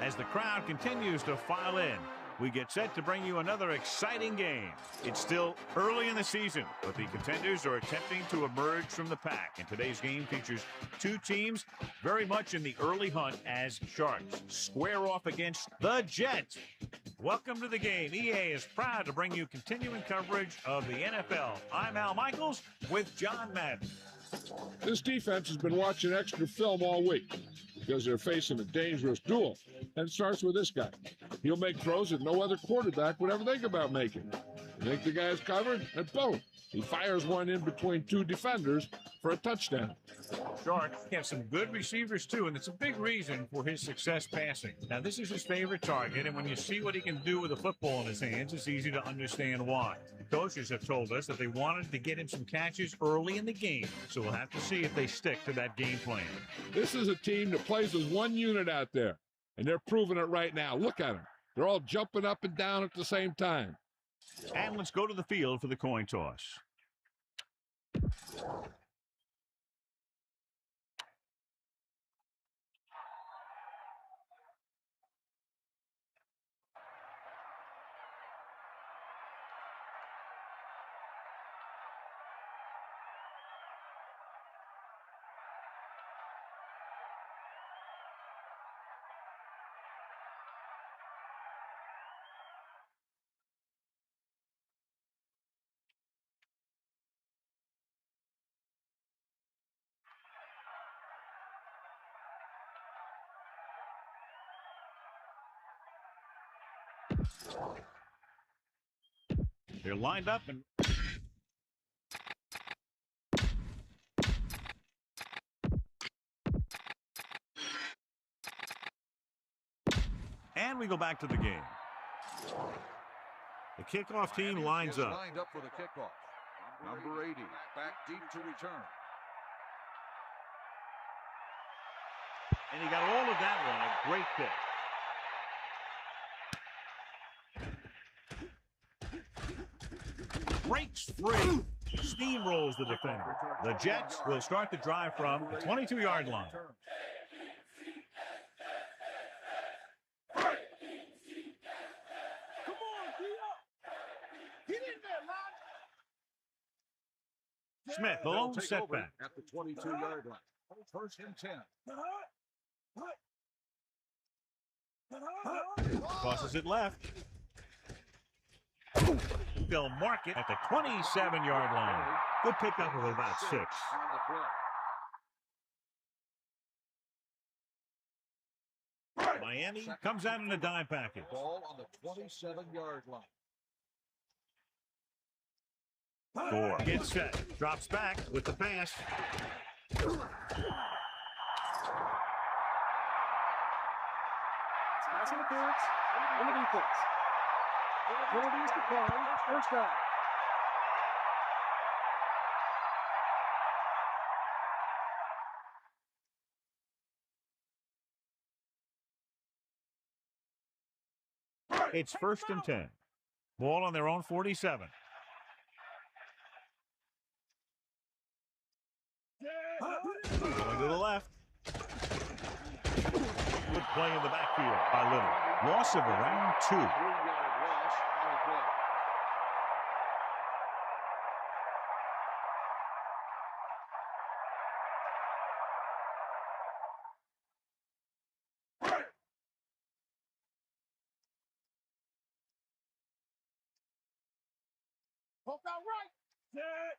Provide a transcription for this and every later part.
As the crowd continues to file in, we get set to bring you another exciting game. It's still early in the season, but the contenders are attempting to emerge from the pack. And today's game features two teams very much in the early hunt as Sharks square off against the Jets. Welcome to the game. EA is proud to bring you continuing coverage of the NFL. I'm Al Michaels with John Madden. This defense has been watching extra film all week because they're facing a dangerous duel. And it starts with this guy. He'll make throws that no other quarterback would ever think about making. You think the guy's covered, and boom, he fires one in between two defenders for a touchdown. Sharks have some good receivers, too, and it's a big reason for his success passing. Now, this is his favorite target, and when you see what he can do with a football in his hands, it's easy to understand why. The coaches have told us that they wanted to get him some catches early in the game, so we'll have to see if they stick to that game plan. This is a team that plays as one unit out there, and they're proving it right now. Look at them. They're all jumping up and down at the same time. And let's go to the field for the coin toss. They're lined up and we go back to the game. The kickoff team lines up. Lined up for the kickoff. Number 80, back deep to return. And he got all of that one. A great pick. Breaks free. Steamrolls the defender. The Jets will start the drive from the 22-yard line. Smith, the lone setback. At the 22-yard line. First and 10. Tosses it left. They'll mark it at the 27-yard line. Good pickup of about 6. Miami comes out in a dime package. Ball on the 27-yard line. 4 gets set. Drops back with the pass. Pass interference on the defense. Penalties declined. First down. It's first and 10. Ball on their own 47. Going to the left. Good play in the backfield by Little. Loss of around 2. 3-yard loss on the play.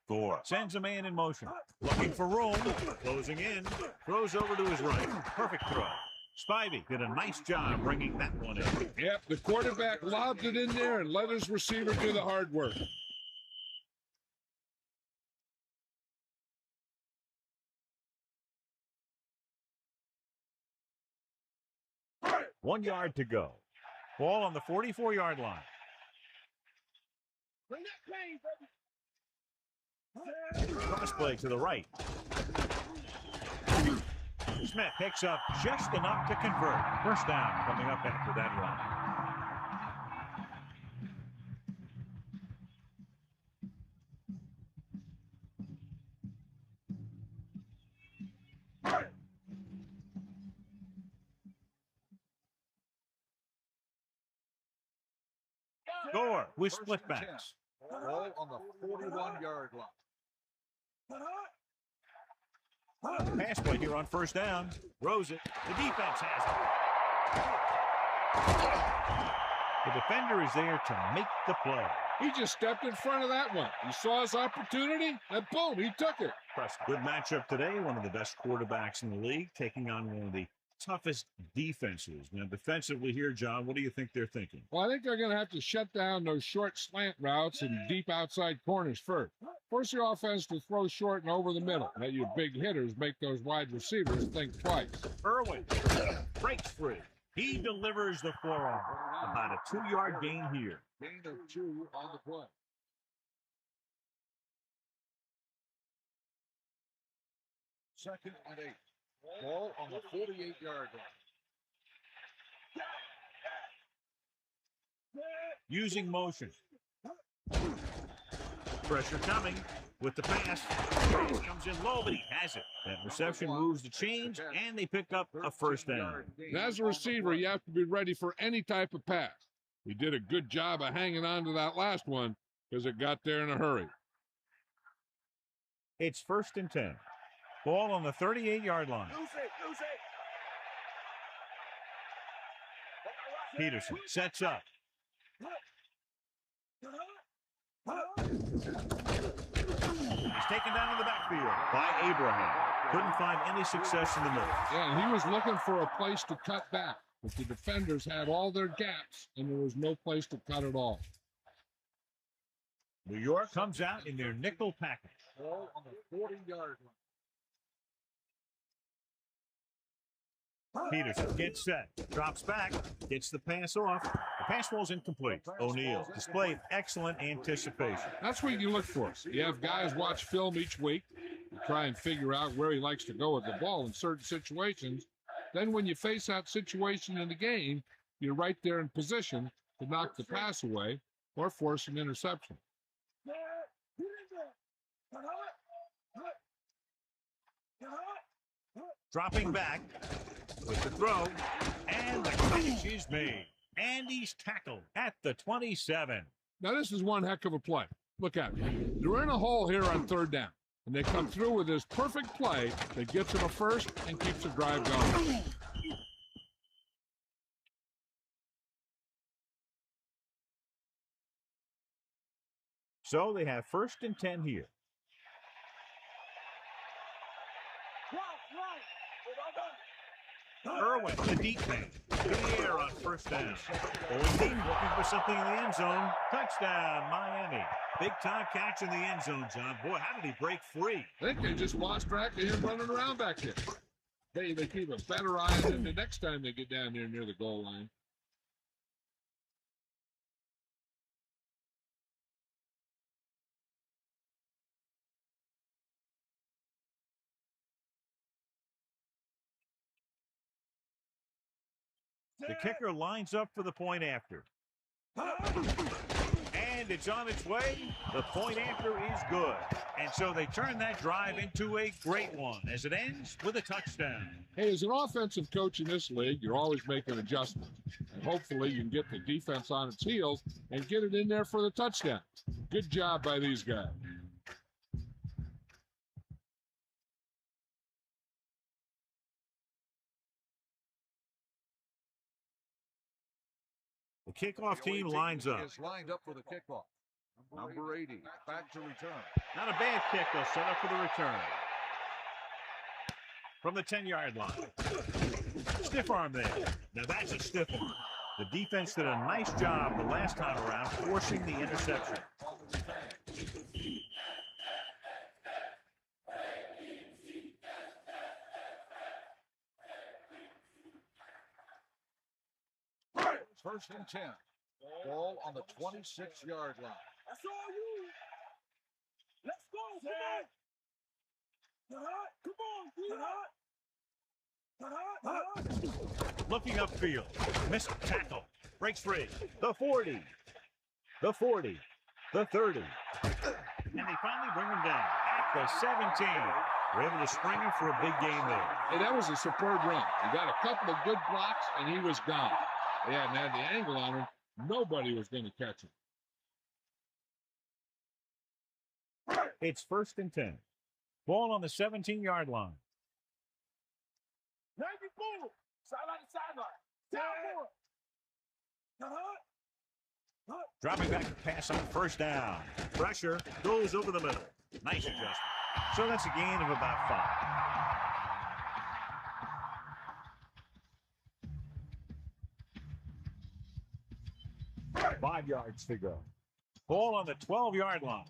Gore sends a man in motion. Looking for room. Closing in. Throws over to his right. Perfect throw. Spivey did a nice job bringing that one in. Yep, the quarterback lobbed it in there and let his receiver do the hard work. One yard to go. Ball on the 44-yard line. Bring that pain, baby. Cross play to the right. Smith picks up just enough to convert. First down coming up after that run. Score with split backs. Ball on the 41-yard line. Pass play here on first down. Throws it. The defense has it. The defender is there to make the play. He just stepped in front of that one. He saw his opportunity, and boom, he took it. Good matchup today. One of the best quarterbacks in the league taking on one of the toughest defenses. Now, defensively here, John, what do you think they're thinking? Well, I think they're going to have to shut down those short slant routes and deep outside corners first. Force your offense to throw short and over the middle. Let your big hitters make those wide receivers think twice. Irwin breaks free. He delivers the forearm. About a 2-yard gain here. Gain of 2 on the play. Second and 8. Ball on the 48-yard line. Using motion. Pressure coming with the pass. Comes in low, but he has it. That reception moves the chains, and they pick up a first down. And as a receiver, you have to be ready for any type of pass. He did a good job of hanging on to that last one because it got there in a hurry. It's 1st and 10. Ball on the 38-yard line. Peterson sets up. He's taken down in the backfield by Abraham. Couldn't find any success in the middle. Yeah, and he was looking for a place to cut back. But the defenders had all their gaps, and there was no place to cut at all. New York comes out in their nickel package. Ball on the 40-yard line. Peterson gets set, drops back, gets the pass off. The pass falls incomplete. O'Neal displayed excellent anticipation. That's what you look for. You have guys watch film each week. You try and figure out where he likes to go with the ball in certain situations. Then when you face that situation in the game, you're right there in position to knock the pass away or force an interception. Dropping back with the throw, and the catch is made. And he's tackled at the 27. Now, this is one heck of a play. Look at it. They're in a hole here on 3rd down, and they come through with this perfect play that gets them a first and keeps the drive going. So they have 1st and 10 here. Irwin, the deep man, in the air on 1st down. Old team looking for something in the end zone. Touchdown, Miami. Big time catch in the end zone, John. Boy, how did he break free? I think they just lost track of him running around back there. Hey, they keep a better eye on him the next time they get down there near the goal line. The kicker lines up for the point after. And it's on its way. The point after is good. And so they turn that drive into a great one as it ends with a touchdown. Hey, as an offensive coach in this league, you're always making adjustments. And hopefully you can get the defense on its heels and get it in there for the touchdown. Good job by these guys. The kickoff team lines up. Is lined up for the kickoff. Number 80, back to return. Not a bad kick. They'll set up for the return. From the 10-yard line. Stiff arm there. Now that's a stiff one. The defense did a nice job the last time around forcing the interception. First and 10. Ball on the 26-yard line. That's all you. Let's go. Come on. Looking upfield. Missed tackle. Breaks free. The 40. The 40. The 30. And they finally bring him down at the 17. We're able to string him for a big game there. Hey, that was a superb run. He got a couple of good blocks, and he was gone. They hadn't had the angle on him, Nobody was going to catch him. It's 1st and 10. Ball on the 17-yard line. 94. Sideline to sideline. Down for it. Dropping back to pass on 1st down. Pressure goes over the middle. Nice adjustment. So that's a gain of about 5. 5 yards to go. Ball on the 12-yard line.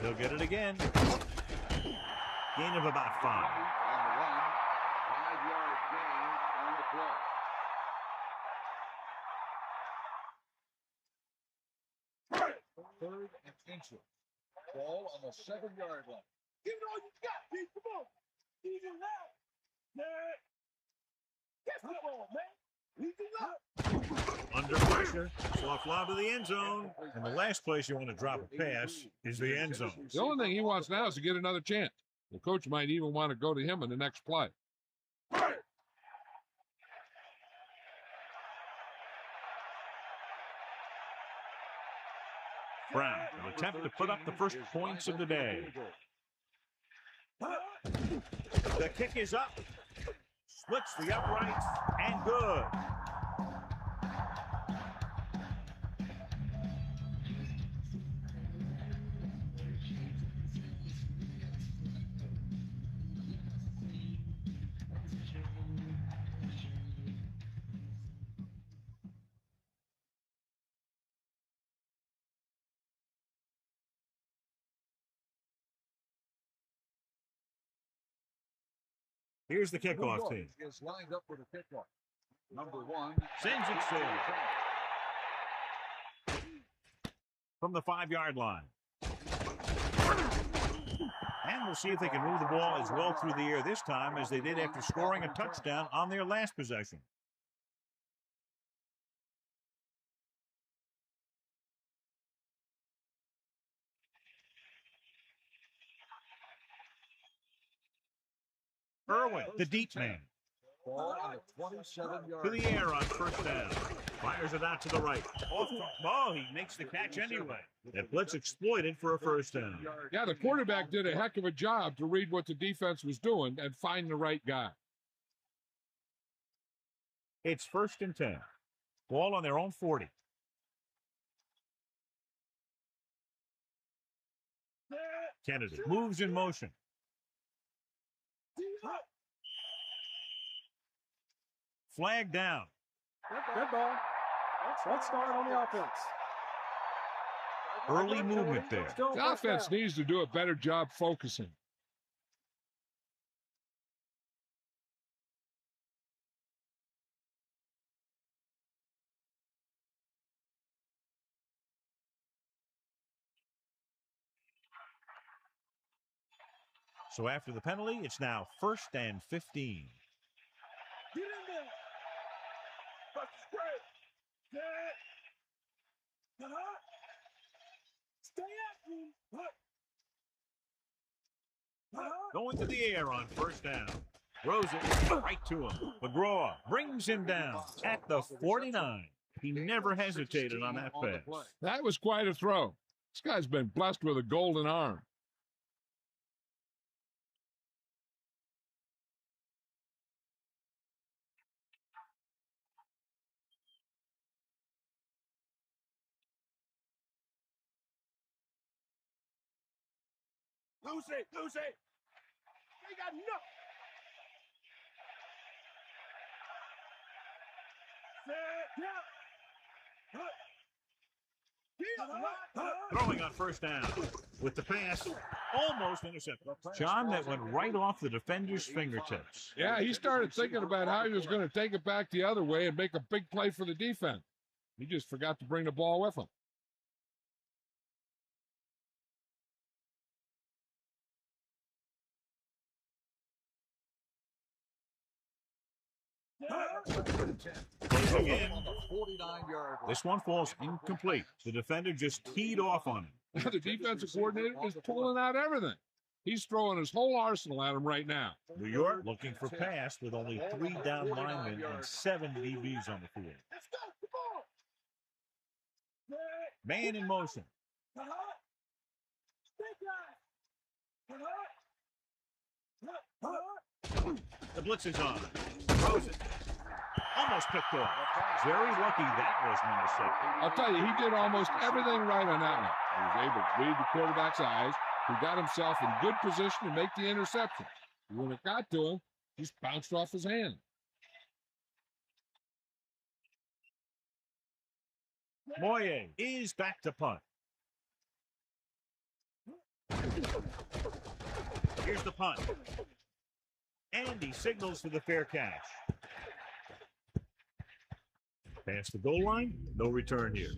He'll get it again. Gain of about 5. On the run, 5-yard gain on the play. Third and inches. Ball on the 7-yard line. Give it all you got, Pete. Come on. Even loud. Catch the ball, man. Under pressure. Soft lob to the end zone. And the last place you want to drop a pass is the end zone. The only thing he wants now is to get another chance. The coach might even want to go to him in the next play. Brown will attempt to put up the first points of the day. The kick is up. Splits the uprights and good. Here's the kickoff team. Is lined up for the kickoff. Number 1 Sends it forward from the 5-yard line. And we'll see if they can move the ball as well through the air this time as they did after scoring a touchdown on their last possession. Irwin, the deep man. Ball on the 27-yard To the air on 1st down. Fires it out to the right. Oh, he makes the catch anyway. That blitz exploited for a 1st down. Yeah, the quarterback did a heck of a job to read what the defense was doing and find the right guy. It's 1st and 10. Ball on their own 40. Kennedy moves in motion. Flag down. Good ball. Let's start on the offense. Early movement there. The offense needs to do a better job focusing. So after the penalty, it's now 1st and 15. Get in there. Bust the spread. Stay at me. Going to the air on 1st down. Throws it right to him. McGraw brings him down at the 49. He never hesitated on that pass. That was quite a throw. This guy's been blessed with a golden arm. Lucy. They got enough. Throwing on 1st down with the pass almost intercepted. John, that went right off the defender's fingertips. Yeah, he started thinking about how he was going to take it back the other way and make a big play for the defense. He just forgot to bring the ball with him. Again, on the 49-yard line. this one falls incomplete. The defender just teed off on him. The defensive coordinator is pulling out everything. He's throwing his whole arsenal at him right now. New York looking for pass with only 3 down linemen and 7 DBs on the field. Man in motion. The blitz is on. Throws it. Almost picked off. Very lucky that wasn't intercepted. I'll tell you, he did almost everything right on that one. He was able to read the quarterback's eyes. He got himself in good position to make the interception. When it got to him, he just bounced off his hand. Moye is back to punt. Here's the punt. And he signals for the fair catch. Past the goal line, no return here.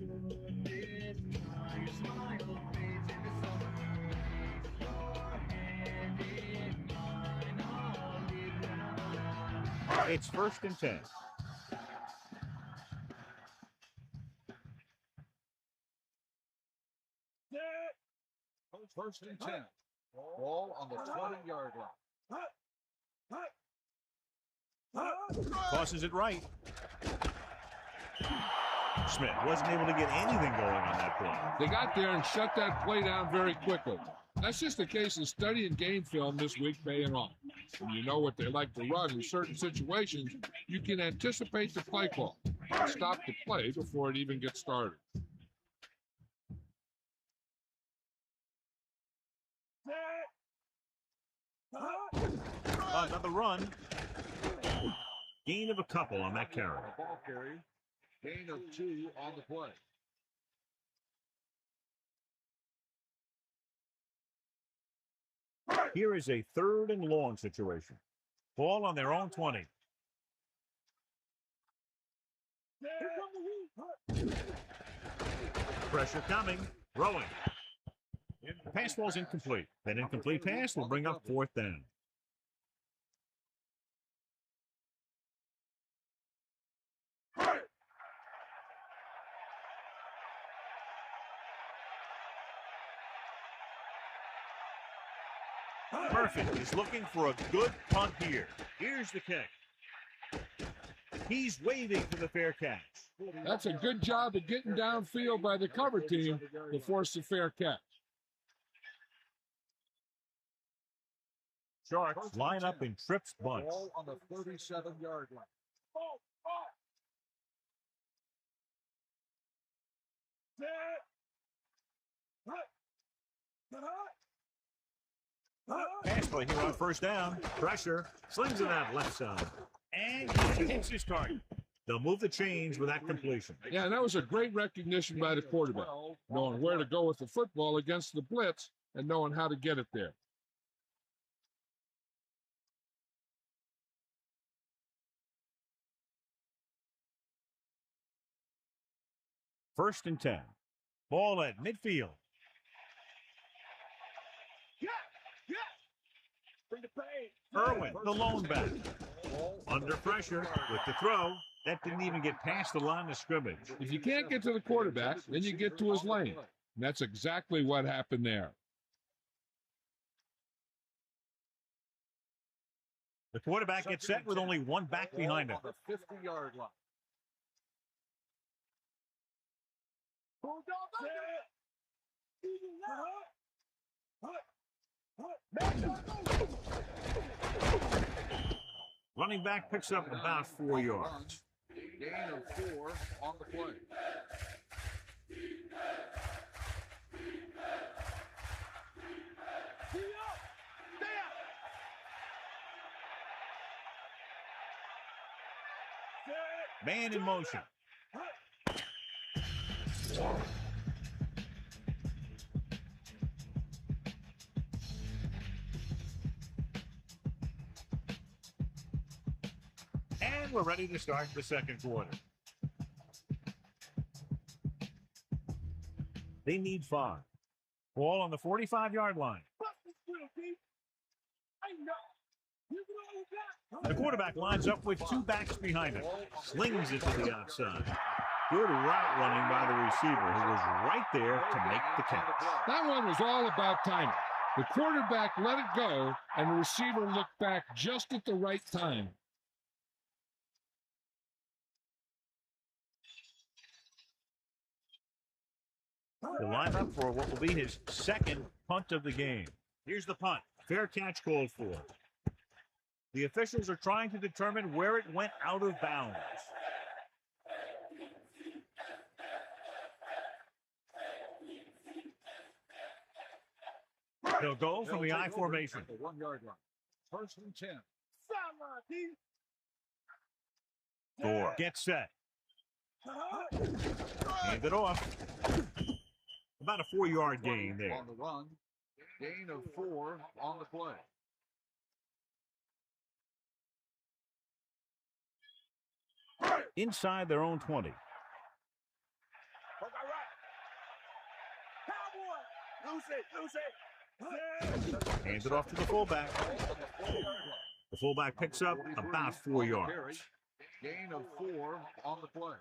It's 1st and 10. First and 10. Ball on the 20-yard line. Tosses it right. Smith wasn't able to get anything going on that play. They got there and shut that play down very quickly. That's just a case of studying game film this week paying off. When you know what they like to run in certain situations, you can anticipate the play call and stop the play before it even gets started. Another run. Gain of a couple on that carry. Ball carry. Gain of 2 on the play. Here is a 3rd and long situation. Ball on their own 20. Pressure coming. Throwing. Pass ball's incomplete. That incomplete pass will bring up 4th down. Perfect. He's looking for a good punt here. Here's the kick. He's waving for the fair catch. That's a good job of getting downfield by the cover team to force the fair catch. Sharks line up in trips bunch. Ball on the 37-yard line. Pass play here on 1st down. Pressure. Slings it out left side. And he hits his target. They'll move the chains with that completion. Yeah, and that was a great recognition by the quarterback, knowing where to go with the football against the blitz and knowing how to get it there. First and 10. Ball at midfield. Irwin, the lone back. Under pressure with the throw. That didn't even get past the line of scrimmage. If you can't get to the quarterback, then you get to his lane. And that's exactly what happened there. The quarterback gets set with only one back behind him. On the 50-yard line. Running back picks up about 4 yards. Gain of 4 on the play. Man in motion. And we're ready to start the second quarter. They need 5. Ball on the 45-yard line. The quarterback lines up with 2 backs behind him. Slings it to the outside. Good route running by the receiver, who was right there to make the catch. That one was all about timing. The quarterback let it go, and the receiver looked back just at the right time. He'll line up for what will be his second punt of the game. Here's the punt. Fair catch called for. The officials are trying to determine where it went out of bounds. They'll go from the I formation. The 1 yard line. First and 10. Gore gets set. Hand it off. About a 4-yard gain there. On the run. Gain of 4 on the play. Inside their own 20. Hands it off to the fullback. The fullback picks up about 4 yards. Gain of 4 on the play.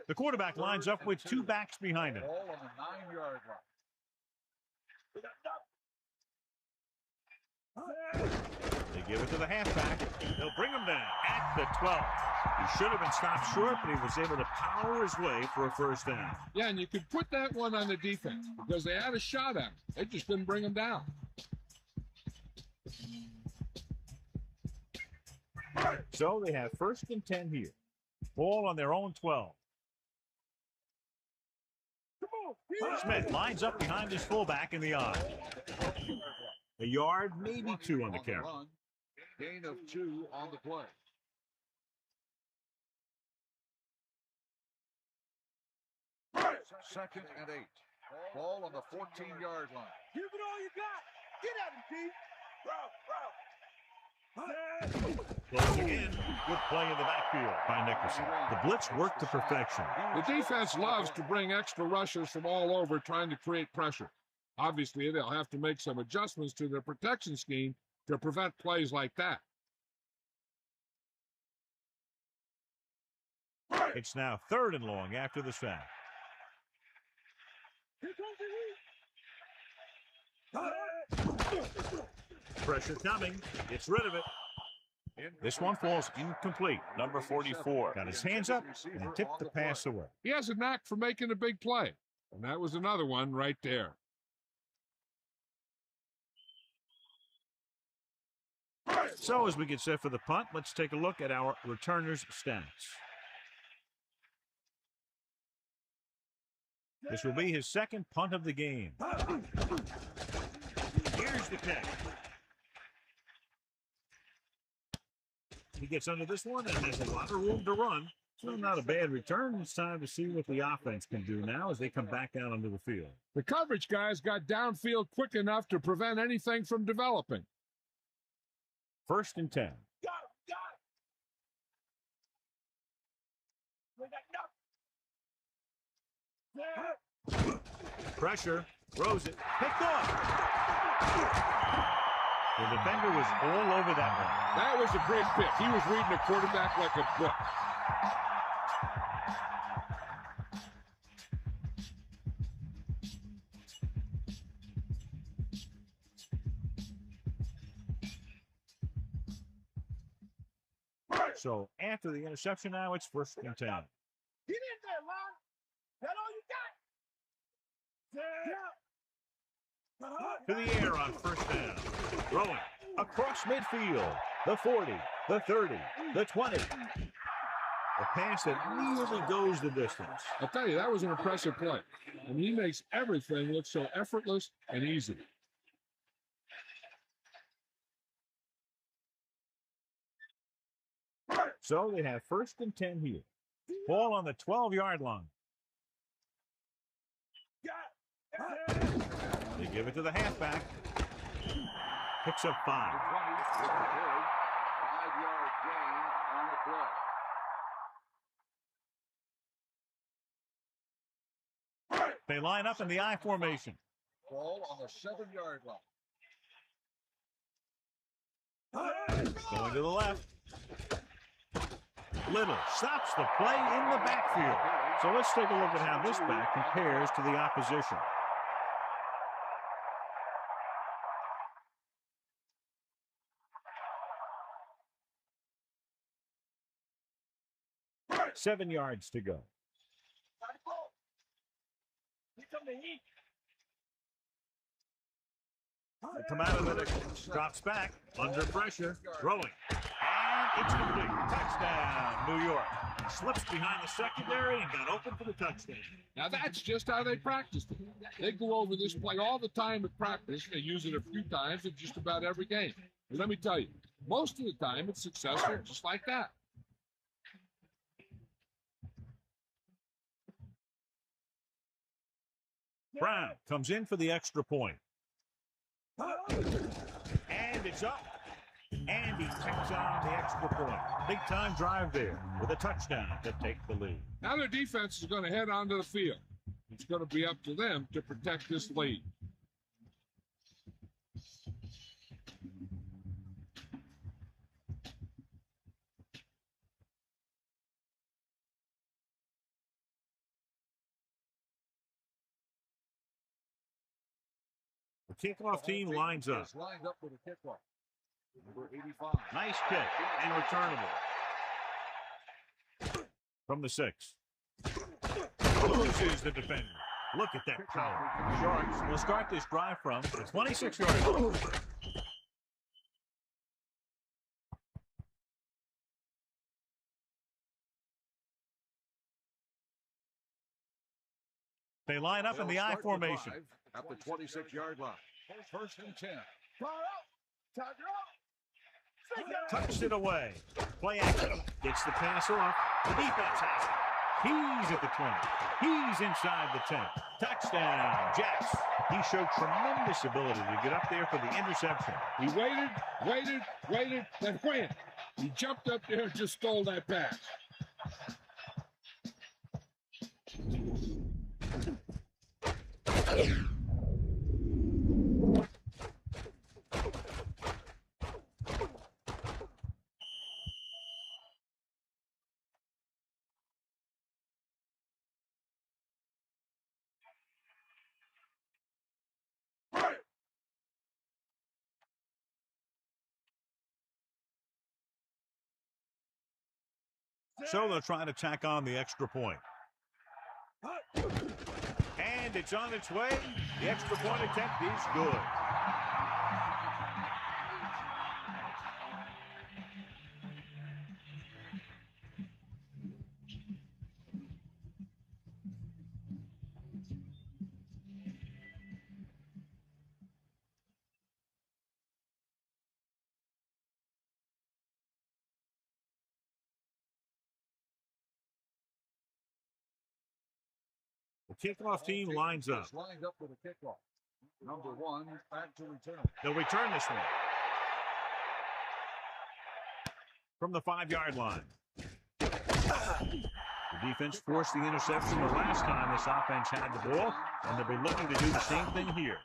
The quarterback lines up with 2 backs behind him. Ball on the 9-yard line. They give it to the halfback. They'll bring him down at the 12. He should have been stopped short, but he was able to power his way for a first down. Yeah, and you could put that one on the defense because they had a shot at him. They just didn't bring him down. So they have first and 10 here. Ball on their own 12. Smith lines up behind his fullback in the I. A yard, maybe 2 on the carry. Gain of 2 on the play. Second and 8. Ball on the 14-yard line. Give it all you got. Get at him, Pete. Closing in. Good play in the backfield by Nickerson. The blitz worked to perfection. The defense loves to bring extra rushers from all over trying to create pressure. Obviously, they'll have to make some adjustments to their protection scheme to prevent plays like that. It's now 3rd and long after the sack. Pressure coming. Gets rid of it. This one falls incomplete. Number 44 got his hands up and tipped the pass away. He has a knack for making a big play, and that was another one right there. So as we get set for the punt, let's take a look at our returners' stats. This will be his second punt of the game. Here's the catch. He gets under this one and has a lot of room to run. So not a bad return. It's time to see what the offense can do now as they come back out onto the field. The coverage guys got downfield quick enough to prevent anything from developing. First and 10. Got him. Pressure. Throws it. Picked off. The defender was all over that one. That was a great pick. He was reading the quarterback like a book. So after the interception now, it's first and 10. Get in there, Lon. That all you got? To the air on first down. Throwing across midfield. The 40, the 30, the 20. A pass that nearly goes the distance. I'll tell you, that was an impressive play. And he makes everything look so effortless and easy. So they have first and 10 here. Ball on the 12-yard line. They give it to the halfback. Picks up 5. 5-yard gain on the play. They line up in the I formation. Ball on the 7-yard line. Going to the left. Little stops the play in the backfield. So let's take a look at how this back compares to the opposition. Seven yards to go. They come out of it, drops back, under pressure, throwing. And it's complete. Touchdown, New York. Slips behind the secondary and got open for the touchdown. Now that's just how they practiced it. They go over this play all the time at practice. They use it a few times in just about every game. And let me tell you, most of the time it's successful just like that. Brown comes in for the extra point. And it's up. And he takes on the extra point. Big time drive there with a touchdown to take the lead. Now their defense is going to head onto the field. It's going to be up to them to protect this lead. The kickoff team lines up. Lined up for the kickoff. Number 85. Nice kick and returnable. From the 6. Loses the defender. Look at that power. Sharks will start this drive from the 26-yard line. They line up in the I formation. At the 26-yard line. First and 10. Touched it away. Play action. Gets the pass off. The defense has it. He's at the 20. He's inside the 10. Touchdown, Jets. He showed tremendous ability to get up there for the interception. He waited, then wham! He jumped up there and just stole that pass. So they'll try to tack on the extra point. And it's on its way. The extra point attempt is good. Kickoff team lines up. Lined up for the kickoff. Number 1 back to return. They'll return this one. From the 5-yard line. The defense forced the interception the last time this offense had the ball, and they'll be looking to do the same thing here.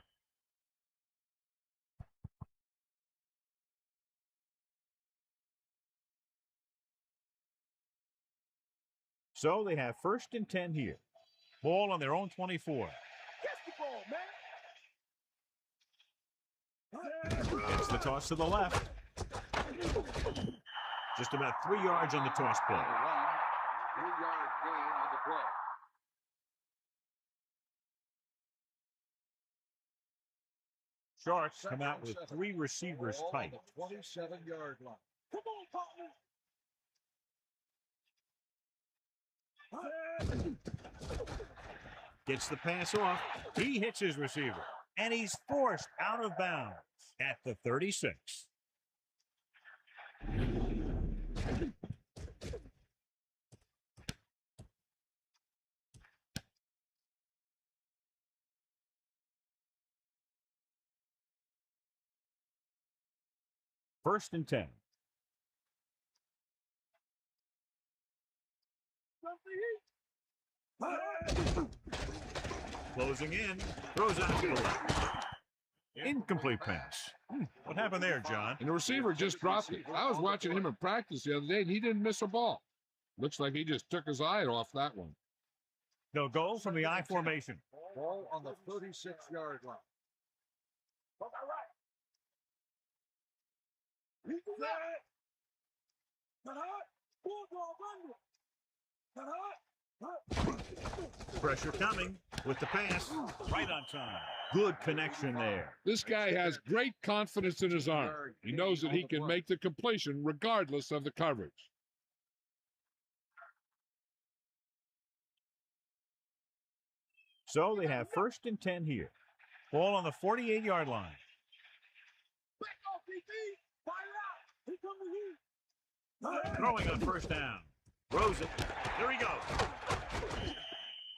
So they have first and 10 here. Ball on their own 24. Catch the ball, man. Gets the toss to the left. Just about 3 yards on the toss play. 3-yard gain on the play. Sharks come out with 3 receivers Ball tight. on the 27-yard line. Come on, partner. Gets the pass off. He hits his receiver. And he's forced out of bounds at the 36. First and 10. Closing in. Throws out to the left. Incomplete pass. What happened there, John? And the receiver just dropped it. I was watching him in practice the other day, and he didn't miss a ball. Looks like he just took his eye off that one. They'll go from the I formation. Ball on the 36-yard line. Pressure coming with the pass. Right on time. Good connection there. This guy has great confidence in his arm. He knows that he can make the completion regardless of the coverage. So they have 1st and 10 here. Ball on the 48-yard line. Throwing on 1st down. Throws it. There he goes.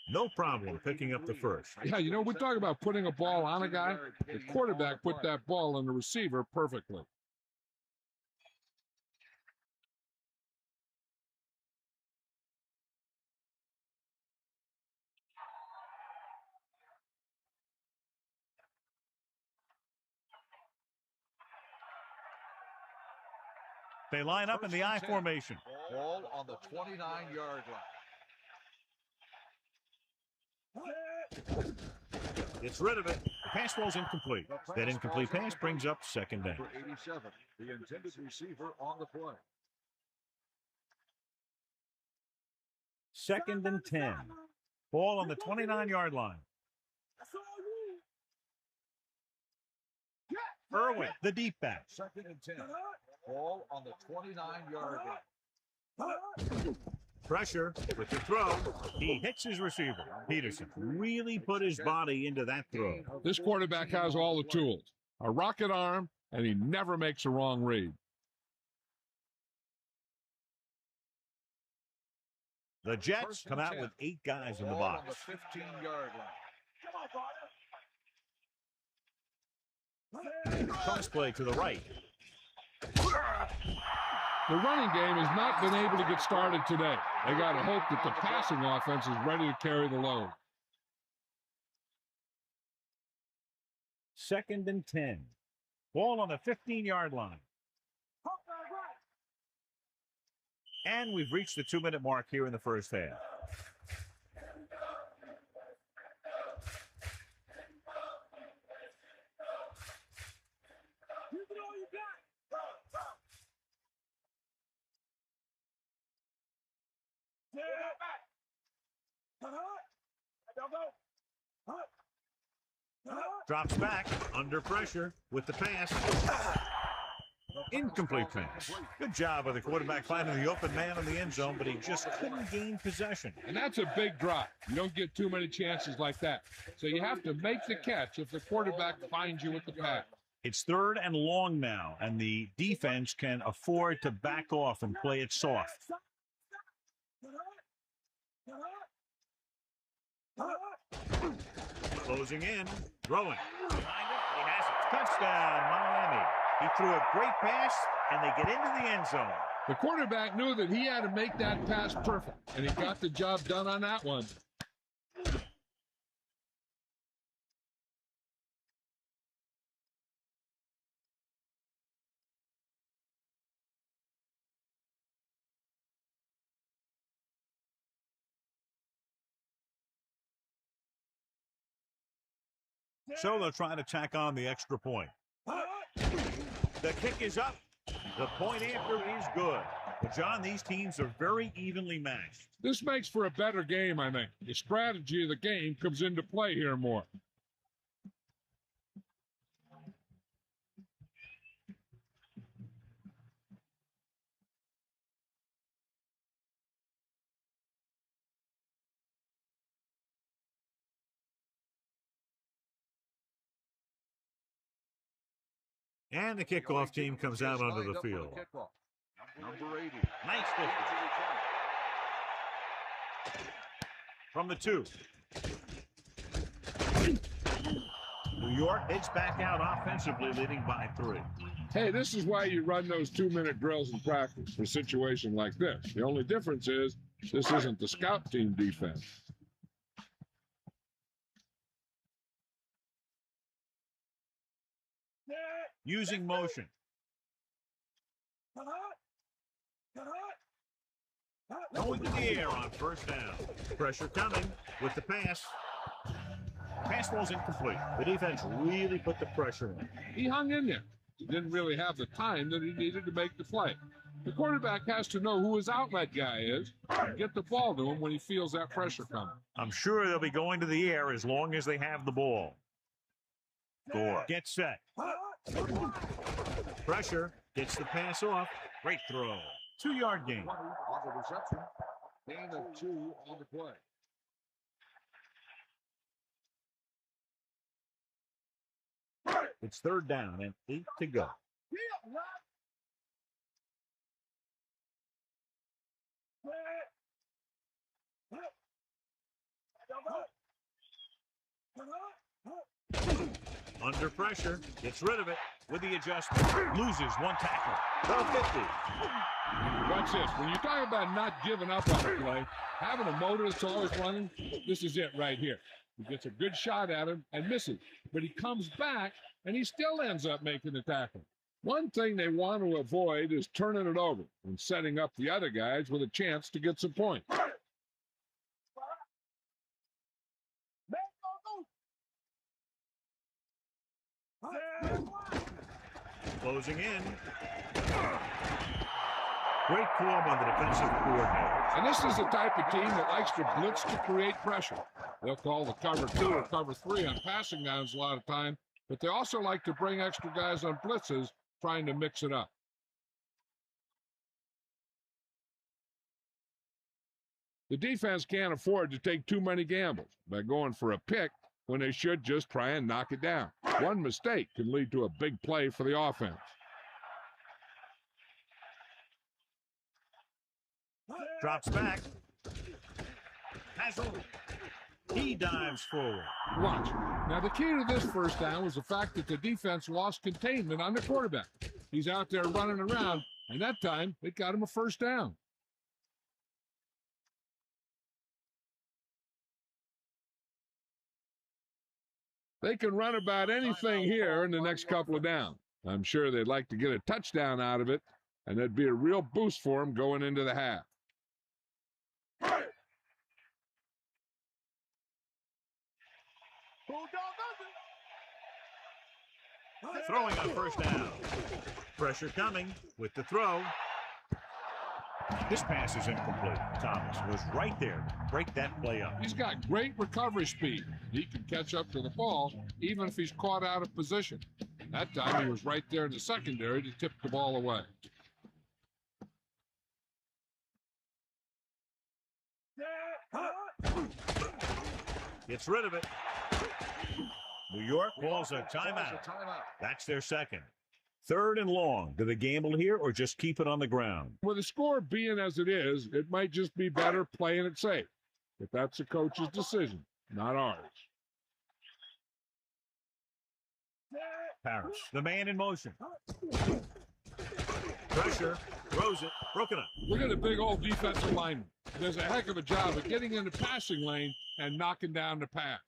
No problem picking up the first. Yeah, you know, we talk about putting a ball on a guy. The quarterback put that ball on the receiver perfectly. They line up in the I formation. Ball on the 29-yard line. Gets rid of it. The pass ball's incomplete. That incomplete pass brings up 2nd down. For 87, the intended receiver on the play. 2nd and 10. Ball on the 29-yard line. Irwin, the deep back. 2nd and 10. Ball on the 29-yard line. Pressure with the throw. He hits his receiver. Peterson really put his body into that throw. This quarterback has all the tools. A rocket arm, and he never makes a wrong read. The Jets come out with 8 guys in the box. On the 15-yard line. Cross play to the right. The running game has not been able to get started today. They got to hope that the passing offense is ready to carry the load. 2nd and 10. Ball on the 15-yard line. And we've reached the 2-minute mark here in the first half. Drops back under pressure with the pass. Incomplete pass. Good job of the quarterback finding the open man in the end zone, but he just couldn't gain possession. And that's a big drop. You don't get too many chances like that. So you have to make the catch if the quarterback finds you with the pass. It's 3rd and long now, and the defense can afford to back off and play it soft. Closing in, throwing. Behind him, he has it. Touchdown, Miami. He threw a great pass, and they get into the end zone. The quarterback knew that he had to make that pass perfect, and he got the job done on that one. So they'll try to tack on the extra point. The kick is up. The point after is good. But, John, these teams are very evenly matched. This makes for a better game, I think. The strategy of the game comes into play here more. And the kickoff team comes out onto the field. Number 80. Nice distance. From the 2. New York heads back out offensively, leading by 3. Hey, this is why you run those 2-minute drills in practice for a situation like this. The only difference is this isn't the scout team defense. Using motion. Going to the air on first down. Pressure coming with the pass. Pass ball's incomplete. The defense really put the pressure on. He hung in there. He didn't really have the time that he needed to make the play. The quarterback has to know who his outlet guy is and get the ball to him when he feels that pressure coming. I'm sure they'll be going to the air as long as they have the ball. Get set. Pressure. Gets the pass off. Great throw. 2-yard gain. On the reception. Gain of 2 on the play. It's third down and 8 to go. Under pressure, gets rid of it with the adjustment. Loses 1 tackle. The 50. Watch this. When you talk about not giving up on a play, having a motor that's always running, this is it right here. He gets a good shot at him and misses. But he comes back, and he still ends up making the tackle. One thing they want to avoid is turning it over and setting up the other guys with a chance to get some points. Closing in. Great call by the defensive coordinator. And this is the type of team that likes to blitz to create pressure. They'll call the cover 2 or cover 3 on passing downs a lot of time, but they also like to bring extra guys on blitzes, trying to mix it up. The defense can't afford to take too many gambles by going for a pick when they should just try and knock it down. One mistake can lead to a big play for the offense. Drops back. Hassel. He dives forward. Watch. Now, the key to this first down was the fact that the defense lost containment on the quarterback. He's out there running around, and that time, it got him a first down. They can run about anything here in the next couple of downs. I'm sure they'd like to get a touchdown out of it, and that'd be a real boost for them going into the half. Throwing on first down. Pressure coming with the throw. This pass is incomplete. Thomas was right there to break that play up. He's got great recovery speed. He can catch up to the ball even if he's caught out of position. That time he was right there in the secondary to tip the ball away. Gets rid of it. New York calls a timeout. That's their second. Third and long. Do they gamble here or just keep it on the ground? With the score being as it is, it might just be better playing it safe. But that's the coach's decision, not ours. Parrish, the man in motion. Pressure, throws it, broken up. Look at the big old defensive lineman. He does a heck of a job of getting in the passing lane and knocking down the pass.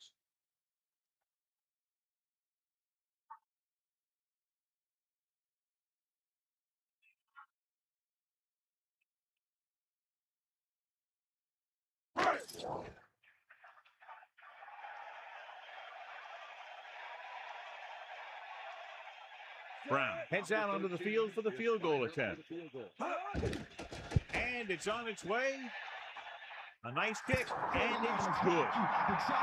Brown heads out onto the field for the field goal attempt. And it's on its way. A nice kick, and it's good.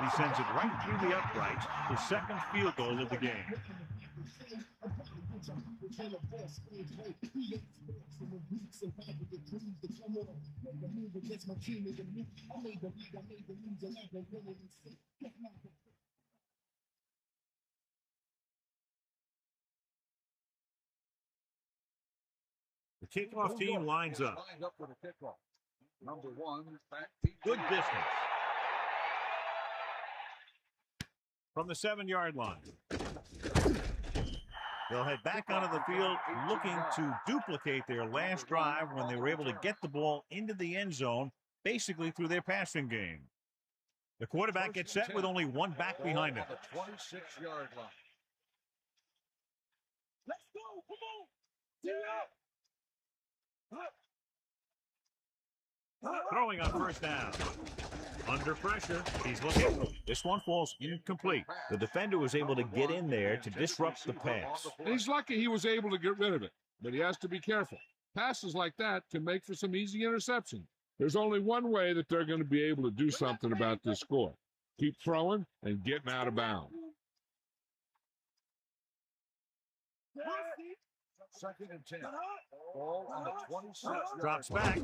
He sends it right through the uprights. His second field goal of the game. The kickoff team lines up. For the kickoff. Number 1, back Good distance. From the 7-yard line. They'll head back onto the field looking to duplicate their last drive when they were able to get the ball into the end zone, basically through their passing game. The quarterback gets set with only one back behind him. The 26-yard line. Let's go. Come on. Team up. Throwing on first down. Under pressure, he's looking. This one falls incomplete. The defender was able to get in there to disrupt the pass. He's lucky he was able to get rid of it, but he has to be careful. Passes like that can make for some easy interceptions. There's only one way that they're going to be able to do something about this score. Keep throwing and getting out of bounds. Second and 10. Ball on the 26. Drops back.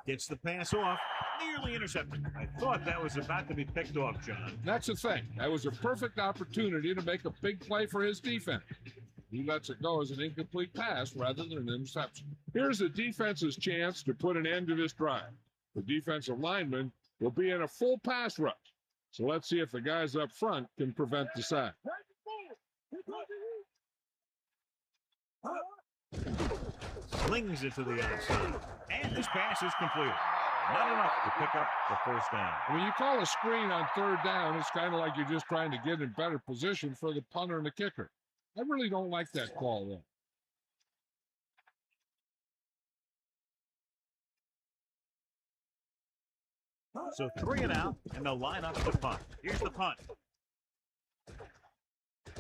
Gets the pass off. Nearly intercepted. I thought that was about to be picked off, John. That's the thing. That was a perfect opportunity to make a big play for his defense. He lets it go as an incomplete pass rather than an interception. Here's the defense's chance to put an end to this drive. The defensive lineman will be in a full pass rush. So let's see if the guys up front can prevent the sack. Slings it to the outside. And this pass is completed. Not enough to pick up the first down. When you call a screen on third down, it's kind of like you're just trying to get in better position for the punter and the kicker. I really don't like that call, though. So 3 and out, and they'll line up the punt. Here's the punt.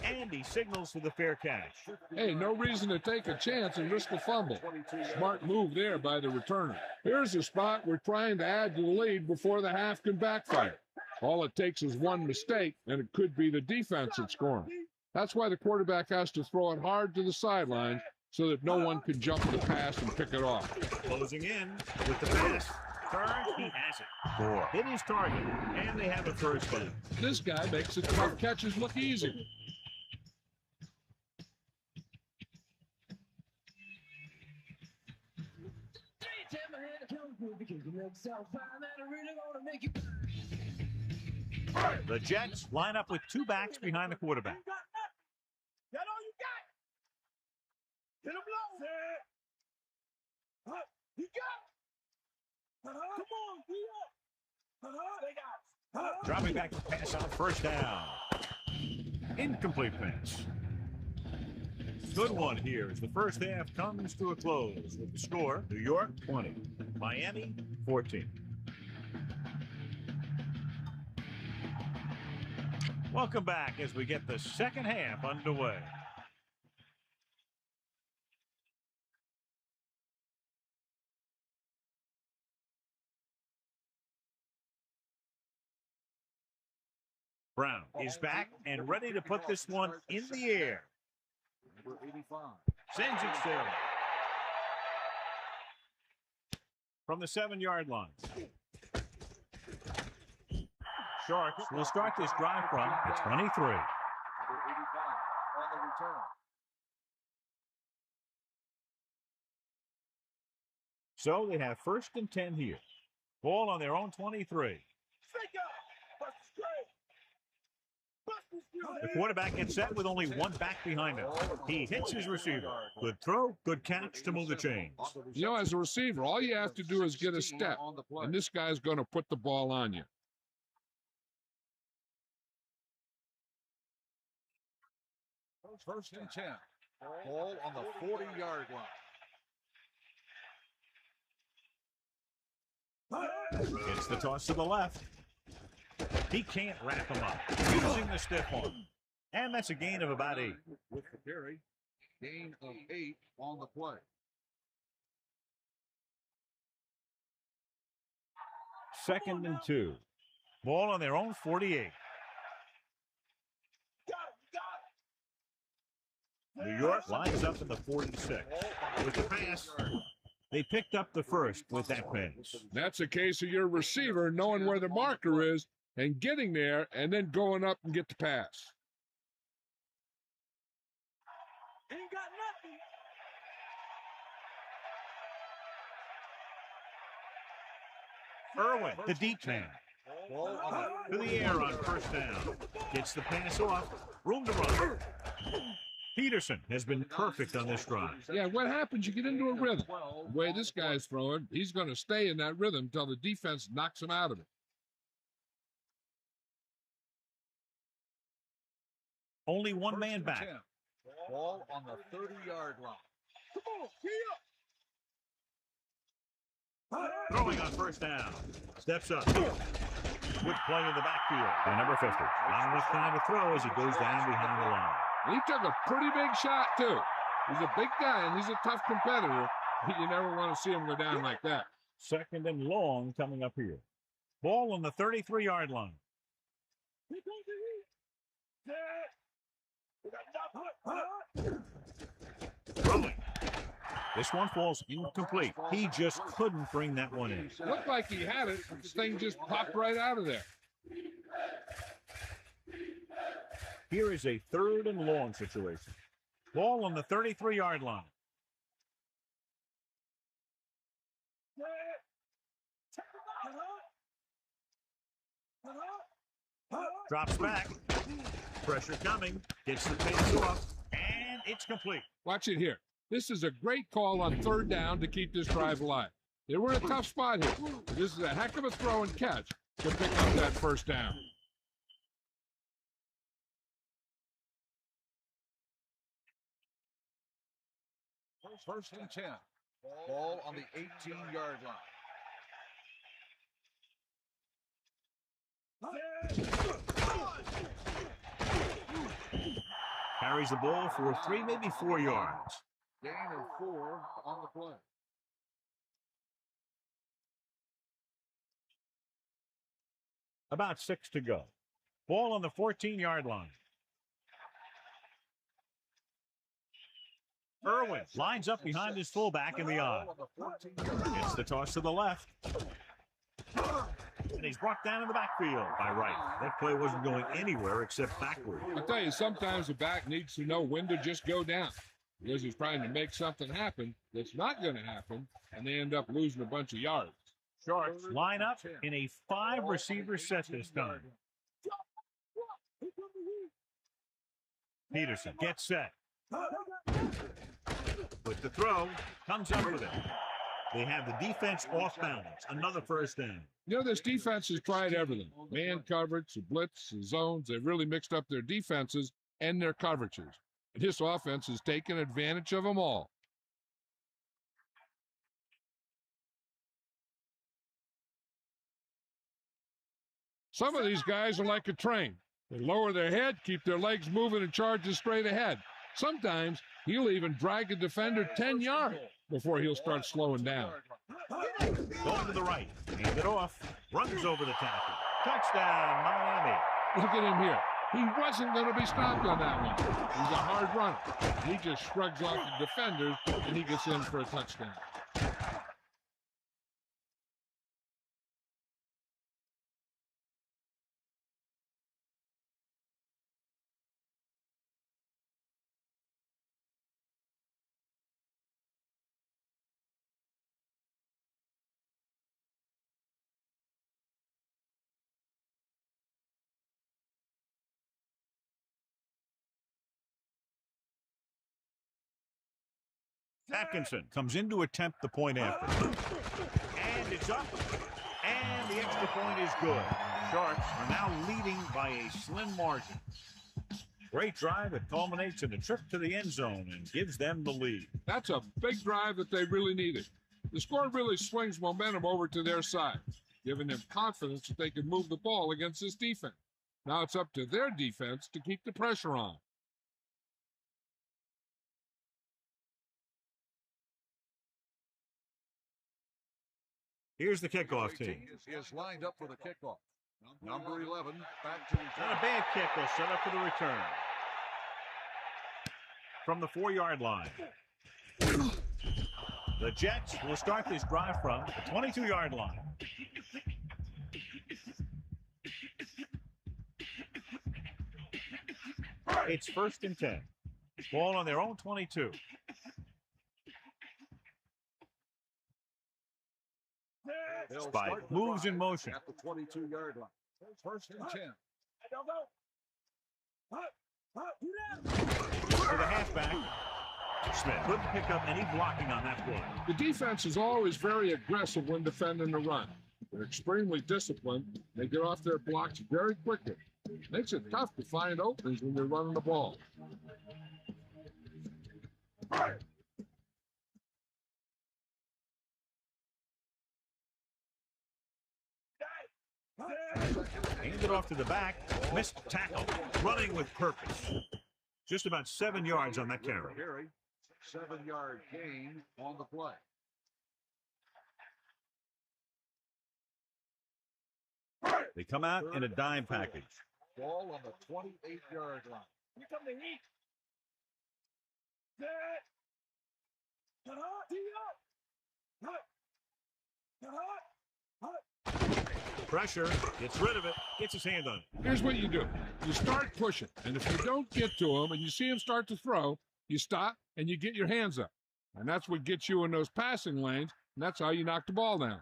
And he signals for the fair catch. Hey, no reason to take a chance and risk a fumble. Smart move there by the returner. Here's a spot we're trying to add to the lead before the half can backfire. All it takes is one mistake, and it could be the defense that's scoring. That's why the quarterback has to throw it hard to the sideline so that no one can jump the pass and pick it off. Closing in with the pass. Third, he has it. 4. Hit his target, and they have a first down. This guy makes the tough catches look easy. The Jets line up with 2 backs behind the quarterback. That's all you got. Get him low. You got it. Come on, be up. Dropping back to pass on first down. Incomplete pass. Good one here as the first half comes to a close with the score, New York 20, Miami 14. Welcome back as we get the second half underway. Brown is back and ready to put this one in the air. Number 85. Sends it sailing. From the 7-yard line. Sharks will start this drive from the 23. Number 85 on the return. So they have first and 10 here. Ball on their own 23. The quarterback gets set with only 1 back behind him. He hits his receiver. Good throw, good catch to move the chains. You know, as a receiver, all you have to do is get a step, and this guy's going to put the ball on you. First and 10. Ball on the 40-yard line. It's the toss to the left. He can't wrap him up, using the stiff arm. And that's a gain of about 8. With the carry, gain of 8 on the play. Second and 2. Ball on their own 48. New York lines up in the 46. With the pass, they picked up the first with that pass. That's a case of your receiver knowing where the marker is and getting there and then going up and get the pass. Ain't got nothing. Irwin, the deep man. To the air on first down. Gets the pass off. Room to run. Peterson has been perfect on this drive. Yeah, what happens? You get into a rhythm. The way this guy's throwing, he's going to stay in that rhythm until the defense knocks him out of it. Only 1 man back. Ball on the 30-yard line. Come on, Throwing on first down. Steps up. Quick play in the backfield. The number 50. Not enough time to throw as he goes down behind the line. He took a pretty big shot, too. He's a big guy, and he's a tough competitor. You never want to see him go down like that. Second and long coming up here. Ball on the 33-yard line. Throwing. This one falls incomplete. He just couldn't bring that one in. Looked like he had it. This thing just popped right out of there. Here is a third and long situation. Ball on the 33-yard line. Drops back. Pressure coming. Gets the pace off. And it's complete. Watch it here. This is a great call on third down to keep this drive alive. They were in a tough spot here. This is a heck of a throw and catch to pick up that first down. First and 10. Ball on the 18-yard line. Carries the ball for 3, maybe 4 yards. Gain of 4 on the play. About 6 to go. Ball on the 14-yard line. Irwin lines up behind his fullback in the odd. Gets the toss to the left. And he's brought down in the backfield by Wright. That play wasn't going anywhere except backward. I'll tell you, sometimes the back needs to know when to just go down because he's trying to make something happen that's not going to happen, and they end up losing a bunch of yards. Sharks line up in a 5-receiver set this time. Peterson gets set. With the throw, comes up with it. They have the defense off balance. Another first down. You know, this defense has tried everything. Man coverage, the blitz, the zones. They've really mixed up their defenses and their coverages. And this offense has taken advantage of them all. Some of these guys are like a train. They lower their head, keep their legs moving, and charge it straight ahead. Sometimes he'll even drag a defender 10 yards before he'll start slowing down. Going to the right. Hand it off. Runs over the tackle. Touchdown, Miami. Look at him here. He wasn't going to be stopped on that one. He's a hard runner. He just shrugs off the defenders, and he gets in for a touchdown. Atkinson comes in to attempt the point after. And it's up. And the extra point is good. Sharks are now leading by a slim margin. Great drive that culminates in a trip to the end zone and gives them the lead. That's a big drive that they really needed. The score really swings momentum over to their side, giving them confidence that they can move the ball against this defense. Now it's up to their defense to keep the pressure on. Here's the kickoff team. Is lined up for the kickoff. Number 11, back to return. Not a bad kick. They'll set up for the return. From the 4-yard line. The Jets will start this drive from the 22-yard line. It's 1st and 10. Ball on their own 22. Spike moves in motion. At the 22-yard line. 1st and 10. For the halfback, Smith couldn't pick up any blocking on that play. The defense is always very aggressive when defending the run. They're extremely disciplined. They get off their blocks very quickly. Makes it tough to find openings when they're running the ball. it off to the back. Missed tackle. Running with purpose. Just about 7 yards on that carry. 7-yard gain on the play. They come out in a dime package. Ball on the 28-yard line. Here come the heat. Set. Pressure, gets rid of it, gets his hand on it. Here's what you do. You start pushing, and if you don't get to him and you see him start to throw, you stop and you get your hands up. And that's what gets you in those passing lanes, and that's how you knock the ball down.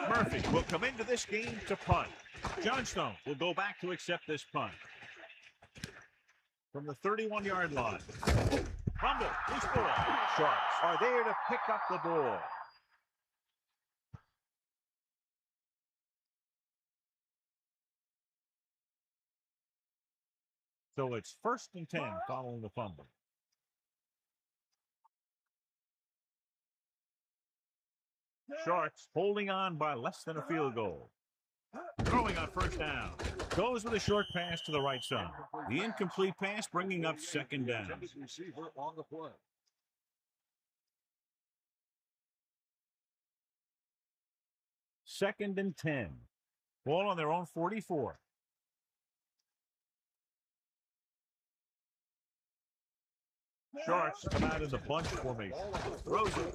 Murphy will come into this game to punt. Johnstone will go back to accept this punt. From the 31-yard line. Fumble, loose ball. Sharks are there to pick up the ball. So it's 1st and 10 following the fumble. Sharks holding on by less than a field goal. Throwing on 1st down. Goes with a short pass to the right side. The incomplete pass bringing up 2nd down. Receiver on the play. Second and 10. Ball on their own 44. Sharks come out in the bunch formation. Throws it.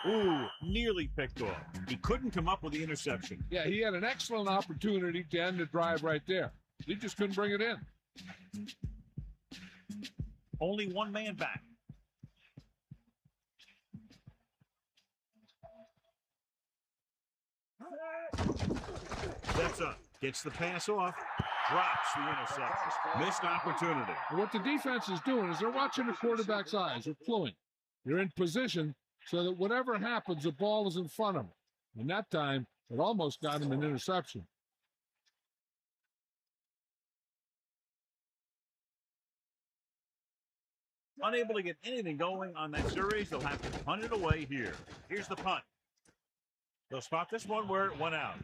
Ooh, nearly picked off. He couldn't come up with the interception. Yeah, he had an excellent opportunity to end the drive right there. He just couldn't bring it in. Only one man back. Steps up, gets the pass off, drops the interception. Missed opportunity. And what the defense is doing is they're watching the quarterback's eyes. They're pulling. You're in position so that whatever happens, the ball is in front of him. And that time, it almost got him an interception. Unable to get anything going on that series, they'll have to punt it away here. Here's the punt. They'll spot this one where it went out.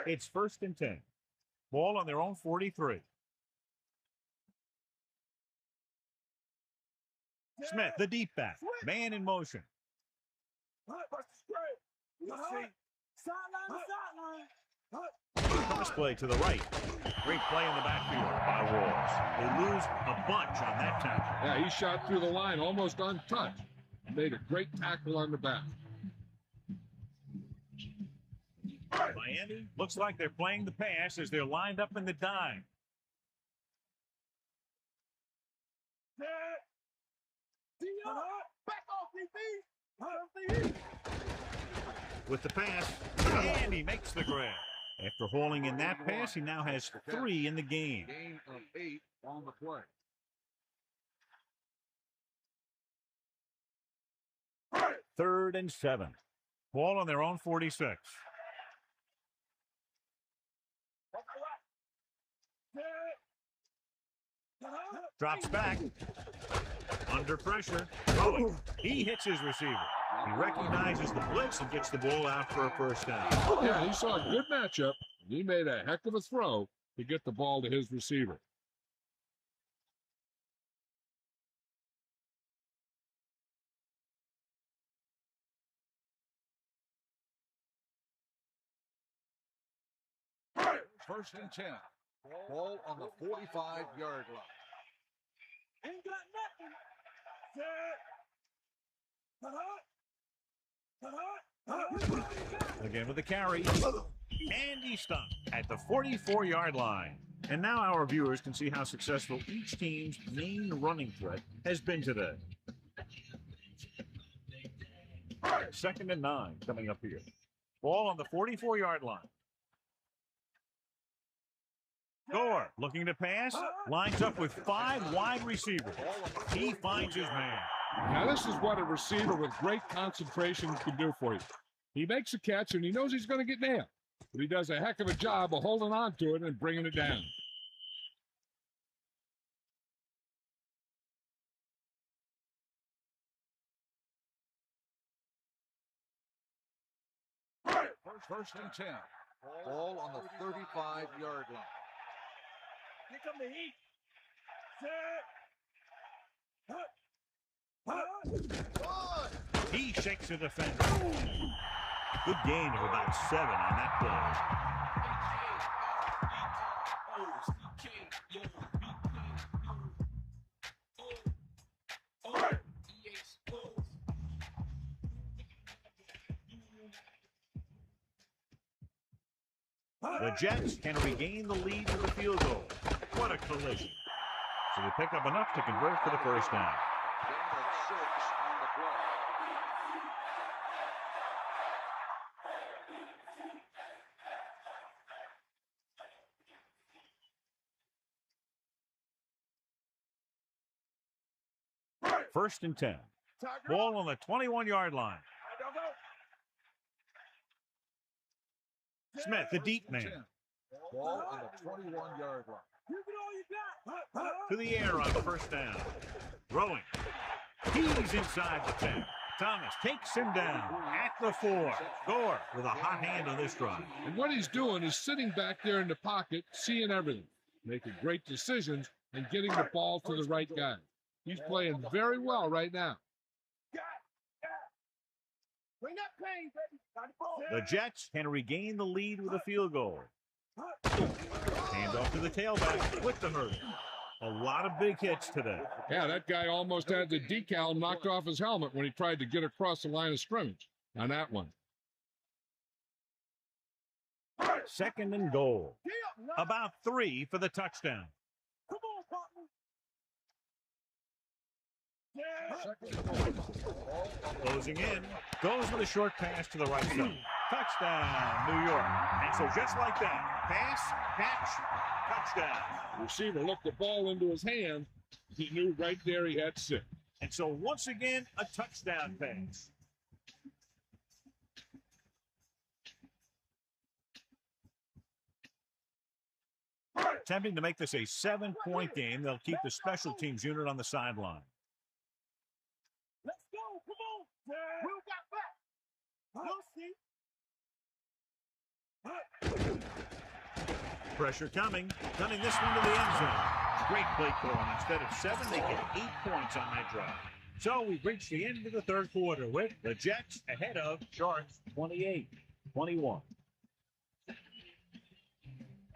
It's 1st and 10. Ball on their own 43. Smith, the deep back. Man in motion. Cross play to the right. Great play in the backfield by Walls. They lose a bunch on that tackle. Yeah, he shot through the line almost untouched. Made a great tackle on the back. Miami looks like they're playing the pass as they're lined up in the dime. With the pass, and he makes the grab. After hauling in that pass, he now has 3 in the game. Gain of 8 on the play. Third and 7. Ball on their own 46. Drops back. Under pressure. Throwing. He hits his receiver. He recognizes the blitz and gets the ball out for a 1st down. Yeah, he saw a good matchup. And he made a heck of a throw to get the ball to his receiver. First and 10. Ball on the 45-yard line. Ain't got nothing. Again with the carry. And he stopped at the 44-yard line. And now our viewers can see how successful each team's main running threat has been today. 2nd and 9 coming up here. Ball on the 44-yard line. Gore looking to pass, lines up with 5 wide receivers. He finds his man. Now, this is what a receiver with great concentration can do for you. He makes a catch, and he knows he's going to get nailed. But he does a heck of a job of holding on to it and bringing it down. First and 10. Ball on the 35-yard line. Here come the heat. Set. He shakes the defender. Good gain of about 7 on that play. The Jets can regain the lead with a field goal. What a collision. So they pick up enough to convert for the first down. Gain of 6 on the play. First and 10. Ball on the 21-yard line. Smith, the deep man. Ball on the 21-yard line. Give it all you got. To the air on first down. Throwing. He's inside the 10. Thomas takes him down at the 4. Gore with a hot hand on this drive. And what he's doing is sitting back there in the pocket, seeing everything, making great decisions, and getting the ball to the right guy. He's playing very well right now. Bring that pain, baby. Got the ball. The Jets can regain the lead with a field goal. Hand off to the tailback with the hurt. A lot of big hits today. Yeah, that guy almost had the decal knocked off his helmet when he tried to get across the line of scrimmage on that one. Second and goal. About 3 for the touchdown. Come on, partner. Closing in. Goes with a short pass to the right side. Touchdown, New York. And so just like that, pass, catch, touchdown. The receiver looked the ball into his hand. He knew right there he had 6. And so once again, a touchdown pass. Attempting to make this a 7-point game, they'll keep the special teams unit on the sideline. Let's go. Come on. Will got back. We'll see. Pressure coming this one to the end zone. Great play calling. Instead of 7, they get 8 points on that drive. So we've reached the end of the third quarter with the Jets ahead of Sharks 28-21.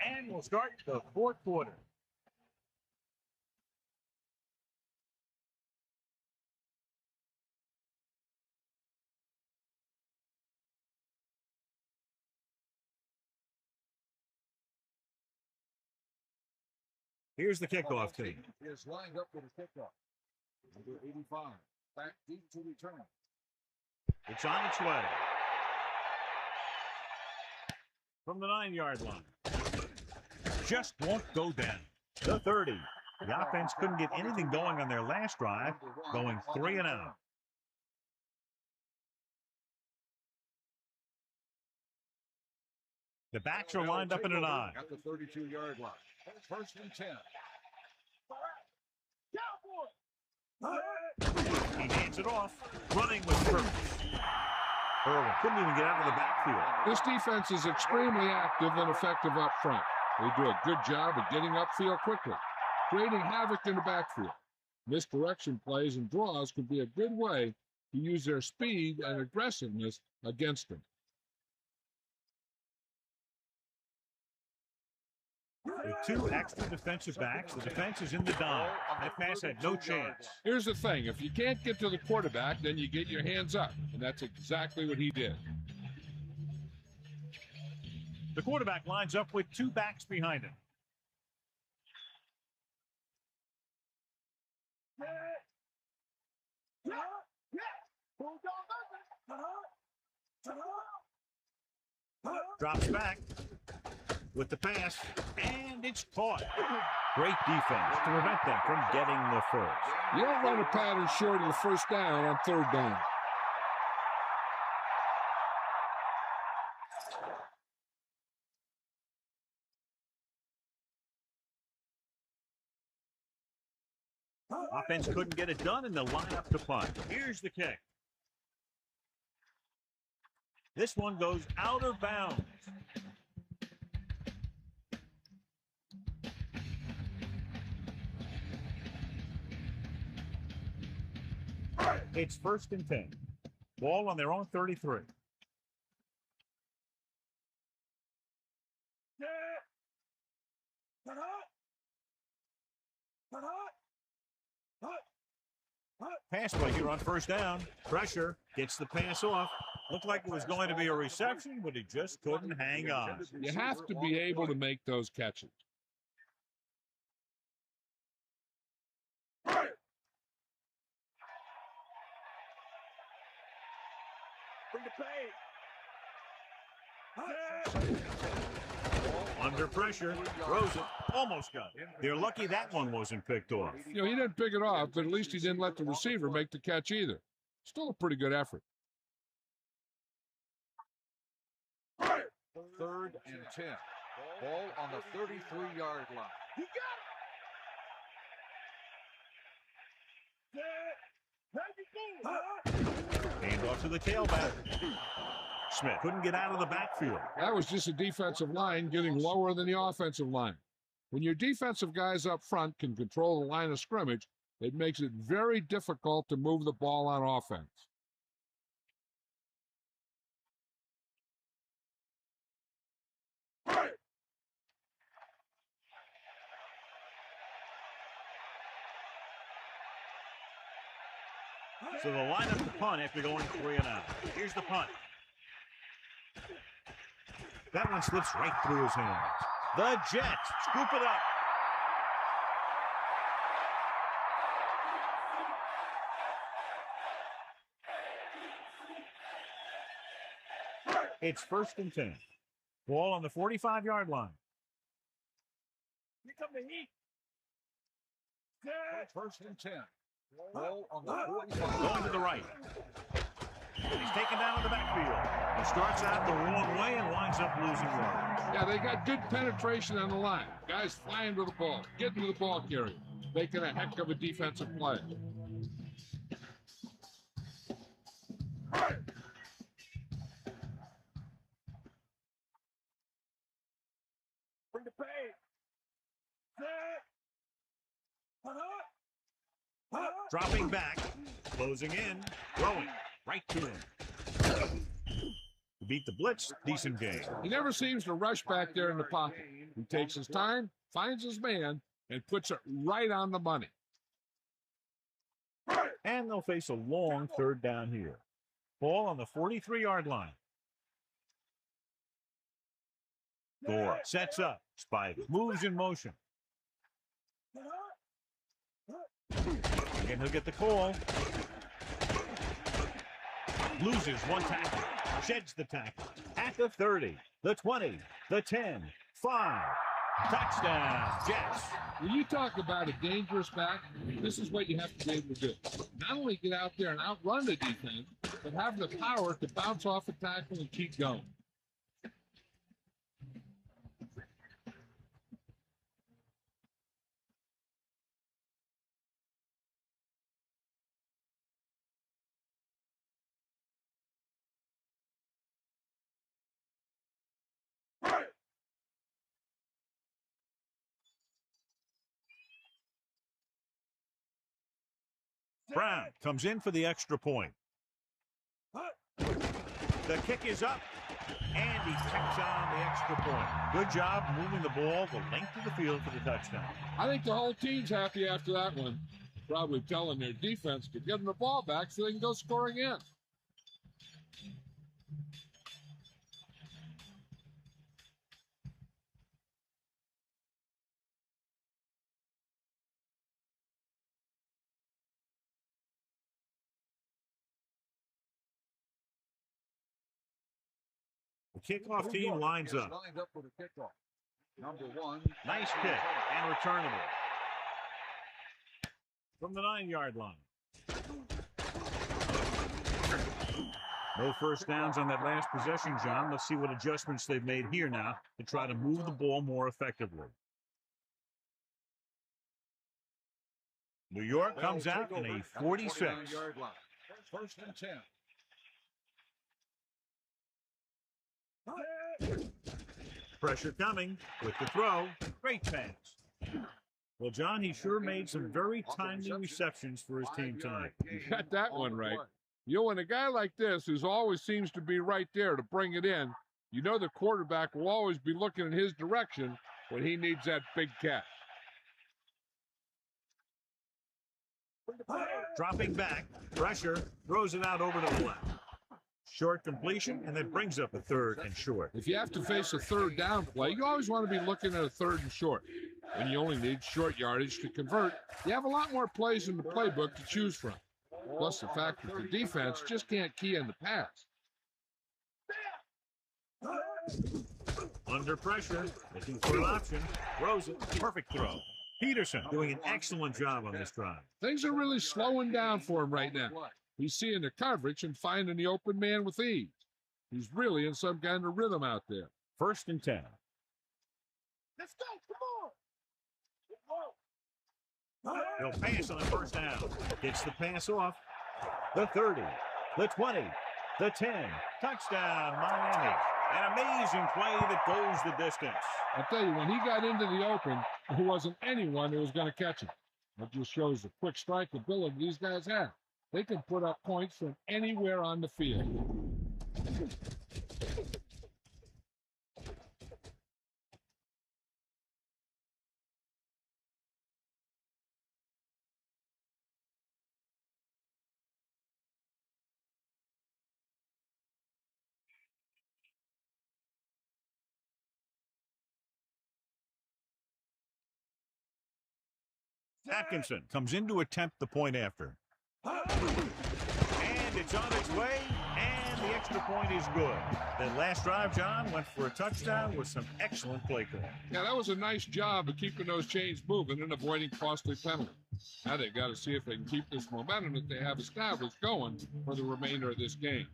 And we'll start the fourth quarter. Here's the kickoff team. Is lined up for the kickoff. Number 85. Back deep to return. It's on its way. From the 9-yard line. Just won't go down. The 30. The offense couldn't get anything going on their last drive, going 3 and out. The backs are lined up in an eye. At the 32-yard line. First and 10. He hands it off, running with purpose. Irwin couldn't even get out of the backfield. This defense is extremely active and effective up front. They do a good job of getting upfield quickly, creating havoc in the backfield. Misdirection plays and draws could be a good way to use their speed and aggressiveness against them. With 2 extra defensive backs, the defense is in the dime. That pass had no chance. Here's the thing. If you can't get to the quarterback, then you get your hands up, and that's exactly what he did. The quarterback lines up with 2 backs behind him. Drops back. with the pass, and it's caught. Great defense to prevent them from getting the first. You don't run a pattern short of the first down on third down. Offense couldn't get it done, and they'll line up to punt. Here's the kick. This one goes out of bounds. It's 1st and 10. Ball on their own 33. Pass play here on 1st down. Pressure gets the pass off. Looked like it was going to be a reception, but he just couldn't hang on. You have to be able to make those catches. Bring the play. Under pressure, throws it, almost got it. They're lucky that one wasn't picked off. You know, he didn't pick it off, but at least he didn't let the receiver make the catch either. Still a pretty good effort. 3rd and 10. Ball on the 33-yard line. You got it. Hand off to the tailback. Smith couldn't get out of the backfield. That was just a defensive line getting lower than the offensive line. When your defensive guys up front can control the line of scrimmage, it makes it very difficult to move the ball on offense. So the lineup to punt after going 3 and out. Here's the punt. That one slips right through his hands. The Jets scoop it up. It's 1st and 10. Ball on the 45-yard line. Here come the heat. 1st and 10. Ball on the 45. Going to the right. He's taken down in the backfield. He starts out the wrong way and winds up losing yards. Yeah, they got good penetration on the line. Guys flying to the ball, getting to the ball carrier, making a heck of a defensive play. Bring the play. Dropping back, closing in, throwing right to him. Beat the blitz, decent game. He never seems to rush back there in the pocket. He takes his time, finds his man, and puts it right on the money. And they'll face a long 3rd down here. Ball on the 43-yard line. Gore sets up. Spike moves in motion. And he'll get the call. Loses one tackle. Sheds the tackle. At the 30, the 20, the 10, 5. Touchdown, Jets. When you talk about a dangerous back, this is what you have to be able to do. Not only get out there and outrun the defense, but have the power to bounce off a tackle and keep going. Brown comes in for the extra point. The kick is up, and he tacks on the extra point. Good job moving the ball the length of the field for the touchdown. I think the whole team's happy after that one. Probably telling their defense to get them the ball back so they can go score again. The kickoff team lines up. Lined up for the kickoff. Number 1. Nice kick and returnable. From the 9-yard line. No first downs on that last possession, John. Let's see what adjustments they've made here now to try to move the ball more effectively. New York comes out in a 46. 49-yard line. First and 10. Pressure coming with the throw. Great pass. Well, John, he sure made some very timely receptions for his team tonight. You got that one right. You know, when a guy like this, who always seems to be right there to bring it in, you know the quarterback will always be looking in his direction when he needs that big catch. Dropping back, pressure, throws it out over to the left. Short completion, and that brings up a 3rd and short. If you have to face a 3rd down play, you always want to be looking at a 3rd and short. When you only need short yardage to convert, you have a lot more plays in the playbook to choose from. Plus the fact that the defense just can't key in the pass. Under pressure, looking for an option, throws it, perfect throw. Peterson doing an excellent job on this drive. Things are really slowing down for him right now. He's seeing the coverage and finding the open man with ease. He's really in some kind of rhythm out there. First and 10. Let's go. Come on. He'll pass on the first down. Gets the pass off. The 30, the 20, the 10. Touchdown, Miami. An amazing play that goes the distance. I'll tell you, when he got into the open, there wasn't anyone who was going to catch him. That just shows the quick strike ability these guys have. They can put up points from anywhere on the field. Atkinson comes in to attempt the point after. And it's on its way, and the extra point is good. That last drive, John, went for a touchdown with some excellent play call. Yeah, that was a nice job of keeping those chains moving and avoiding costly penalties. Now they got to see if they can keep this momentum that they have established going for the remainder of this game.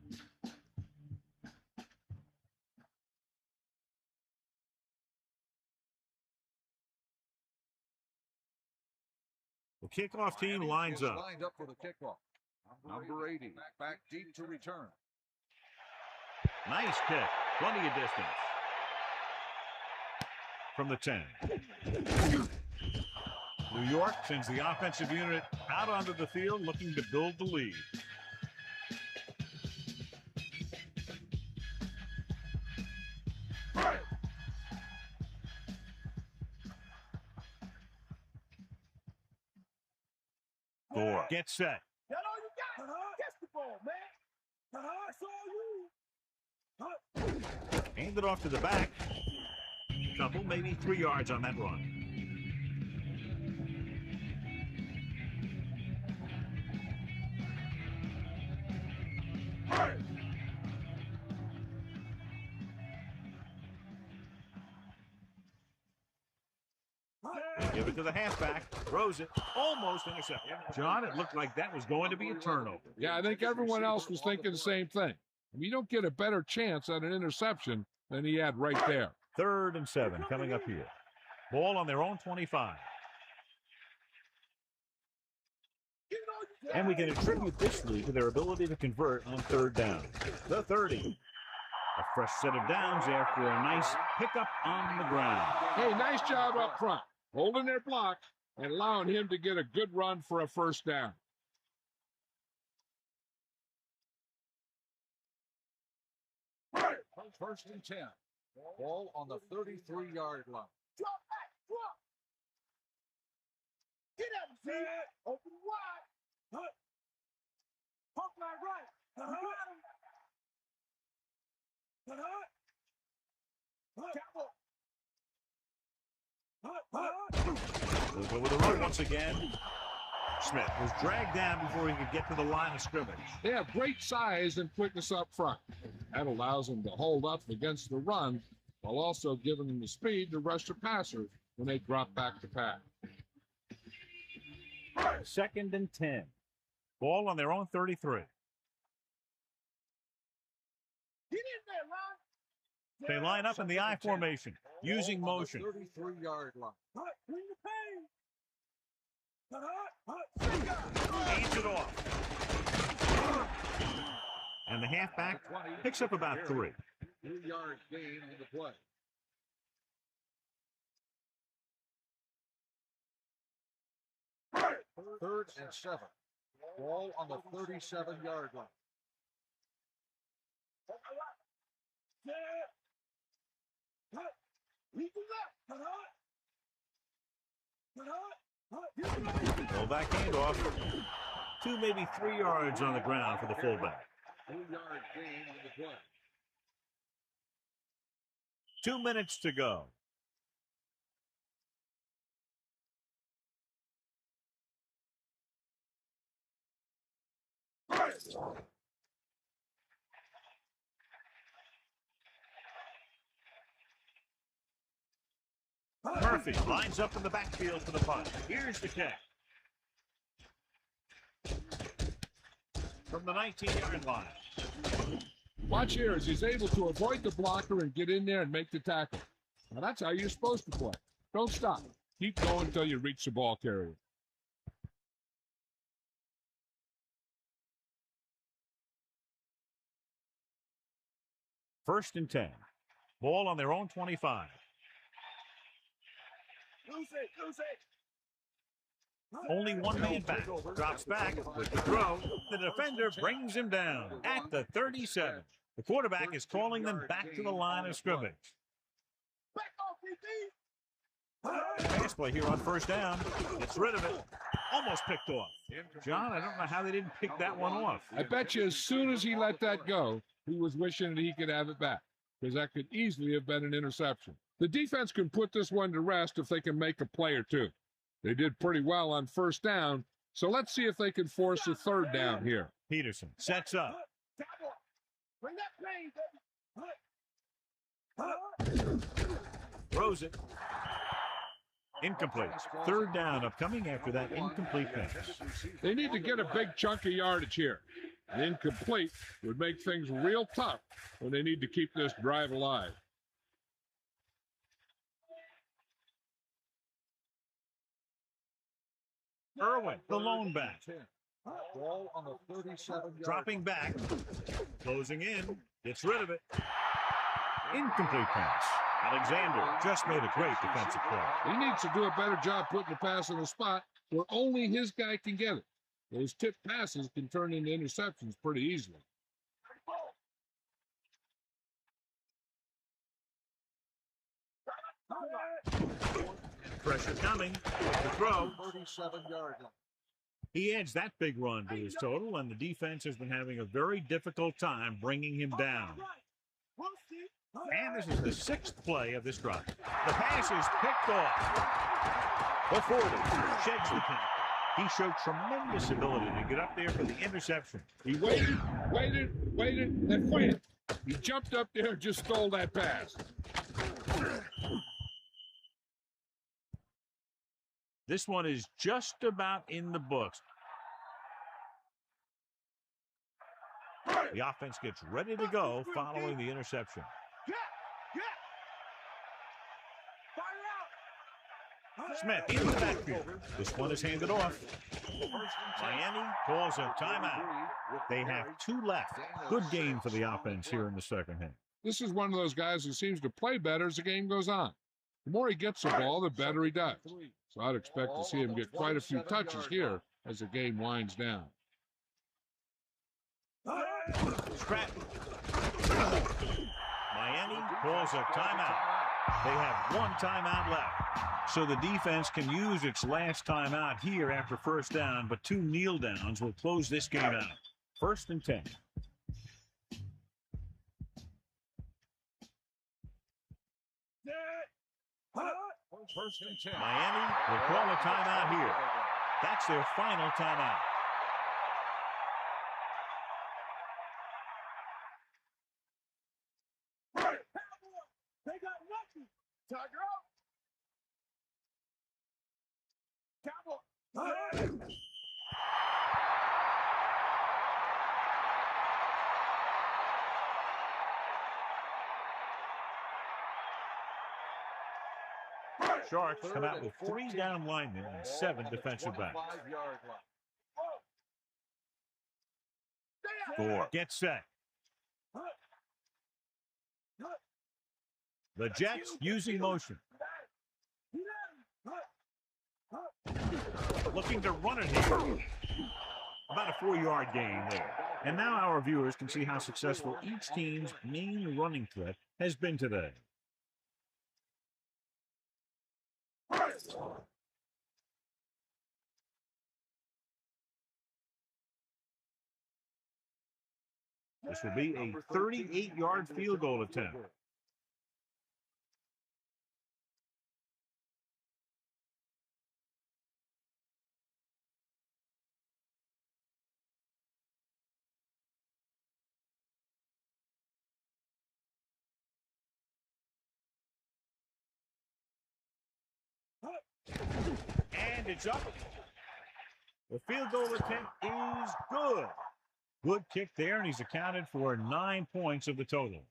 The kickoff team lines up. Lined up for the kickoff. Number 80, back deep to return. Nice kick. Plenty of distance. From the 10. New York sends the offensive unit out onto the field looking to build the lead. Four. Get set. That's all you got. Catch the ball, man. That's all you. Hand it off to the back. Couple, maybe 3 yards on that run. They give it to the halfback. Throws it. Almost intercepted. John, it looked like that was going to be a turnover. Yeah, I think everyone else was thinking the same thing. You don't get a better chance at an interception than he had right there. 3rd and 7 coming up here. Ball on their own 25. And we can attribute this lead to their ability to convert on 3rd down. The 30. A fresh set of downs after a nice pickup on the ground. Hey, nice job up front, holding their block and allowing him to get a good run for a first down. First and 10. Ball on the 33-yard line. Drop back, drop. Get up, Z. Open wide. Pump line right. We'll go with the run once again. Smith was dragged down before he could get to the line of scrimmage. They have great size and quickness up front. That allows them to hold up against the run while also giving them the speed to rush the passer when they drop back to pass. 2nd and 10. Ball on their own 33. Get in there, Ron. They line up in the I formation, using motion. 33-yard line. Hut, bring the pain. Hut. Hands it off. And the halfback picks up about 3. 3-yard gain on the play. Third and 7. Ball on the 37-yard line. Pull back handoff. 2, maybe 3 yards on the ground for the fullback. 2-yard gain on the play. 2 minutes to go. Murphy lines up in the backfield for the punt. Here's the kick. From the 19-yard line. Watch here as he's able to avoid the blocker and get in there and make the tackle. Now that's how you're supposed to play. Don't stop. Keep going until you reach the ball carrier. First and 10. Ball on their own 25. Lose it. Only one man back. Drops back with the throw. The defender brings him down at the 37. The quarterback is calling them back to the line of scrimmage. Back off, DB. Pass play here on first down. Gets rid of it. Almost picked off. John, I don't know how they didn't pick that one off. I bet you as soon as he let that go, he was wishing that he could have it back, because that could easily have been an interception. The defense can put this one to rest if they can make a play or two. They did pretty well on first down, so let's see if they can force a third down here. Peterson sets up. Bring that pain, baby. Throws it. Incomplete. Third down upcoming after that incomplete pass. They need to get a big chunk of yardage here. An incomplete would make things real tough when they need to keep this drive alive. Irwin, the lone back. Ball on the 37-yard. Dropping back. Closing in. Gets rid of it. Incomplete pass. Alexander just made a great defensive play. He needs to do a better job putting the pass in the spot where only his guy can get it. Those tip passes can turn into interceptions pretty easily. Pressure coming. The throw. 37-yard line. He adds that big run to his total, and the defense has been having a very difficult time bringing him down. And this is the 6th play of this drive. The pass is picked off. The 40 sheds the tackle. He showed tremendous ability to get up there for the interception. He waited, and went. He jumped up there and just stole that pass. This one is just about in the books. The offense gets ready to go following the interception. Smith in the backfield. This one is handed off. Miami calls a timeout. They have 2 left. Good game for the offense here in the second half. This is one of those guys who seems to play better as the game goes on. The more he gets the ball, the better he does. So I'd expect to see him get quite a few touches here as the game winds down. Stratton. Miami calls a timeout. They have 1 timeout left. So the defense can use its last timeout here after first down, but 2 kneel downs will close this game out. 1st and 10. First and 10. Miami will call a timeout here. That's their final timeout. They got Tiger up. Cowboy. Sharks come out with 3 down linemen and 7 defensive backs. 4. Get set. The Jets using motion. Looking to run it here. About a 4-yard gain there. And now our viewers can see how successful each team's main running threat has been today. This will be a 38-yard field goal attempt. And it's up. The field goal attempt is good. Good kick there, and he's accounted for 9 points of the total.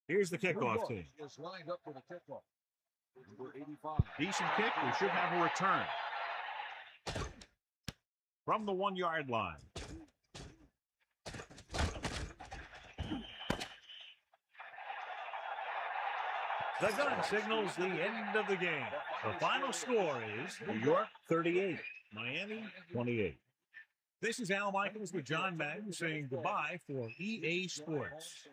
Here's the kickoff team. Is lined up for the kickoff. Number 85. Decent kick. We should have a return. From the 1-yard line. The gun signals the end of the game. The final score is New York 38, Miami 28. This is Al Michaels with John Madden saying goodbye for EA Sports.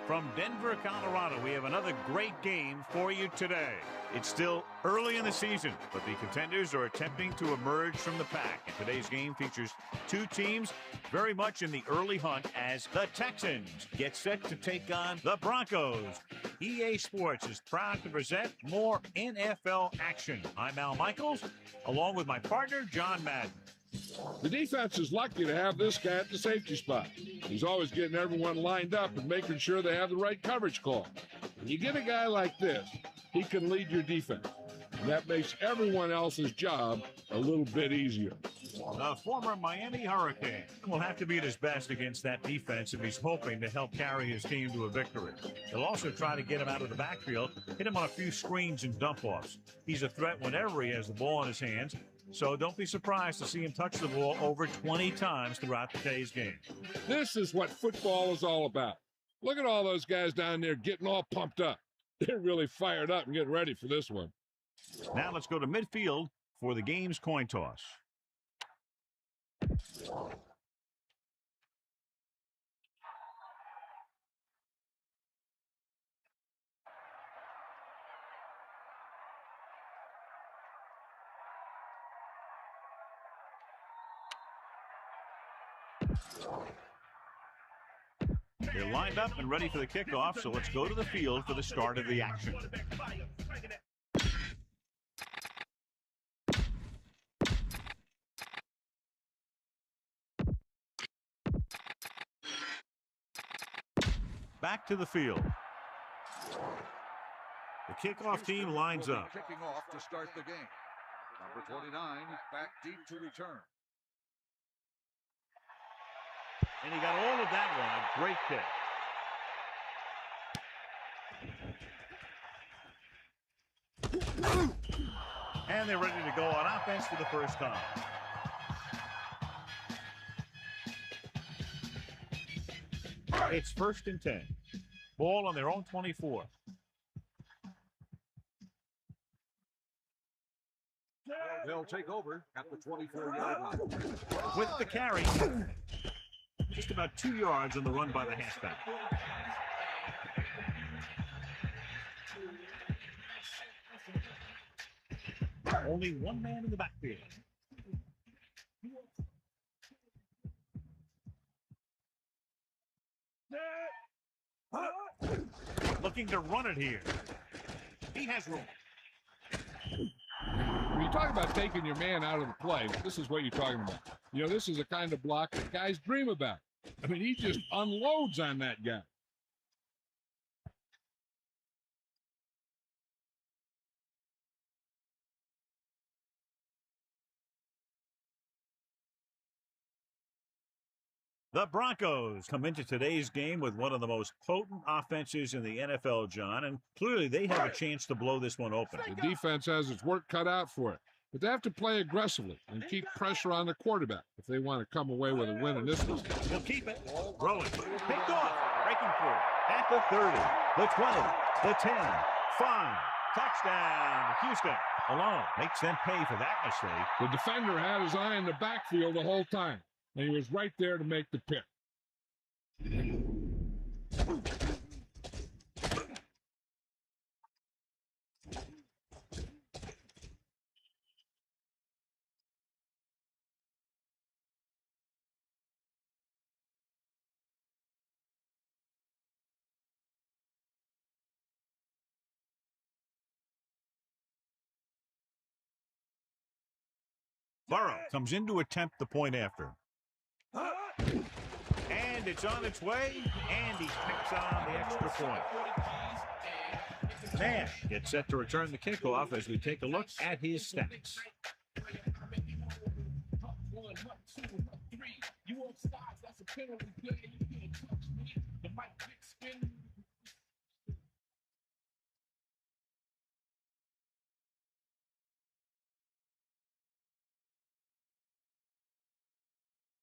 From Denver, Colorado, we have another great game for you today. It's still early in the season, but the contenders are attempting to emerge from the pack. And today's game features two teams very much in the early hunt as the Texans get set to take on the Broncos. EA Sports is proud to present more NFL action. I'm Al Michaels, along with my partner, John Madden. The defense is lucky to have this guy at the safety spot. He's always getting everyone lined up and making sure they have the right coverage call. When you get a guy like this, he can lead your defense. And that makes everyone else's job a little bit easier. The former Miami Hurricane will have to be at his best against that defense if he's hoping to help carry his team to a victory. He'll also try to get him out of the backfield, hit him on a few screens and dump-offs. He's a threat whenever he has the ball in his hands, so don't be surprised to see him touch the ball over 20 times throughout today's game. This is what football is all about. Look at all those guys down there getting all pumped up. They're really fired up and getting ready for this one. Now let's go to midfield for the game's coin toss. They're lined up and ready for the kickoff, so let's go to the field for the start of the action. Back to the field. The kickoff team lines up. Kicking off to start the game. Number 29 back deep to return. And he got all of that one. A great kick. And they're ready to go on offense for the first time. It's 1st and 10. Ball on their own 24. They'll take over at the 24-yard line. With the carry, just about 2 yards on the run by the halfback. Only one man in the backfield. Looking to run it here. He has room. When you talk about taking your man out of the play, this is what you're talking about. You know, this is the kind of block that guys dream about. I mean, he just unloads on that guy. The Broncos come into today's game with one of the most potent offenses in the NFL, John, and clearly they have a chance to blow this one open. The defense has its work cut out for it, but they have to play aggressively and keep pressure on the quarterback if they want to come away with a win in this one. He'll keep it. Rolling. Picked off. Breaking through. At the 30, the 20, the 10, 5. Touchdown, Houston. Alone makes them pay for that mistake. The defender had his eye in the backfield the whole time, and he was right there to make the pick. Burrow comes in to attempt the point after. And it's on its way, and he picks on the extra point. Nash gets set to return the kickoff as we take a look at his stats.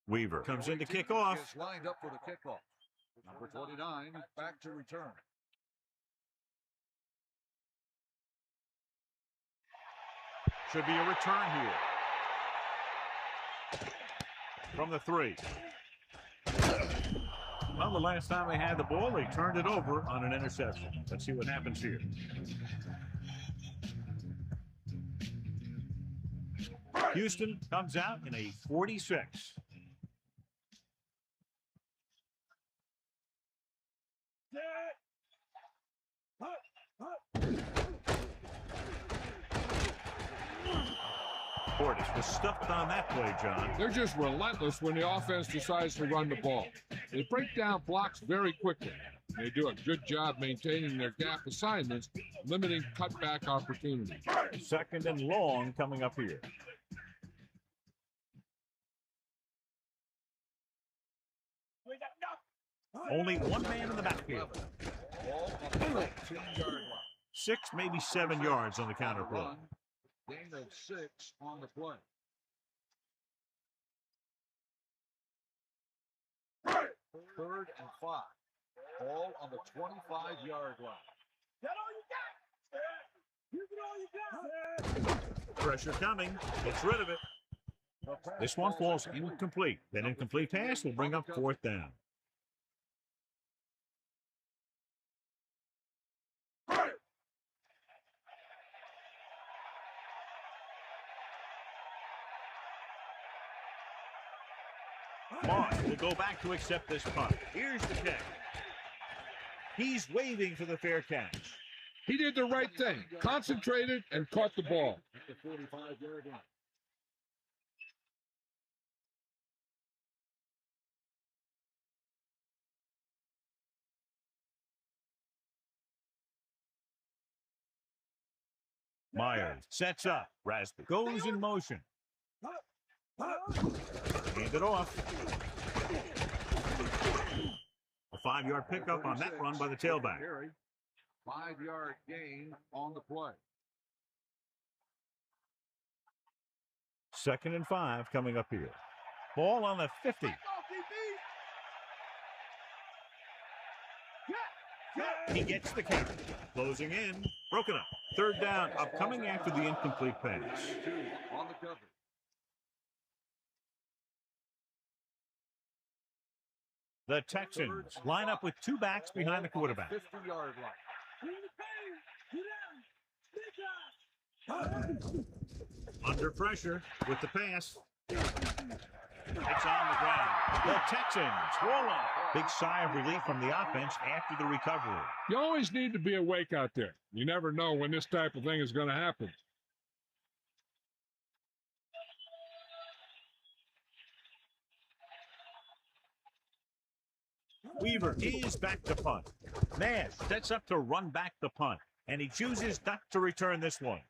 Weaver comes in to kick off. Is lined up for the kickoff. Number 29 back to return. Should be a return here. From the 3. Well, the last time they had the ball, they turned it over on an interception. Let's see what happens here. Houston comes out in a 46. Portis was stuffed on that play, John. They're just relentless when the offense decides to run the ball. They break down blocks very quickly. They do a good job maintaining their gap assignments, limiting cutback opportunities. 2nd and long coming up here. Only one man in the backfield. Ball on the 15-yard line. 6, maybe 7 yards on the counter play. Gain of 6 on the play. Third and 5. Ball on the 25-yard line. That all you got? You get all you got? Pressure coming. Gets rid of it. This one falls incomplete. That incomplete pass will bring up 4th down. Moss will go back to accept this punt. Here's the kick. He's waving for the fair catch. He did the right thing, concentrated and caught the ball. At the 45-yard line. Myers sets up. Rasper goes in motion. Hand it off. A 5-yard pickup on that run by the tailback. 5-yard gain on the play. 2nd and 5 coming up here. Ball on the 50. He gets the carry. Closing in. Broken up. 3rd down. Upcoming after the incomplete pass. On the cover. The Texans line up with 2 backs behind the quarterback. 50-yard line. Under pressure with the pass. It's on the ground. The Texans roll on. Big sigh of relief from the offense after the recovery. You always need to be awake out there. You never know when this type of thing is going to happen. Weaver is back to punt. Nash sets up to run back the punt, and he chooses not to return this one.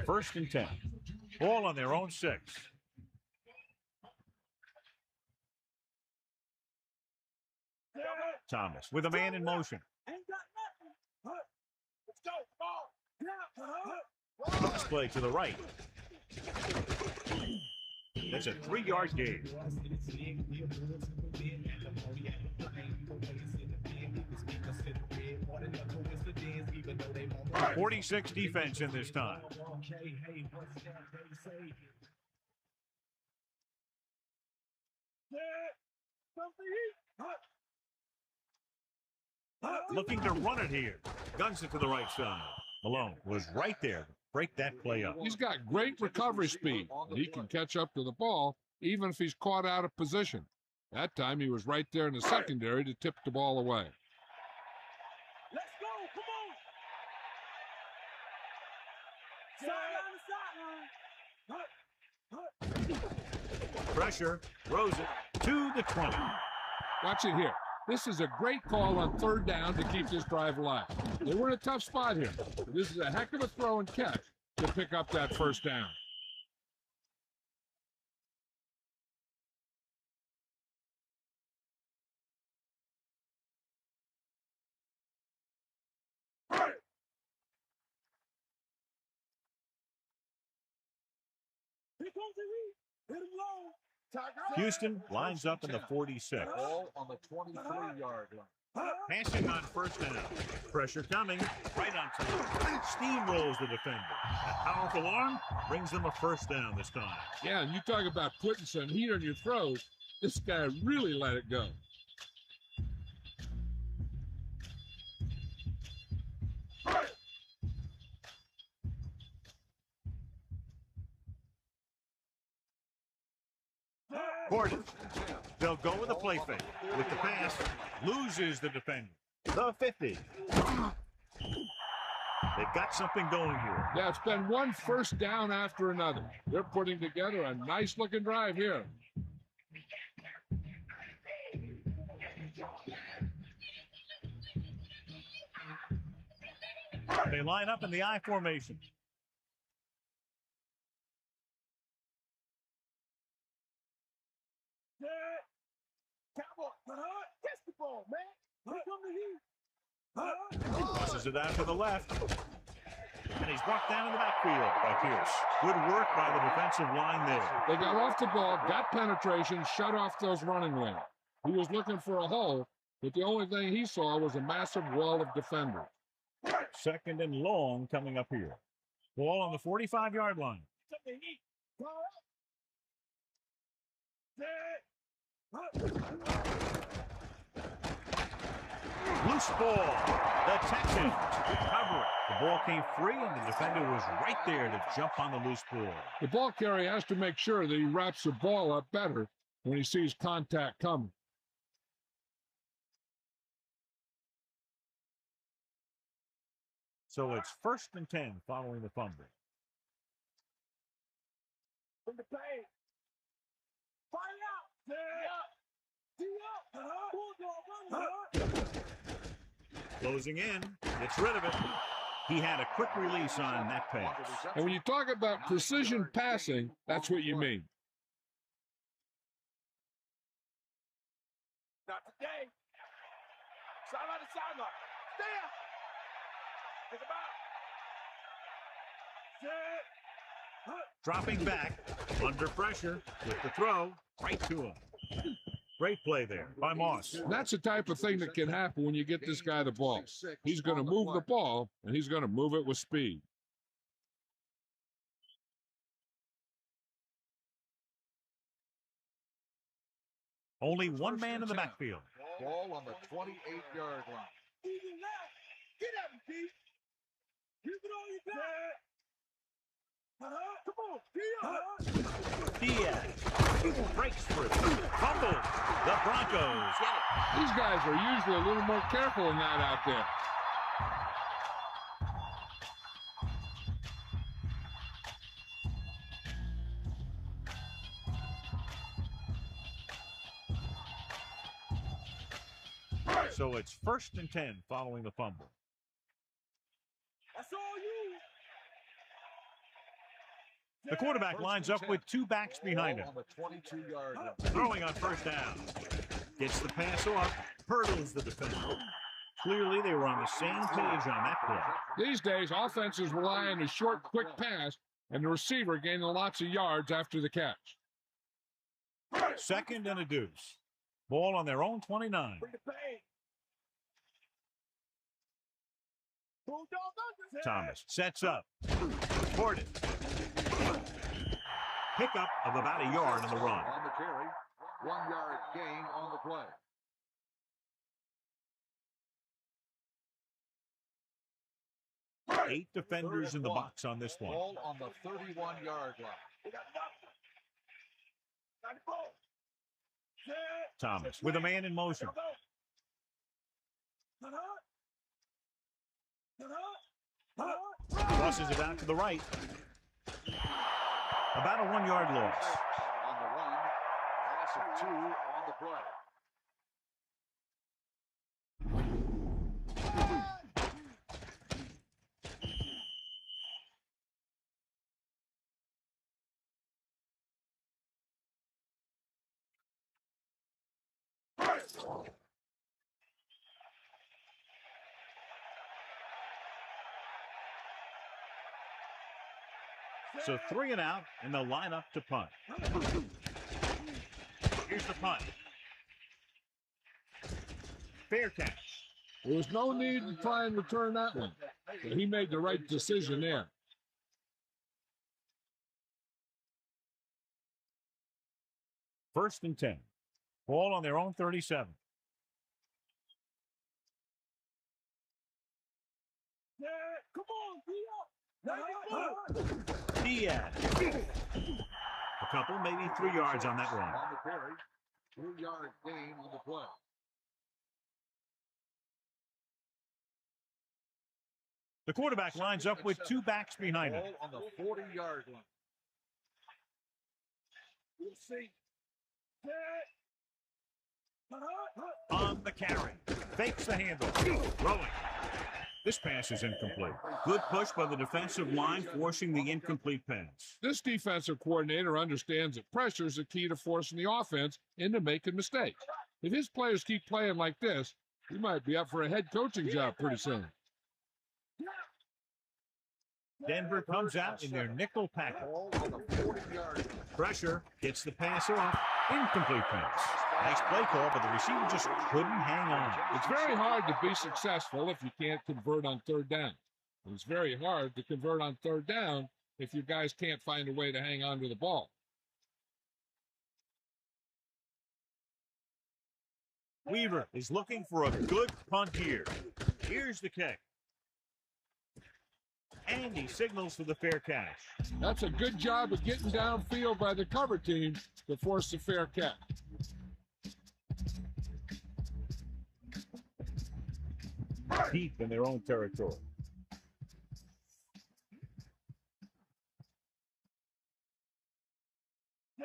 First and 10. Ball on their own 6. Thomas with a man in motion. Cross play to the right. That's a 3-yard gain. 46 defense in this time. Looking to run it here. Guns it to the right side. Malone was right there to break that play up. He's got great recovery speed. He can catch up to the ball even if he's caught out of position. That time he was right there in the secondary to tip the ball away. Let's go, come on. Sideline to sideline. Pressure, throws it to the 20. Watch it here. This is a great call on 3rd down to keep this drive alive. They were in a tough spot here. But this is a heck of a throw and catch to pick up that 1st down. Here comes the heat. Hit him low. Houston lines up in the 46. Ball on the 23-yard line. Passing on 1st down. Pressure coming right on time. Steamrolls the defender. A powerful arm brings them a 1st down this time. Yeah, and you talk about putting some heat on your throws. This guy really let it go. Gordon, they'll go with a play fake. With the pass, loses the defender. The 50. They've got something going here. Yeah, it's been one 1st down after another. They're putting together a nice-looking drive here. They line up in the I formation. Catch the ball, man. Here come the heat. Tosses it out to the left. And he's brought down in the backfield by Pierce. Good work by the defensive line there. They got off the ball, got penetration, shut off those running lanes. He was looking for a hole, but the only thing he saw was a massive wall of defenders. 2nd and long coming up here. Ball on the 45-yard line. Loose ball. The Texans recover it. The ball came free, and the defender was right there to jump on the loose ball. The ball carrier has to make sure that he wraps the ball up better when he sees contact coming. So it's 1st and 10 following the fumble. From the play. Fire out. Closing in, gets rid of it. He had a quick release on that pass. And when you talk about precision passing, that's what you mean. Dropping back, under pressure, with the throw, right to him. Great play there by Moss. That's the type of thing that can happen when you get this guy the ball. He's going to move the ball, and he's going to move it with speed. Only one man in the backfield. Ball on the 28-yard line. Get at him, Pete. Give it all you got. Come on, Diaz breaks through, fumbles. The Broncos get it. These guys are usually a little more careful than that out there. So it's 1st and 10 following the fumble. That's all you. The quarterback lines up with 2 backs behind him. On the 22-yard line. Throwing on 1st down. Gets the pass off, hurdles the defender. Clearly, they were on the same page on that play. These days, offenses rely on a short, quick pass, and the receiver gaining lots of yards after the catch. 2nd and a deuce. Ball on their own 29. Bring the pain. Thomas sets up. Ported. Pickup of about a yard on the run. On the carry, 1-yard gain on the play. Eight defenders in the box on this one. Ball on the 31-yard line. Thomas with a man in motion. Crosses it out to the right. About a 1-yard loss. On the run, loss of 2 on the play. So 3 and out, and they'll line up to punt. Here's the punt. Fair catch. There was no need to try and return that one. But he made the right decision there. First and 10. Ball on their own 37. Come on, Diaz. A couple, maybe 3 yards on that run. On the carry, 2-yard gain on the play. The quarterback lines up with 2 backs behind him. Ball on the 40-yard line. We'll see. On the carry. Fakes the handle. Throwing. This pass is incomplete. Good push by the defensive line, forcing the incomplete pass. This defensive coordinator understands that pressure is the key to forcing the offense into making mistakes. If his players keep playing like this, he might be up for a head coaching job pretty soon. Denver comes out in their nickel package. Ball on the 40-yard line. Pressure, gets the pass off. Incomplete pass. Nice play call, but the receiver just couldn't hang on. It's very hard to be successful if you can't convert on 3rd down. It's very hard to convert on 3rd down if you guys can't find a way to hang on to the ball. Weaver is looking for a good punt here. Here's the kick. And he signals for the fair catch. That's a good job of getting downfield by the cover team to force the fair catch. Deep in their own territory.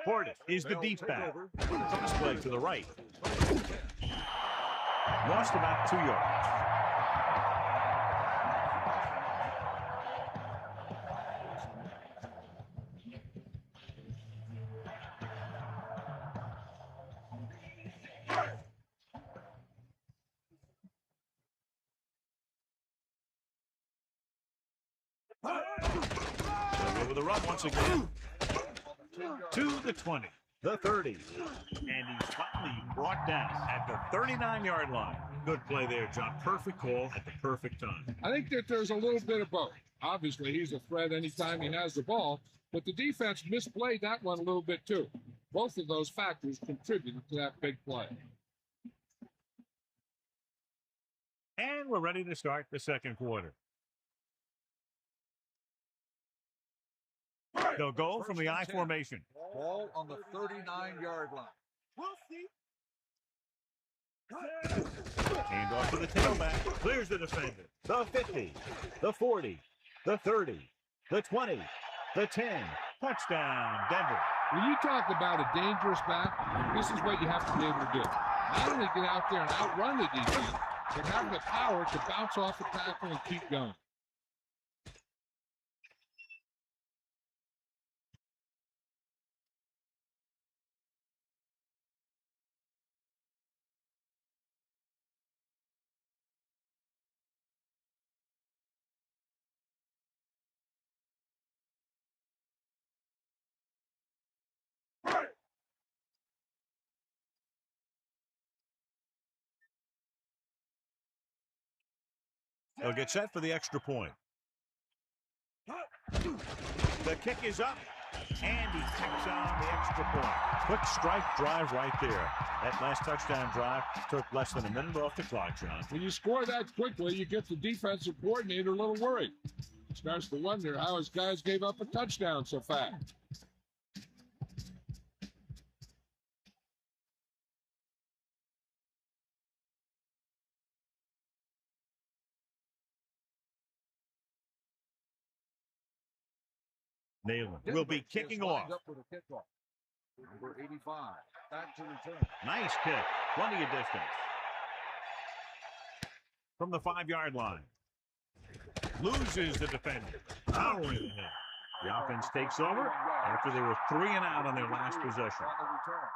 Portis is the deep back. Cross play to the right. Lost about 2 yards. the run once again. To the 20, the 30. And he's finally brought down at the 39-yard line. Good play there, John. Perfect call at the perfect time. I think that there's a little bit of both. Obviously, he's a threat anytime he has the ball, but the defense misplayed that one a little bit too. Both of those factors contributed to that big play. And we're ready to start the second quarter. They'll go from the I formation. Ball on the 39-yard line. We'll see. Hand off to the tailback. Clears the defender. The 50, the 40, the 30, the 20, the 10. Touchdown, Denver. When you talk about a dangerous back, this is what you have to be able to do. Not only get out there and outrun the defense, but have the power to bounce off the tackle and keep going. They'll get set for the extra point. The kick is up, and he kicks on the extra point. Quick strike drive right there. That last touchdown drive took less than a minute off the clock, John. When you score that quickly, you get the defensive coordinator a little worried. Starts to wonder how his guys gave up a touchdown so fast. Nayland will be kicking off. Up with a kickoff. Number 85. Back to return. Nice kick. Plenty of distance. From the 5-yard line. Loses the defender. Powering ahead. The offense takes over after they were 3 and out on their last possession. On the return.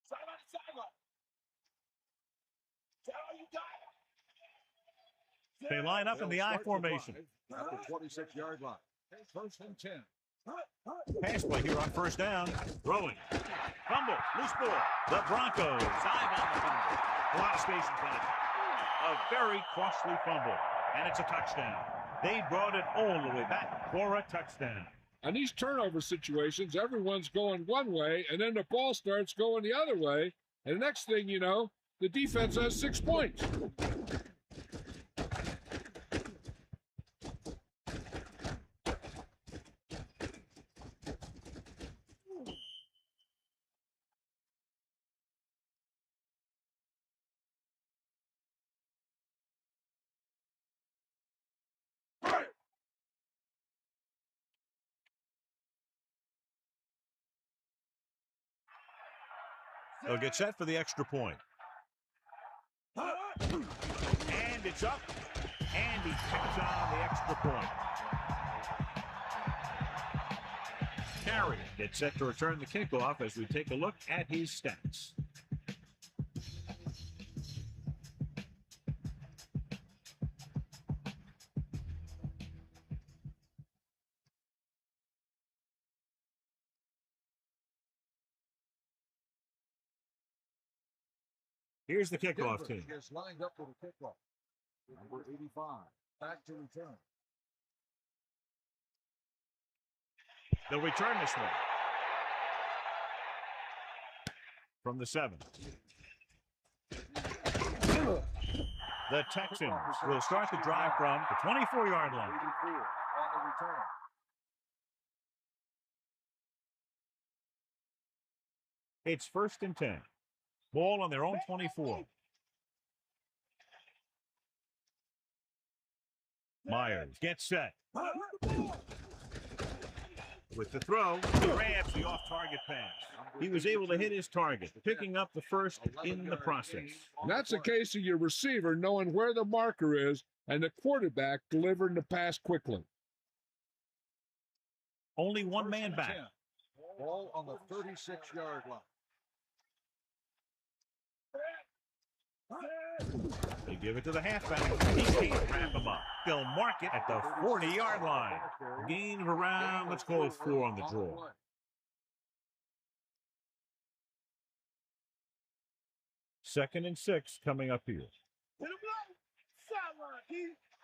Sideline to sideline. Is that all you got? They line up in the I formation. At the 26-yard line. First and 10. Pass play here on first down. Throwing. Fumble. Loose ball. The Broncos dive on the fumble. A lot of space in front of it. A very costly fumble. And it's a touchdown. They brought it all the way back for a touchdown. On these turnover situations, everyone's going one way, and then the ball starts going the other way, and the next thing you know, the defense has 6 points. They'll get set for the extra point. And it's up. And he kicks on the extra point. Carey gets set to return the kickoff as we take a look at his stats. Here's the kickoff team. Is lined up with a kickoff. Number 85. Back to return. They'll return this one. From the 7. The Texans will start the drive from the 24-yard line. 84 on the return. It's first and 10. Ball on their own 24. Myers gets set. With the throw, he grabs the off-target pass. He was able to hit his target, picking up the first in the process. And that's a case of your receiver knowing where the marker is and the quarterback delivering the pass quickly. Only one man back. Ball on the 36-yard line. They give it to the halfback. He can't wrap him up. They'll mark it at the 40-yard line. Gain of around, let's call it 4 on the draw. Second and 6 coming up here.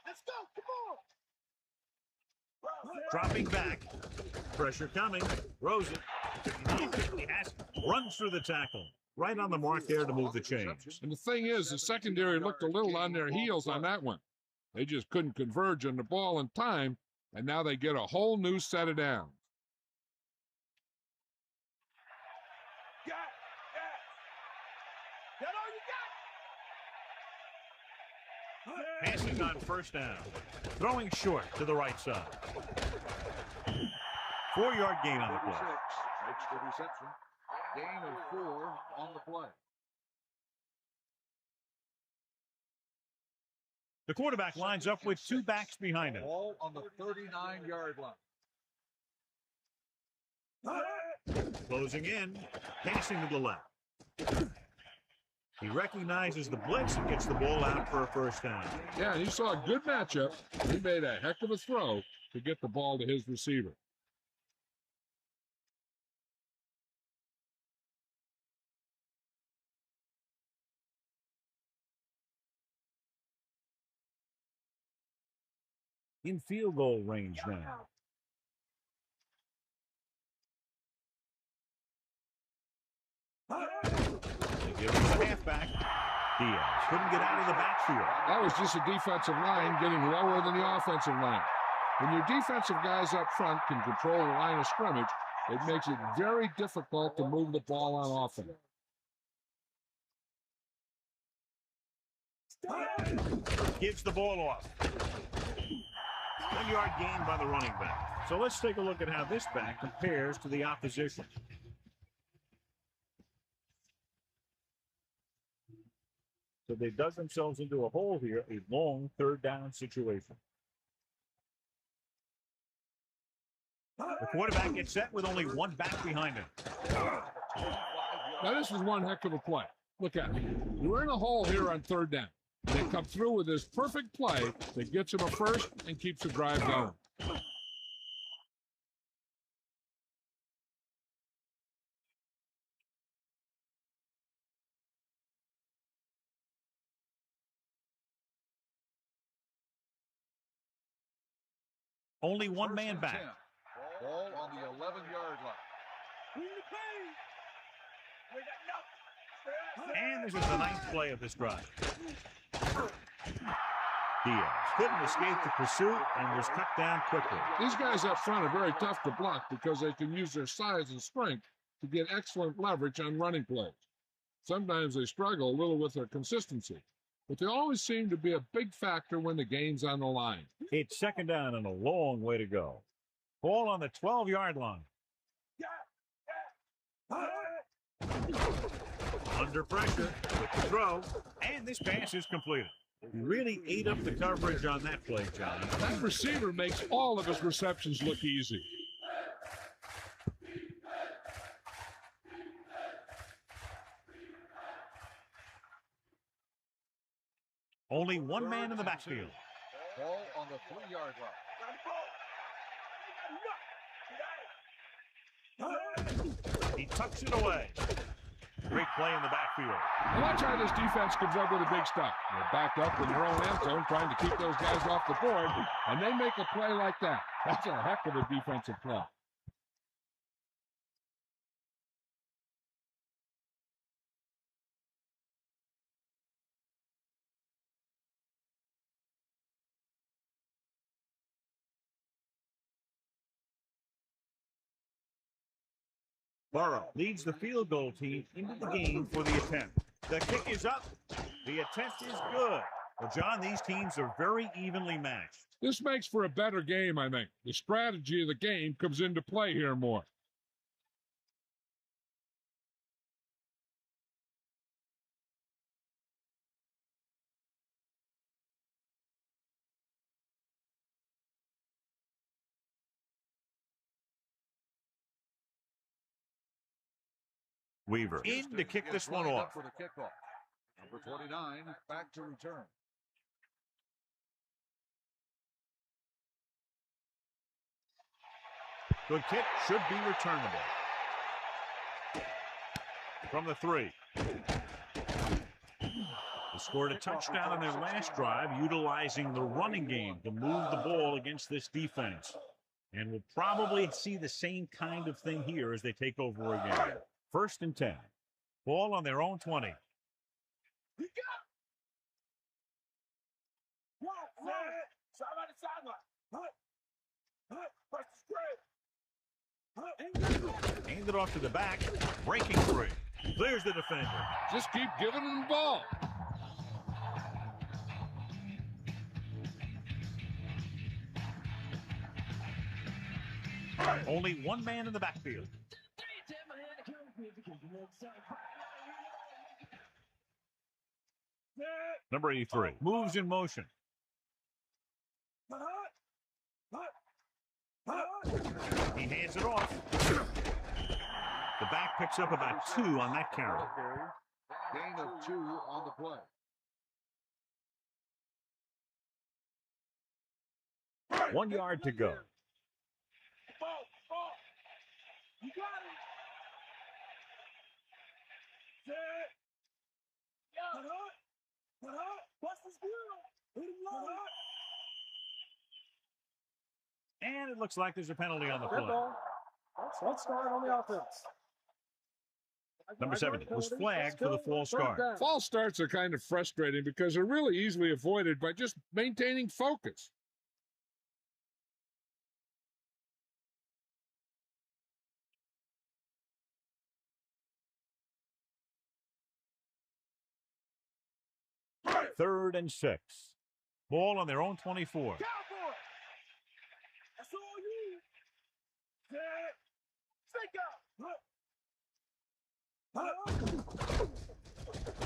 Let's go, come on. Dropping back. Pressure coming. Throws it. Runs through the tackle. Right on the mark there to move the chains. And the thing is, the secondary looked a little on their heels on that one. They just couldn't converge on the ball in time, and now they get a whole new set of downs. Passing on first down. Throwing short to the right side. 4-yard gain on the play. Makes the reception. Gain of 4 on the play. The quarterback lines up with 2 backs behind him. Ball on the 39-yard line. Closing in. Passing to the left. He recognizes the blitz and gets the ball out for a first down. Yeah, he saw a good matchup. He made a heck of a throw to get the ball to his receiver. In field goal range now. They give it to the halfback. Diaz couldn't get out of the backfield. That was just a defensive line getting lower than the offensive line. When your defensive guys up front can control the line of scrimmage, it makes it very difficult to move the ball on offense. Gives the ball off. 1-yard gain by the running back. So let's take a look at how this back compares to the opposition. So they dug themselves into a hole here, a long 3rd down situation. The quarterback gets set with only 1 back behind him. Now this is one heck of a play. Look at it. You're in a hole here on 3rd down. They come through with this perfect play that gets him a first and keeps the drive going. Only 1 man back. Ball on the 11-yard line. And this is the 9th play of this drive. Diaz couldn't escape the pursuit and was cut down quickly. These guys up front are very tough to block because they can use their size and strength to get excellent leverage on running plays. Sometimes they struggle a little with their consistency, but they always seem to be a big factor when the game's on the line. It's 2nd down and a long way to go. Ball on the 12-yard line. Under pressure with the throw, and this pass is completed. He really ate up the coverage on that play, John. That receiver makes all of his receptions look easy. Only 1 man in the backfield. Ball on the 3-yard line. He tucks it away. Great play in the backfield. Watch how this defense comes up with a big stop. They're backed up in their own end zone trying to keep those guys off the board, and they make a play like that. That's a heck of a defensive play. Burrow leads the field goal team into the game for the attempt. The kick is up. The attempt is good. Well, John, these teams are very evenly matched. This makes for a better game, I think. The strategy of the game comes into play here more. Weaver in to kick this one off. For the kickoff. Number 29, back to return. Good kick, should be returnable. From the 3. They scored a touchdown on their last drive, utilizing the running game to move the ball against this defense. And we'll probably see the same kind of thing here as they take over again. 1st and 10. Ball on their own 20. Hand it off to the back, breaking free. Clears the defender. Just keep giving them the ball. Only one man in the backfield. Number 83 moves in motion. He hands it off. The back picks up about 2 on that carry. Gain of 2 on the play. 1 yard to go. You got it. Set. What's the squirrel? Hit him low. And it looks like there's a penalty on the play. Let's start on the offense. Number 7 was flagged for the false start. False starts are kind of frustrating because they're really easily avoided by just maintaining focus. Third and 6. Ball on their own 24. Cowboy. That's all you. Set.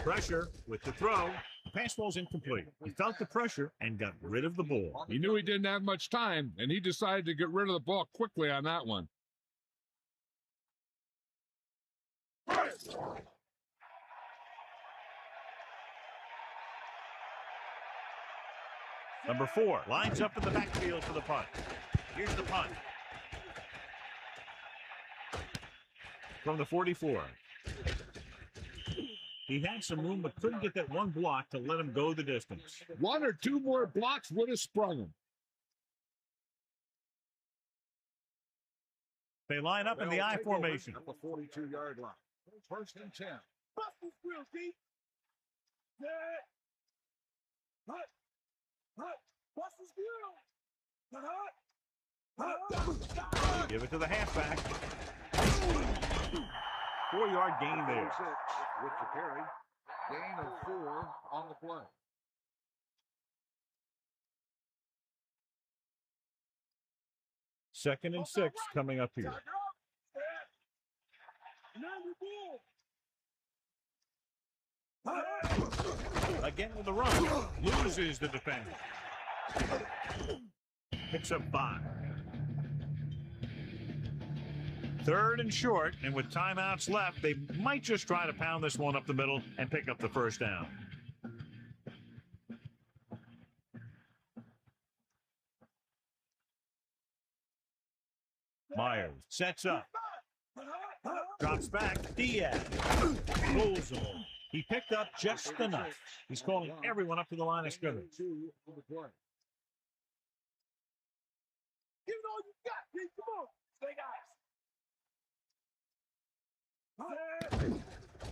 Pressure with the throw. The pass ball's incomplete. He felt the pressure and got rid of the ball. He knew he didn't have much time, and he decided to get rid of the ball quickly on that one. Number 4 lines up in the backfield for the punt. Here's the punt. From the 44. He had some room but couldn't get that one block to let him go the distance. 1 or 2 more blocks would have sprung him. They line up in the I formation. At the 42-yard line. 1st and 10. Bust this real deep. Set. What's the squirrel? Give it to the halfback. 4-yard gain there. 6 with the carry. Gain of 4 on the play. Second and 6 coming up here. Again with the run. Loses the defender. Picks up 5. 3rd and short, and with timeouts left, they might just try to pound this one up the middle and pick up the 1st down. Myers sets up. Drops back. Diaz. Pulls him. He picked up just enough. He's calling everyone up to the line of scrimmage. 2 on the play. Give it all you got, Pete. Come on. Stay guys.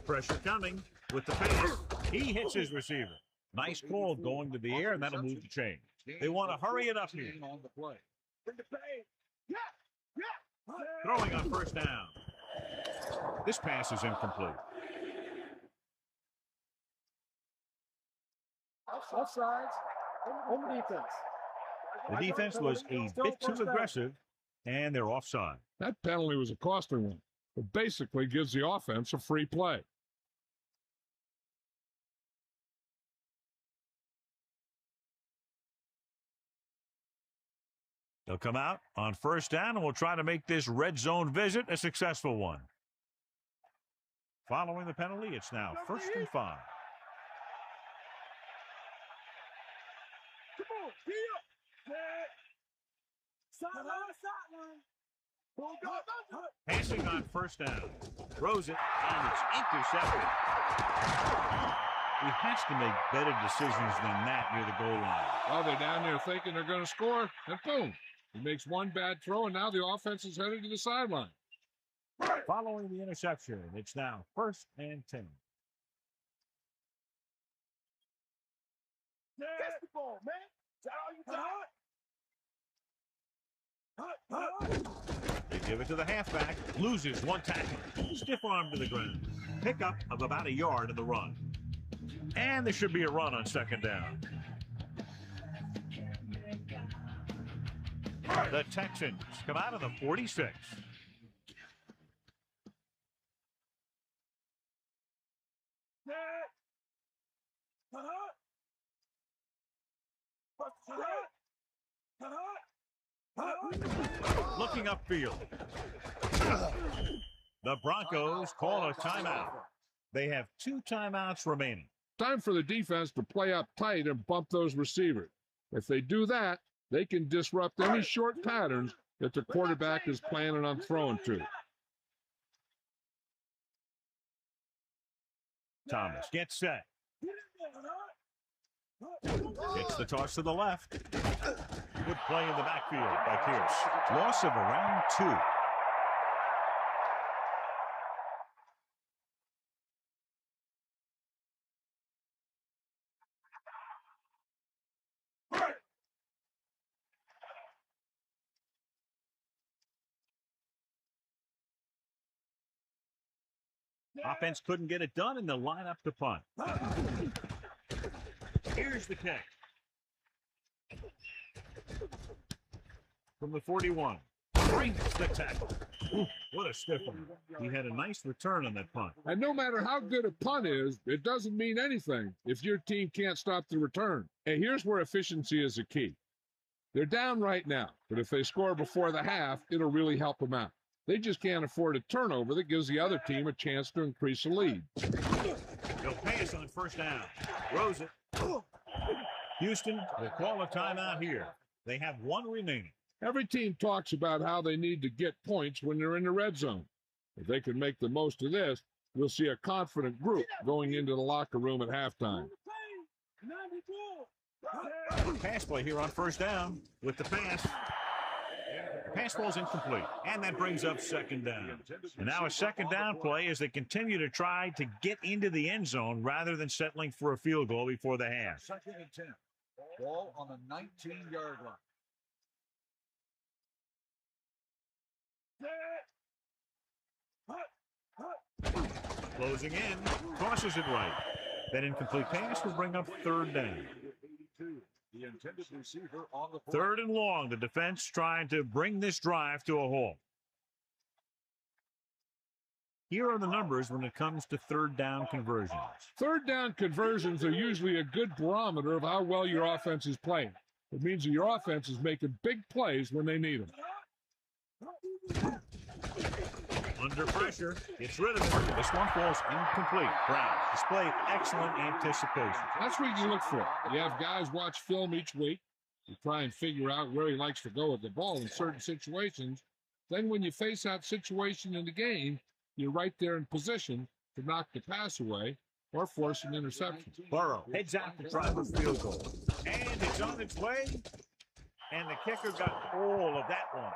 Pressure coming with the pass. He hits his receiver. Nice call going to the air, and that'll move the chain. They want to hurry it up here. On the play. Bring the pain. Yeah. Throwing on 1st down. This pass is incomplete. Offsides. Home defense. The defense was a bit too aggressive, and they're offside. That penalty was a costly one. It basically gives the offense a free play. They'll come out on 1st down, and we'll try to make this red zone visit a successful one. Following the penalty, it's now 1st and 5. on. Gee up. Sideline. Go. Passing on first down. Throws it, and it's intercepted. He has to make better decisions than that near the goal line. Oh, they're down there thinking they're going to score, and boom. He makes one bad throw, and now the offense is headed to the sideline. Following the interception, it's now 1st and 10. Catch the ball, man. That's all you got. They give it to the halfback. Loses one tackle. Stiff arm to the ground. Pickup of about a yard in the run. And there should be a run on 2nd down. The Texans come out of the 46. Looking upfield. The Broncos call a timeout. They have 2 timeouts remaining. Time for the defense to play up tight and bump those receivers. If they do that, they can disrupt any short patterns that the quarterback is planning on throwing to. Thomas gets set. Gets the toss to the left. Good play in the backfield by Pierce. Loss of around 2. Offense couldn't get it done, and they'll line up to punt. Here's the kick. From the 41. Brings the tackle. Ooh, what a stiff one. He had a nice return on that punt. And no matter how good a punt is, it doesn't mean anything if your team can't stop the return. And here's where efficiency is the key. They're down right now, but if they score before the half, it'll really help them out. They just can't afford a turnover that gives the other team a chance to increase the lead. They'll pass on 1st down. Throws it. Houston will call a timeout here. They have 1 remaining. Every team talks about how they need to get points when they're in the red zone. If they can make the most of this, we'll see a confident group going into the locker room at halftime. Pass play here on 1st down with the pass. The pass ball's incomplete, and that brings up 2nd down. And now a 2nd down play as they continue to try to get into the end zone rather than settling for a field goal before the half. 2nd and 10. Ball on the 19-yard line. Closing in, crosses it right. That incomplete pass will bring up 3rd down. The intended receiver on the 3rd and long, the defense trying to bring this drive to a halt. Here are the numbers when it comes to 3rd down conversions. 3rd down conversions are usually a good barometer of how well your offense is playing. It means that your offense is making big plays when they need them. Under pressure, gets rid of it. This one falls incomplete. Brown displayed excellent anticipation. That's what you look for. You have guys watch film each week. You try and figure out where he likes to go with the ball in certain situations. Then when you face that situation in the game, you're right there in position to knock the pass away or force an interception. Burrow heads out to try the field goal. And it's on its way. And the kicker got all of that one.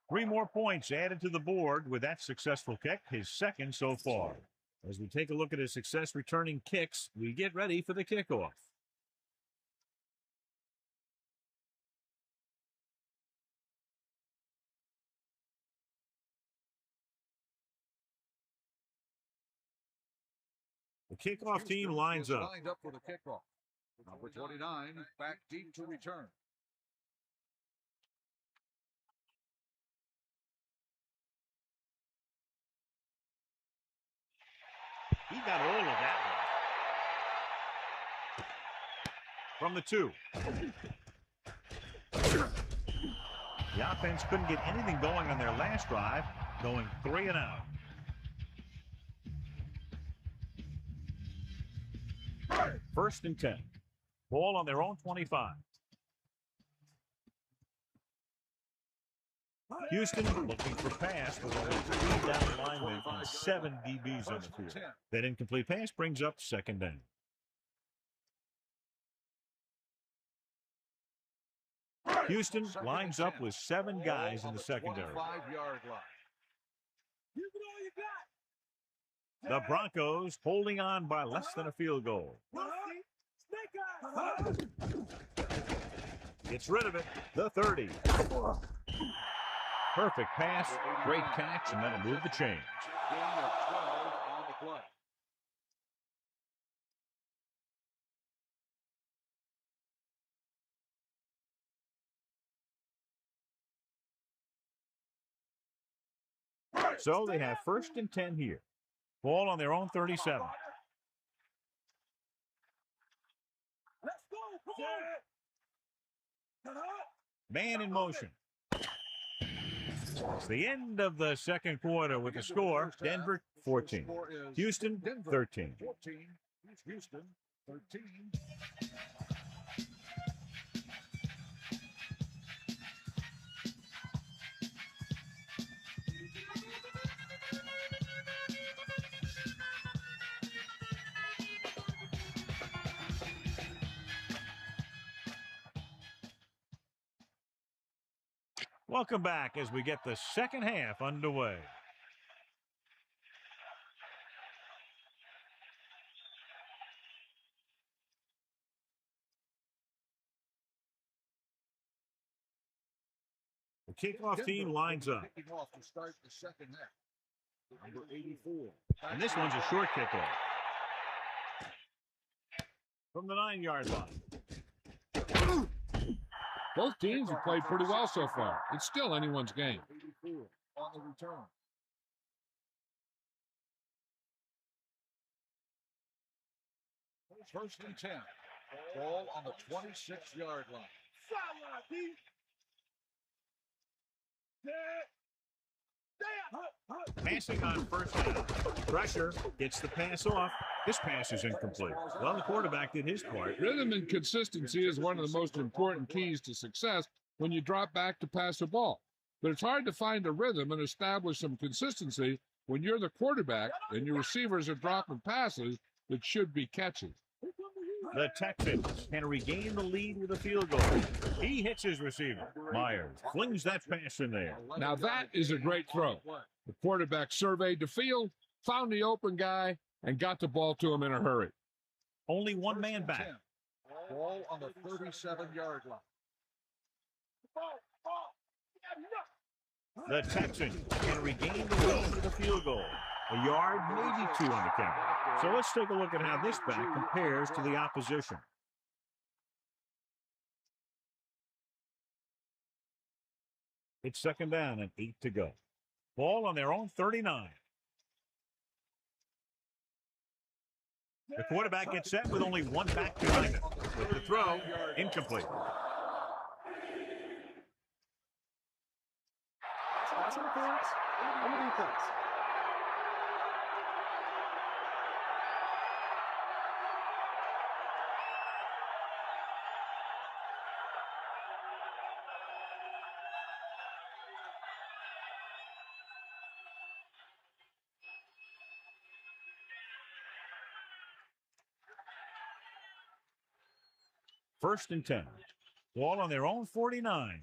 3 more points added to the board with that successful kick, his 2nd so far. As we take a look at his success returning kicks, we get ready for the kickoff. The kickoff team lines up. Lined up for the kickoff. Number 29, back deep to return. He got all of that one. From the 2. The offense couldn't get anything going on their last drive, going 3 and out. First and 10. Ball on their own 25. Houston looking for pass with only 3 down linemen and 7 DBs on the field. That incomplete pass brings up second down. Houston lines up with 7 guys in the secondary. 25-yard line. Give it all you got. The Broncos holding on by less than a field goal. Snake eyes. Gets rid of it. The 30. Perfect pass, great catch, and that'll move the chains. Gain of 12 on the play. So they have 1st and 10 here. Ball on their own 37. Let's go. Come on. Man in motion. It's the end of the second quarter with the score, Denver 14. Houston 13. 14. Houston 13. Welcome back as we get the second half underway. The kickoff team lines up. Kicking off to start the second half. Number 84. And this one's a short kickoff. From the 9-yard line. Both teams have played pretty well so far. It's still anyone's game. 84 on the return. First and 10. Ball on the 26-yard line. Sideline, D. Passing on first down. Pressure gets the pass off. This pass is incomplete. Well, the quarterback did his part. Rhythm and consistency is one of the most important keys to success when you drop back to pass a ball. But it's hard to find a rhythm and establish some consistency when you're the quarterback and your receivers are dropping passes that should be catches. The Texans can regain the lead with a field goal. He hits his receiver. Myers flings that pass in there. Now that is a great throw. The quarterback surveyed the field, found the open guy, and got the ball to him in a hurry. Only one man back. Ball on the 37-yard line. The Texans can regain the lead with a field goal. A yard, maybe 2 on the count. So let's take a look at how this back compares to the opposition. It's second down and 8 to go. Ball on their own 39. The quarterback gets set with only one back behind him. With the throw, incomplete. First and 10. Ball on their own 49.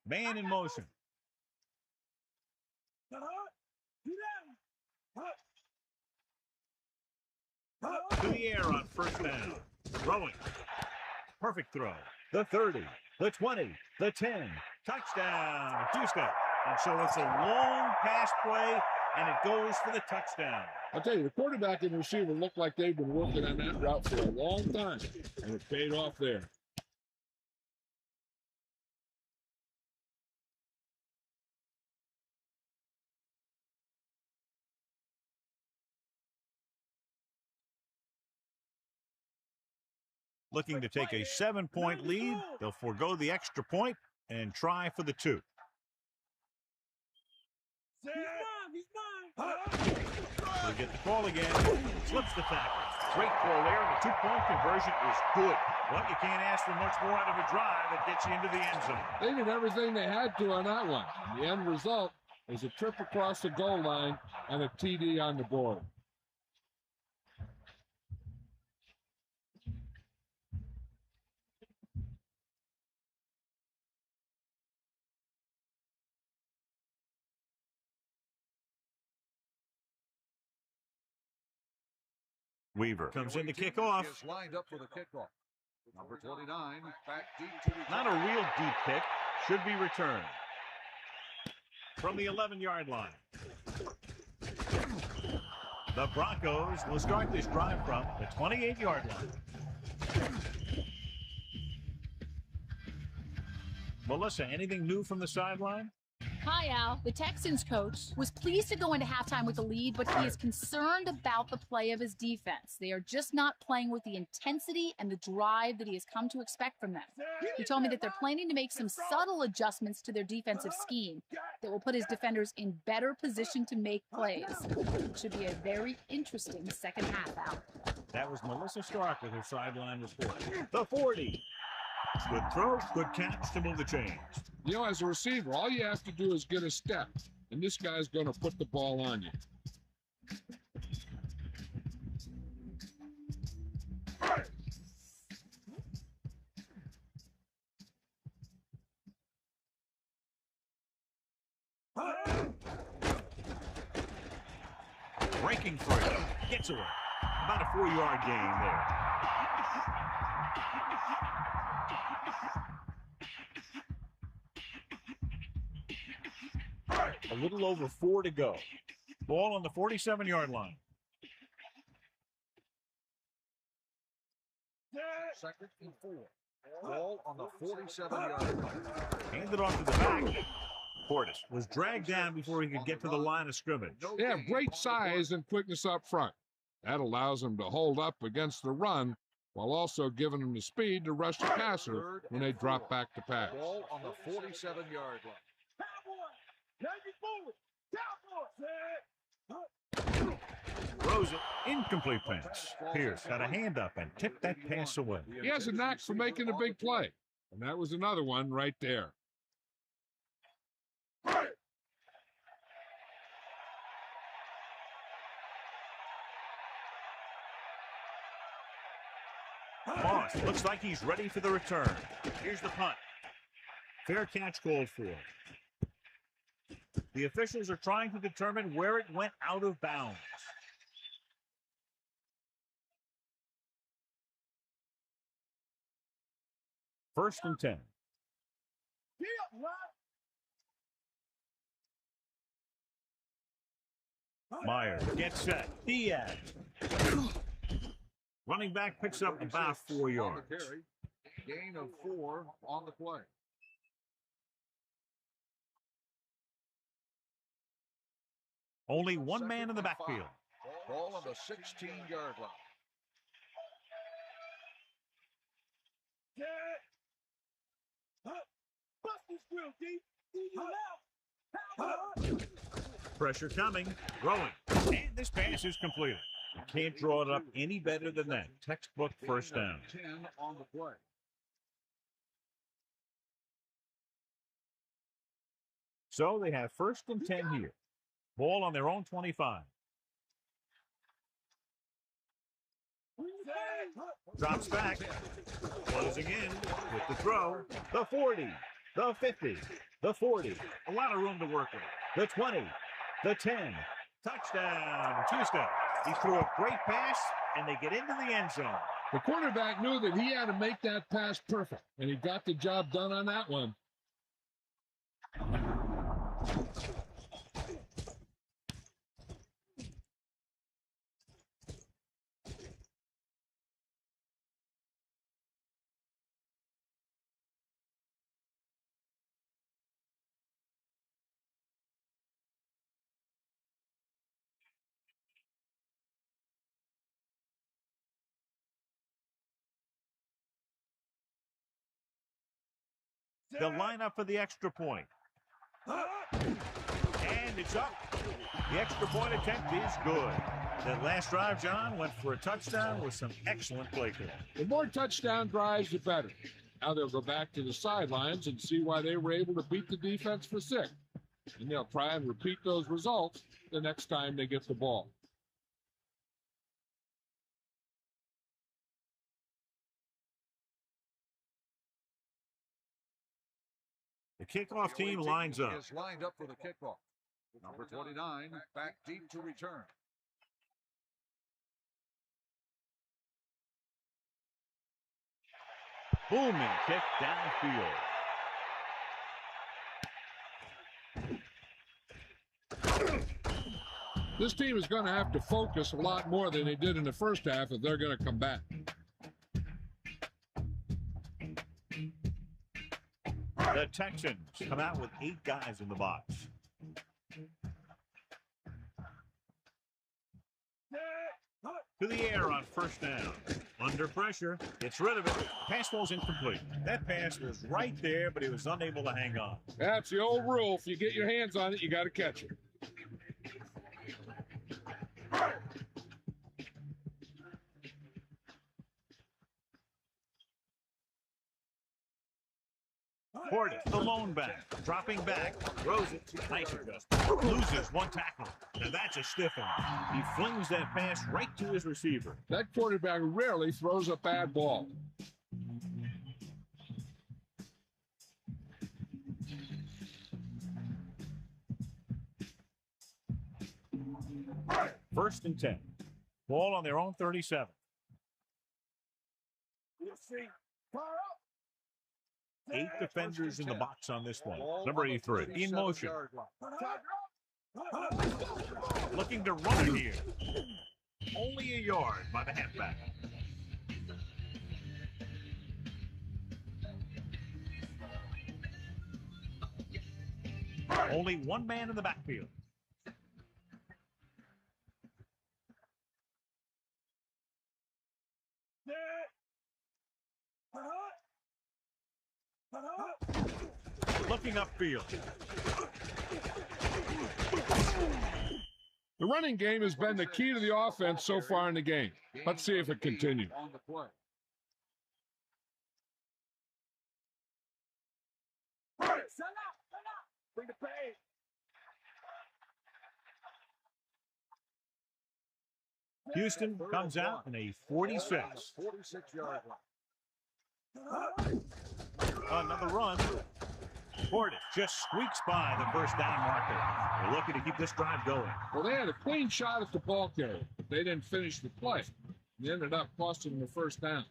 Man in motion. To the air on first down. Throwing. Perfect throw. The 30, the 20, the 10. Touchdown, Houston. And so it's a long pass play, and it goes for the touchdown. I'll tell you, the quarterback and the receiver look like they've been working on that route for a long time, and it paid off there. Looking to take a 7-point lead. They'll forego the extra point and try for the 2. He's mine. He'll get the call again. Slips the tackle. Great call there. The two-point conversion is good. Well, you can't ask for much more out of a drive that gets you into the end zone. They did everything they had to on that one. The end result is a trip across the goal line and a TD on the board. Weaver comes in to kick off. Is lined up for the kickoff. Number 29, back deep to return. Not a real deep kick. Should be returned. From the 11-yard line. The Broncos will start this drive from the 28-yard line. Melissa, anything new from the sideline? Hi, Al. The Texans coach was pleased to go into halftime with a lead, but he is concerned about the play of his defense. They are just not playing with the intensity and the drive that he has come to expect from them. He told me that they're planning to make some subtle adjustments to their defensive scheme that will put his defenders in better position to make plays. It should be a very interesting second half, Al. That was Melissa Stark with her sideline report. The 40. Good throw, good catch to move the chains. You know, as a receiver, all you have to do is get a step, and this guy's going to put the ball on you. Breaking free. Gets away. About a 4-yard gain there. A little over 4 to go. Ball on the 47-yard line. Second and 4. Ball on the 47-yard line. Handed off to the back. Portis was dragged down before he could get to the line of scrimmage. They have great size and quickness up front. That allows them to hold up against the run while also giving them the speed to rush the passer when they drop back to pass. Ball on the 47-yard line. Throws it. Incomplete pass. Pierce had a hand up and tipped that pass away. He has a knack for making a big play, and that was another one right there. Moss looks like he's ready for the return. Here's the punt. Fair catch called for. The officials are trying to determine where it went out of bounds. First and 10. Myers gets set. Diaz. Running back picks up about 4 yards. Gain of 4 on the play. Only one man in the backfield. Ball on the 16-yard line. Pressure coming. Throwing. And this pass is completed. You can't draw it up any better than that. Textbook first down. 10 on the play. So they have first and 10 here. Ball on their own 25. Drops back. Closing in with the throw. The 40. The 50. The 40. A lot of room to work with. The 20. The 10. Touchdown. Two-step. He threw a great pass, and they get into the end zone. The quarterback knew that he had to make that pass perfect, and he got the job done on that one. They'll line up for the extra point. And it's up. The extra point attempt is good. That last drive, John, went for a touchdown with some excellent play call. The more touchdown drives, the better. Now they'll go back to the sidelines and see why they were able to beat the defense for 6. And they'll try and repeat those results the next time they get the ball. The kickoff team lines up. Is lined up for the kickoff. Number 29, back deep to return. Booming kick downfield. This team is going to have to focus a lot more than they did in the first half if they're going to come back. The Texans come out with 8 guys in the box. To the air on first down. Under pressure, gets rid of it. Pass falls incomplete. That pass was right there, but he was unable to hang on. That's the old rule. If you get your hands on it, you got to catch it. Portis, the lone back, dropping back, throws it, nice adjustment, loses 1 tackle, and that's a stiff one. He flings that pass right to his receiver. That quarterback rarely throws a bad ball. First and 10. Ball on their own 37. Let's see. Fire up. 8 defenders in the box on this one. Number 83 in motion. Looking to run it here. Only a yard by the halfback. Only 1 man in the backfield. Looking upfield. The running game has been the key to the offense so far in the game. Let's see if it continues. On the play. Bring the pain. Houston comes out in a 46. 46-yard line. Another run. Portis just squeaks by the first down marker. They're looking to keep this drive going. Well, they had a clean shot at the ball carrier, but they didn't finish the play. They ended up costing them the first down.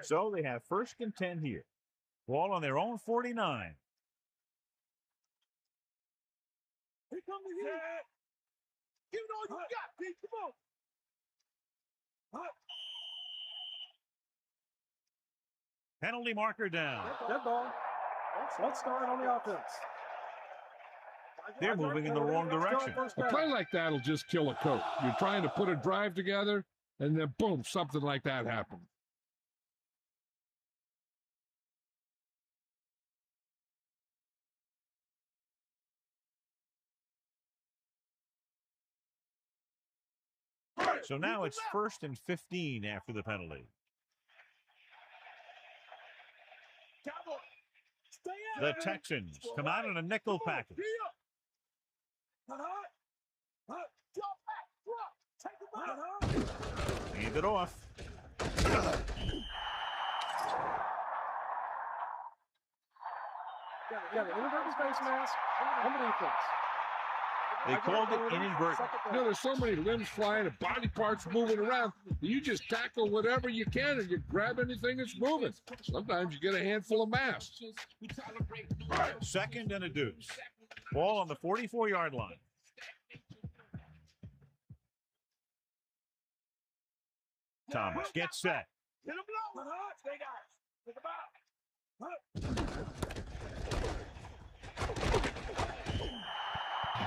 So they have first and 10 here. Ball on their own 49. Here comes the heat. Give it all you got, Pete. Come on. Penalty marker down. Dead ball. Let's start on the offense. They're moving in the wrong direction. A play like that will just kill a coach. You're trying to put a drive together, and then boom, something like that happens. So now it's first and 15 after the penalty. The Texans come out in a nickel package. Hand it off. Yeah, the inadvertent face mask on the defense. They called it inadvertent. You know, there's so many limbs flying and body parts moving around. You just tackle whatever you can and you grab anything that's moving. Sometimes you get a handful of masks. Second and a deuce. Ball on the 44-yard line. Thomas gets set. Get him low. Stay guys. Take him out.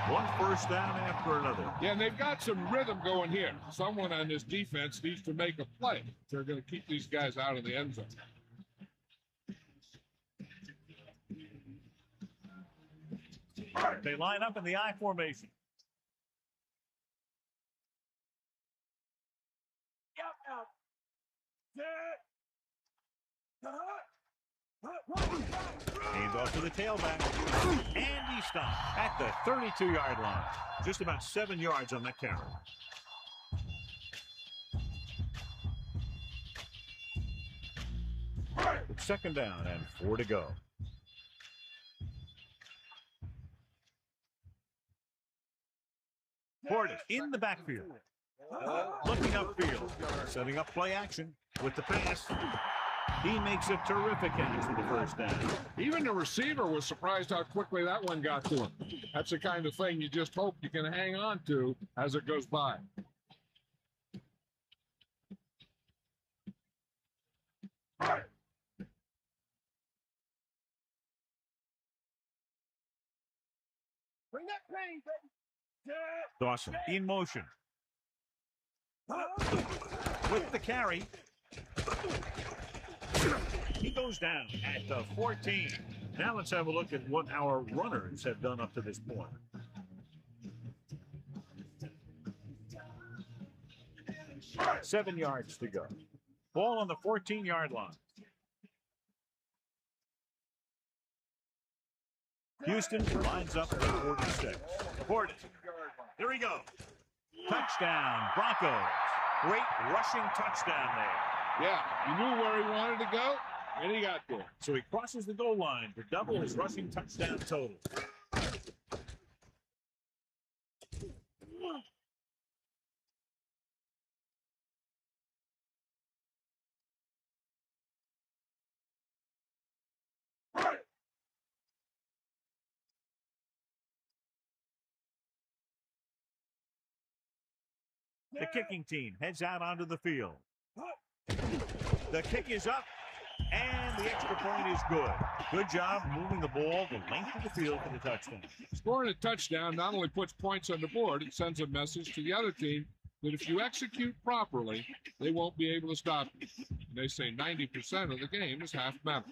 One first down after another. Yeah, and they've got some rhythm going here. Someone on this defense needs to make a play. They're going to keep these guys out of the end zone. They line up in the I formation. Hands off to the tailback. And he stopped at the 32-yard line. Just about 7 yards on that carry. It's second down and 4 to go. Portis in the backfield. Looking upfield. Setting up play action with the pass. He makes a terrific catch for the first down. Even the receiver was surprised how quickly that one got to him. That's the kind of thing you just hope you can hang on to as it goes by. Bring that pain, baby. Dawson in motion. With the carry. He goes down at the 14. Now let's have a look at what our runners have done up to this point. Right, 7 yards to go. Ball on the 14-yard line. Houston lines up at 46. Portis. Here we go. Touchdown, Broncos. Great rushing touchdown there. Yeah, he knew where he wanted to go, and he got there. So he crosses the goal line to double his rushing touchdown total. The kicking team heads out onto the field. The kick is up, and the extra point is good. Good job moving the ball the length of the field for the touchdown. Scoring a touchdown not only puts points on the board, it sends a message to the other team that if you execute properly, they won't be able to stop you. And they say 90% of the game is half mental.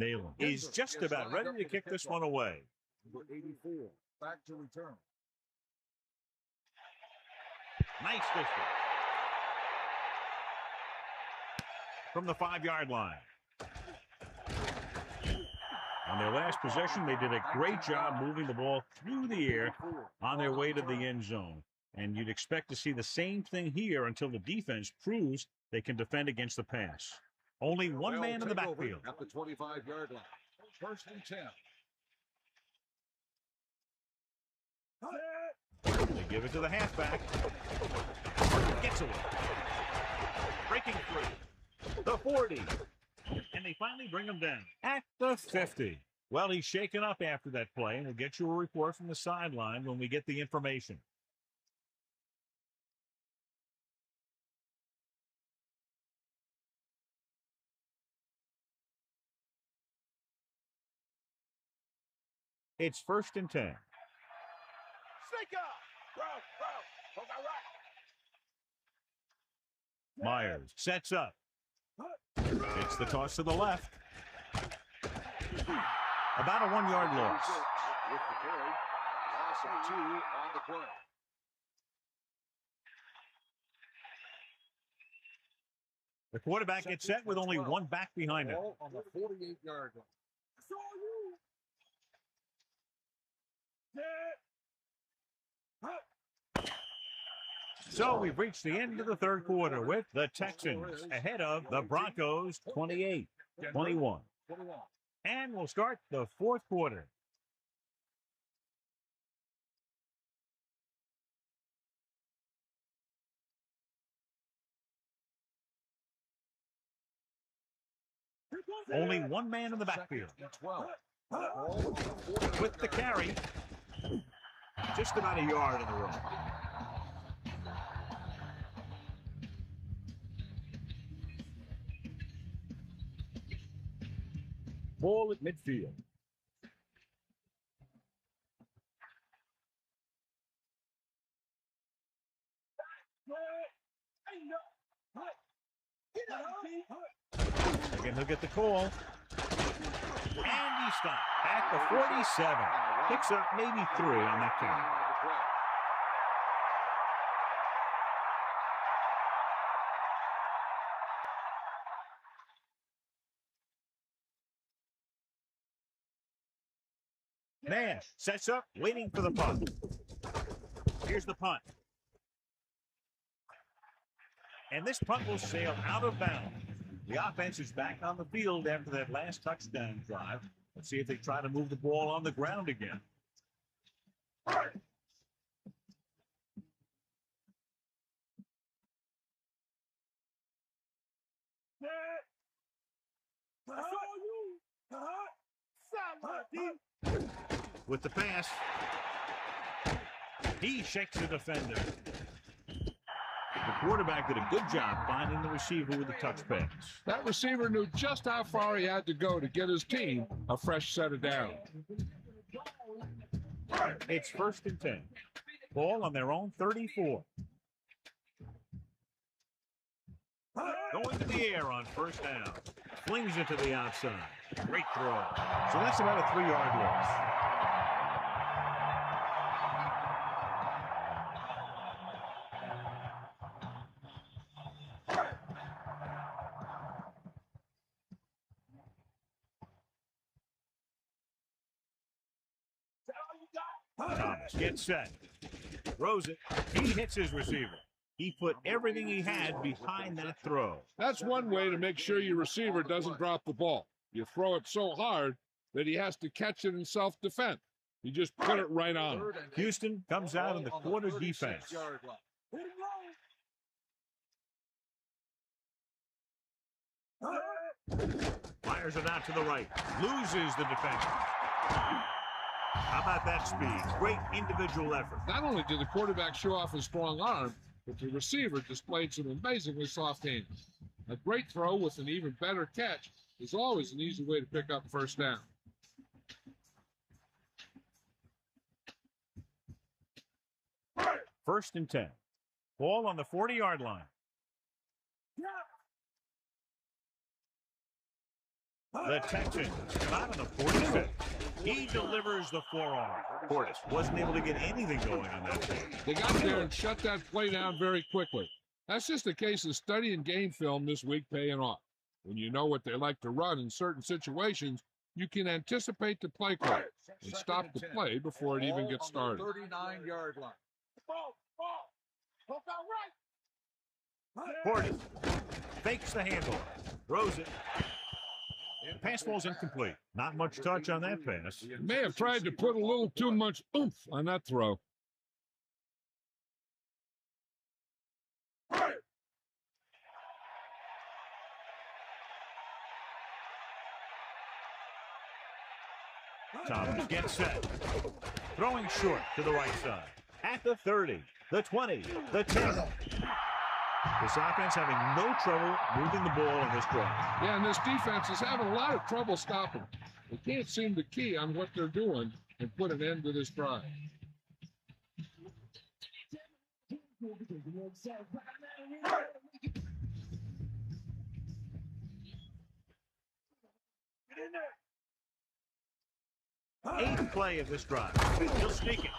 Nayland is just about ready to kick this one away. Number 84, back to return. Nice distance. From the 5-yard line. On their last possession, they did a great job moving the ball through the air on their way to the end zone. And you'd expect to see the same thing here until the defense proves they can defend against the pass. Only one man in the backfield. At the 25-yard line. First and 10. They give it to the halfback. Gets away. Breaking through. The 40. And they finally bring him down at the 50. Well, he's shaken up after that play, and we'll get you a report from the sideline when we get the information. It's first and 10. Snake up. Bro. Hold that right. Myers sets up. It's the toss to the left. About a 1-yard loss. With the carry. Loss of 2 on the play. The quarterback gets set with only one back behind him. Ball on the 48-yard line. Saw you. So we've reached the end of the third quarter with the Texans ahead of the Broncos 28-21. And we'll start the fourth quarter. Only one man in the backfield. 12. With the carry, just about a yard in the row. Ball at midfield. Ain't no Again, he'll get the call. And he stopped at the 47. Picks up maybe 3 on that play. Man sets up, waiting for the punt. Here's the punt. And this punt will sail out of bounds. The offense is back on the field after that last touchdown drive. Let's see if they try to move the ball on the ground again. With the pass, he shakes the defender. The quarterback did a good job finding the receiver with the touch pass. That receiver knew just how far he had to go to get his team a fresh set of downs. It's 1st and 10. Ball on their own 34. Going to the air on 1st down. Flings it to the outside. Great throw. So that's about a 3-yard loss. Thomas gets set. Throws it. He hits his receiver. He put everything he had behind that throw. That's one way to make sure your receiver doesn't drop the ball. You throw it so hard that he has to catch it in self-defense. You just put it right on him. Houston comes out in the quarter defense. Fires it out to the right. Loses the defender. How about that speed? Great individual effort. Not only did the quarterback show off his strong arm, but the receiver displayed some amazingly soft hands. A great throw with an even better catch is always an easy way to pick up 1st down. First and 10. Ball on the 40-yard line. The Texans come out on the 46. He delivers the forearm. Portis wasn't able to get anything going on that play. They got there and shut that play down very quickly. That's just a case of studying game film this week paying off. When you know what they like to run in certain situations, you can anticipate the play call and stop the play before it even gets started. 39-yard line. Portis fakes the handle, throws it. Pass ball's incomplete. Not much touch on that pass. May have tried to put a little too much oomph on that throw. Thomas gets set. Throwing short to the right side. At the 30, the 20, the 10. This offense having no trouble moving the ball in this drive. Yeah, and this defense is having a lot of trouble stopping. They can't seem to key on what they're doing and put an end to this drive. Eighth play of this drive. He'll sneak it.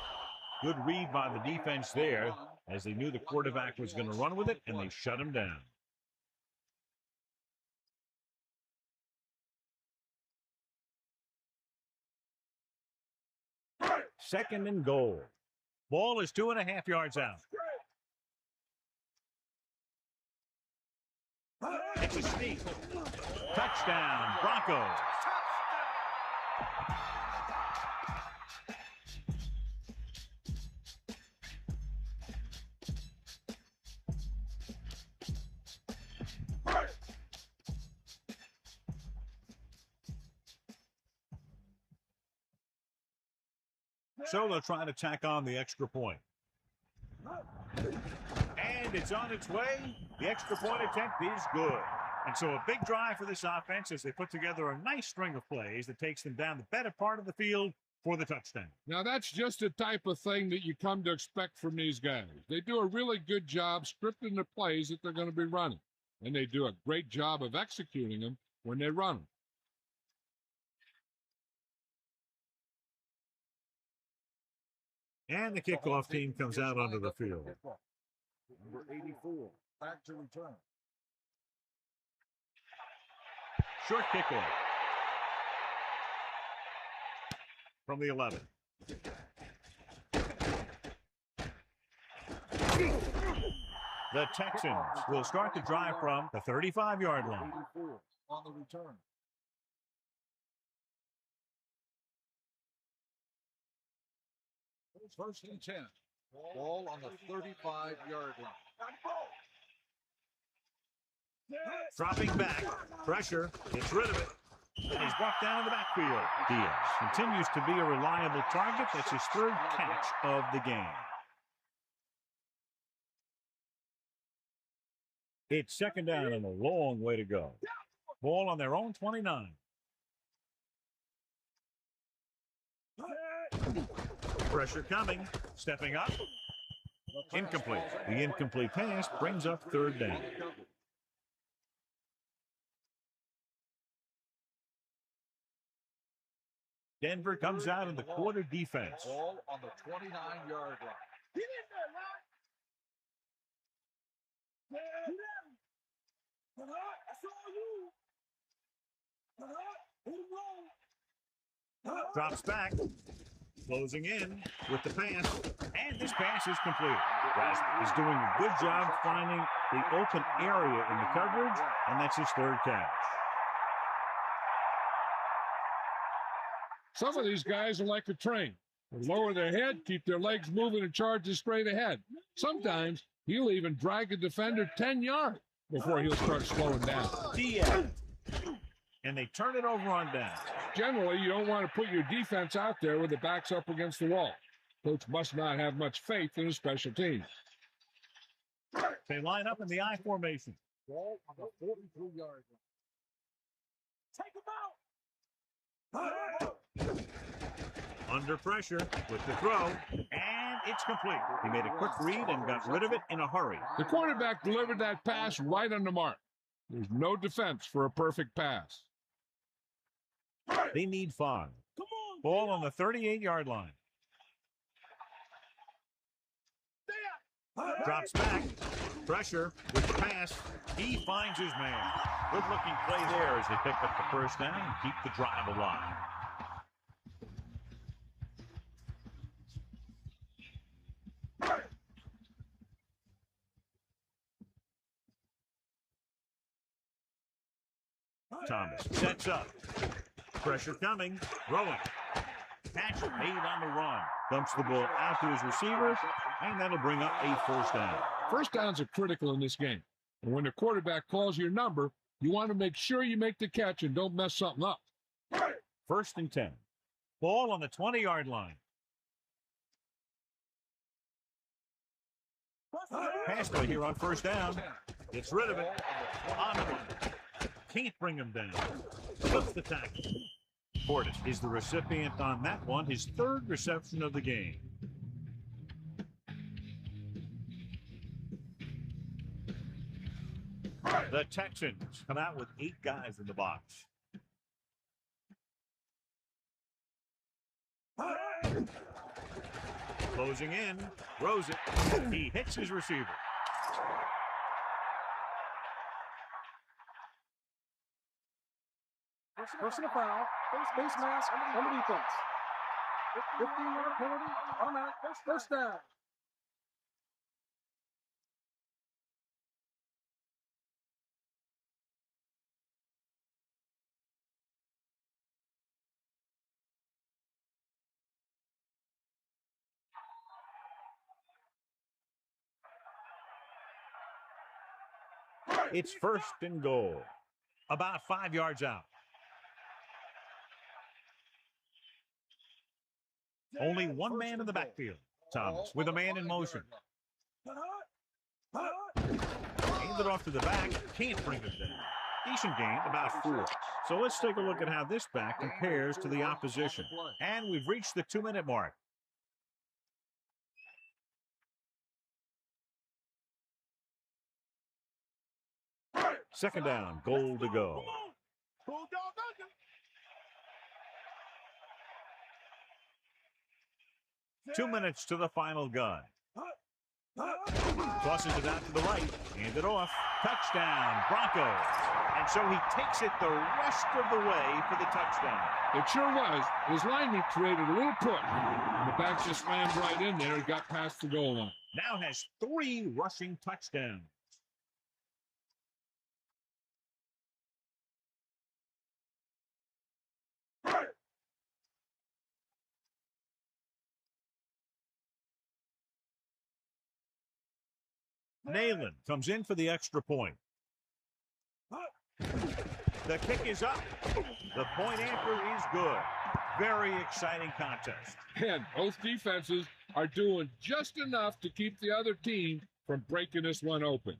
Good read by the defense there, as they knew the quarterback was going to run with it, and they shut him down. Second and goal. Ball is 2.5 yards out. It's a sneak. Touchdown, Broncos. So they'll try to tack on the extra point. And it's on its way. The extra point attempt is good. And so a big drive for this offense as they put together a nice string of plays that takes them down the better part of the field for the touchdown. Now, that's just the type of thing that you come to expect from these guys. They do a really good job scripting the plays that they're going to be running. and they do a great job of executing them when they run them. And the kickoff team comes out onto the field. Number 84, back to return. Short kickoff from the 11. The Texans will start the drive from the 35-yard line. 84 on the return. First and 10. Ball on the 35-yard line. Dropping back. Pressure. Gets rid of it. And he's brought down in the backfield. Diaz continues to be a reliable target. That's his third catch of the game. It's second down and a long way to go. Ball on their own 29. Pressure coming. Stepping up. Incomplete. The incomplete pass brings up third down. Denver comes out in the quarter defense. Ball on the 29-yard line. Get in there, Rod. That's all you. Drops back. Closing in with the pass. And this pass is complete. West is doing a good job finding the open area in the coverage, and that's his third catch. Some of these guys are like a train. They lower their head, keep their legs moving, and charge straight ahead. Sometimes he'll even drag a defender 10 yards before he'll start slowing down. Diaz. And they turn it over on down. Generally, you don't want to put your defense out there with the backs up against the wall. Coach must not have much faith in his special teams. They line up in the I formation. Ball on the 43-yard line. Take him out. Under pressure with the throw, and it's complete. He made a quick read and got rid of it in a hurry. The quarterback delivered that pass right on the mark. There's no defense for a perfect pass. They need 5. Come on. Ball on the 38-yard line. Drops back. Pressure with the pass. He finds his man. Good-looking play there as they pick up the first down and keep the drive alive. Thomas sets up. Pressure coming. Throwing. Catch made on the run. Dumps the ball out to his receiver, and that'll bring up a first down. First downs are critical in this game. And when the quarterback calls your number, you want to make sure you make the catch and don't mess something up. First and 10. Ball on the 20-yard line. Pass play here on first down. Gets rid of it. On the run. Can't bring him down. Flips the tackle. Portis is the recipient on that one, his third reception of the game. The Texans come out with 8 guys in the box. Closing in, throws it. He hits his receiver. Personal foul, face mask, on the defense. 15-yard penalty, automatic, first down. It's first and goal. About 5 yards out. Only one man in the backfield. Thomas with a man in motion. Hand it off to the back. Can't bring it down. Decent gain, about 4. So let's take a look at how this back compares to the opposition. And we've reached the 2-minute mark. Second down, goal to go. 2 minutes to the final gun. Tosses it out to the right. Hand it off. Touchdown, Broncos. And so he takes it the rest of the way for the touchdown. It sure was. His lineman created a little push. And the back just slammed right in there and got past the goal line. Now has 3 rushing touchdowns. Nayland comes in for the extra point. The kick is up. The point anchor is good. Very exciting contest. And both defenses are doing just enough to keep the other team from breaking this one open.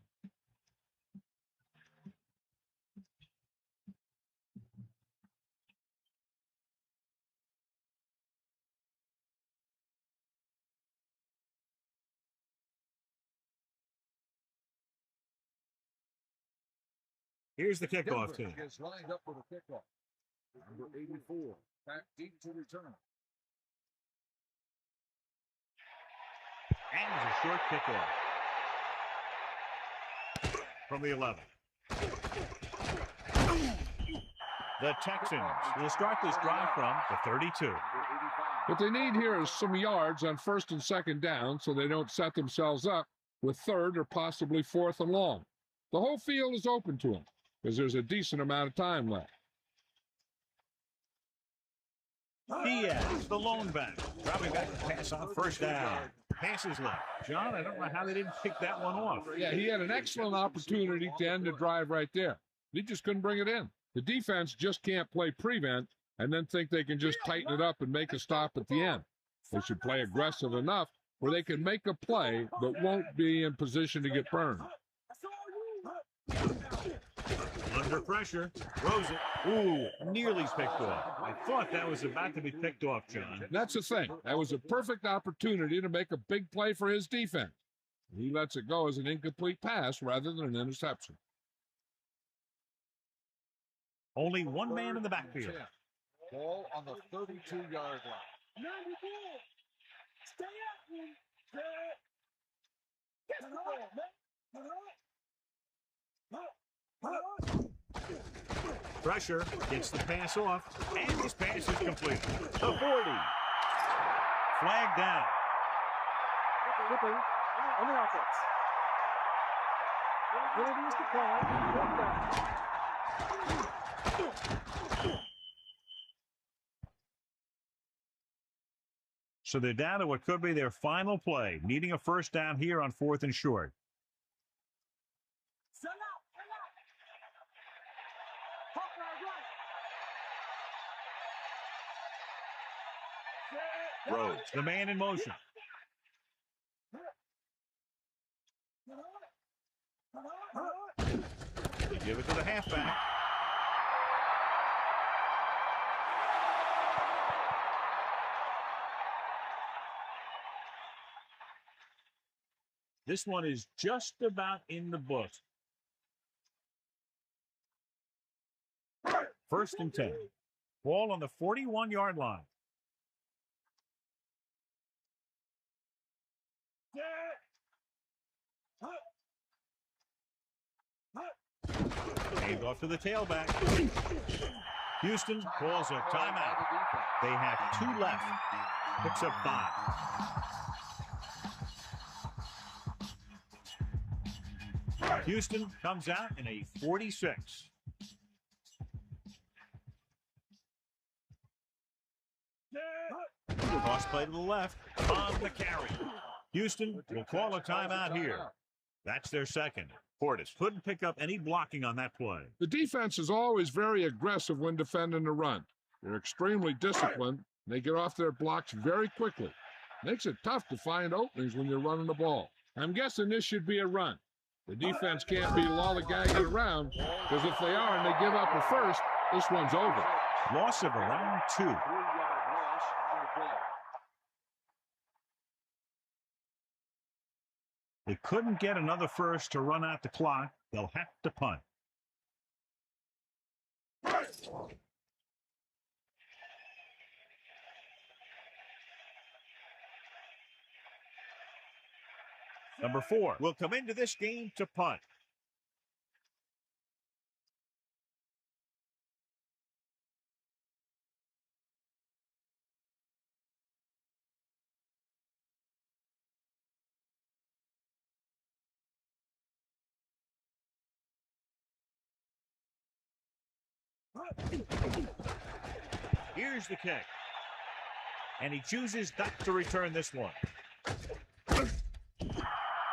Here's the kickoff team. Is lined up for the kickoff. Number 84, back deep to return. And it's a short kickoff. From the 11. The Texans will start this drive from the 32. What they need here is some yards on first and second down so they don't set themselves up with third or possibly fourth and long. The whole field is open to them because there's a decent amount of time left. Diaz, the lone back, dropping back to pass on first down. Passes left. John, I don't know how they didn't pick that one off. Yeah, he had an excellent opportunity to end the drive right there. He just couldn't bring it in. The defense just can't play prevent and then think they can just tighten it up and make a stop at the end. They should play aggressive enough where they can make a play but won't be in position to get burned. Under pressure, throws it. Ooh, nearly picked off. I thought that was about to be picked off, John. That's the thing. That was a perfect opportunity to make a big play for his defense. He lets it go as an incomplete pass rather than an interception. Only one man in the backfield. Ball on the 32-yard line. Stay at him. Get the ball, man. Pressure gets the pass off, and this pass is complete. The 40. Flag down. Flipping on the offense. Penalties declined. Fourth down. So they're down to what could be their final play, needing a first down here on 4th and short. Rhodes, the man in motion. They give it to the halfback. This one is just about in the book. 1st and 10. Ball on the 41-yard line. Hand off to the tailback. Houston calls a timeout. They have 2 left. Picks up 5. Houston comes out in a 46. Cross play to the left on the carry. Houston will call a timeout here. That's their second. Portis couldn't pick up any blocking on that play. The defense is always very aggressive when defending the run. They're extremely disciplined. They get off their blocks very quickly. Makes it tough to find openings when you're running the ball. I'm guessing this should be a run. The defense can't be lollygagging around, because if they are and they give up a first, this one's over. Loss of around 2. 3-yard loss on the play. They couldn't get another first to run out the clock. They'll have to punt. Number 4 will come into this game to punt. Here's the kick. And he chooses not to return this one.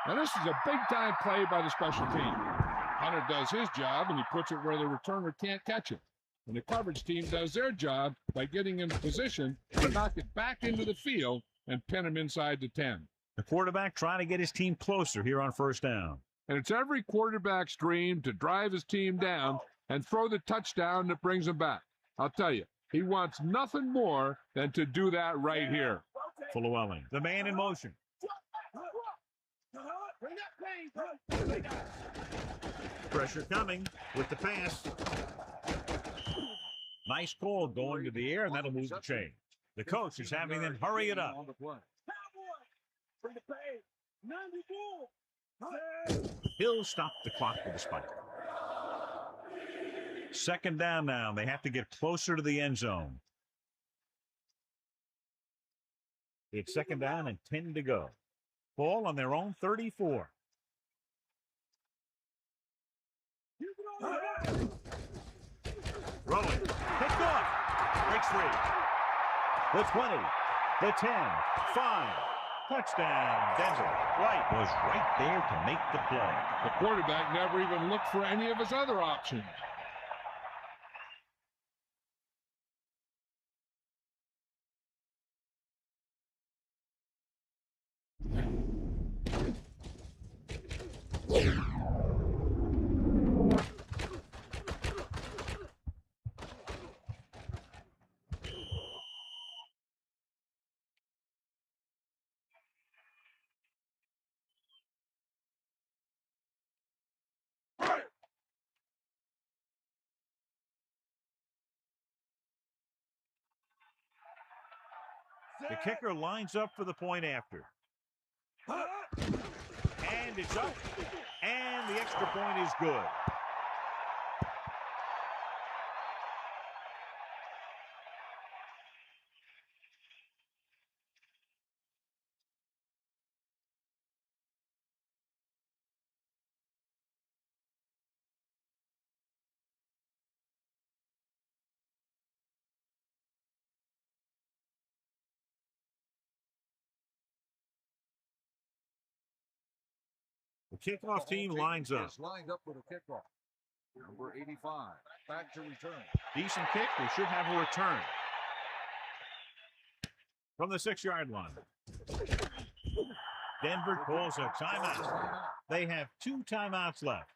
Now, this is a big-time play by the special team. Hunter does his job, and he puts it where the returner can't catch it. And the coverage team does their job by getting into position to knock it back into the field and pin him inside the 10. The quarterback trying to get his team closer here on first down. And it's every quarterback's dream to drive his team down and throw the touchdown that brings him back. I'll tell you, he wants nothing more than to do that right here. Flewelling, the man in motion. Pressure coming with the pass. Nice call going to the air, and that'll move the chain. The coach is having them hurry it up. He'll stop the clock with a spike. Second down now. They have to get closer to the end zone. It's second down and 10 to go. Ball on their own 34. Rolling. Picked off. Breaks free. The 20. The 10. 5. Touchdown, Denver. White was right there to make the play. The quarterback never even looked for any of his other options. The kicker lines up for the point after. And it's up. And the extra point is good. The kickoff team lines up. Lined up with a kickoff. Number 85, back to return. Decent kick. We should have a return. From the 6-yard line. Denver calls a timeout. They have 2 timeouts left.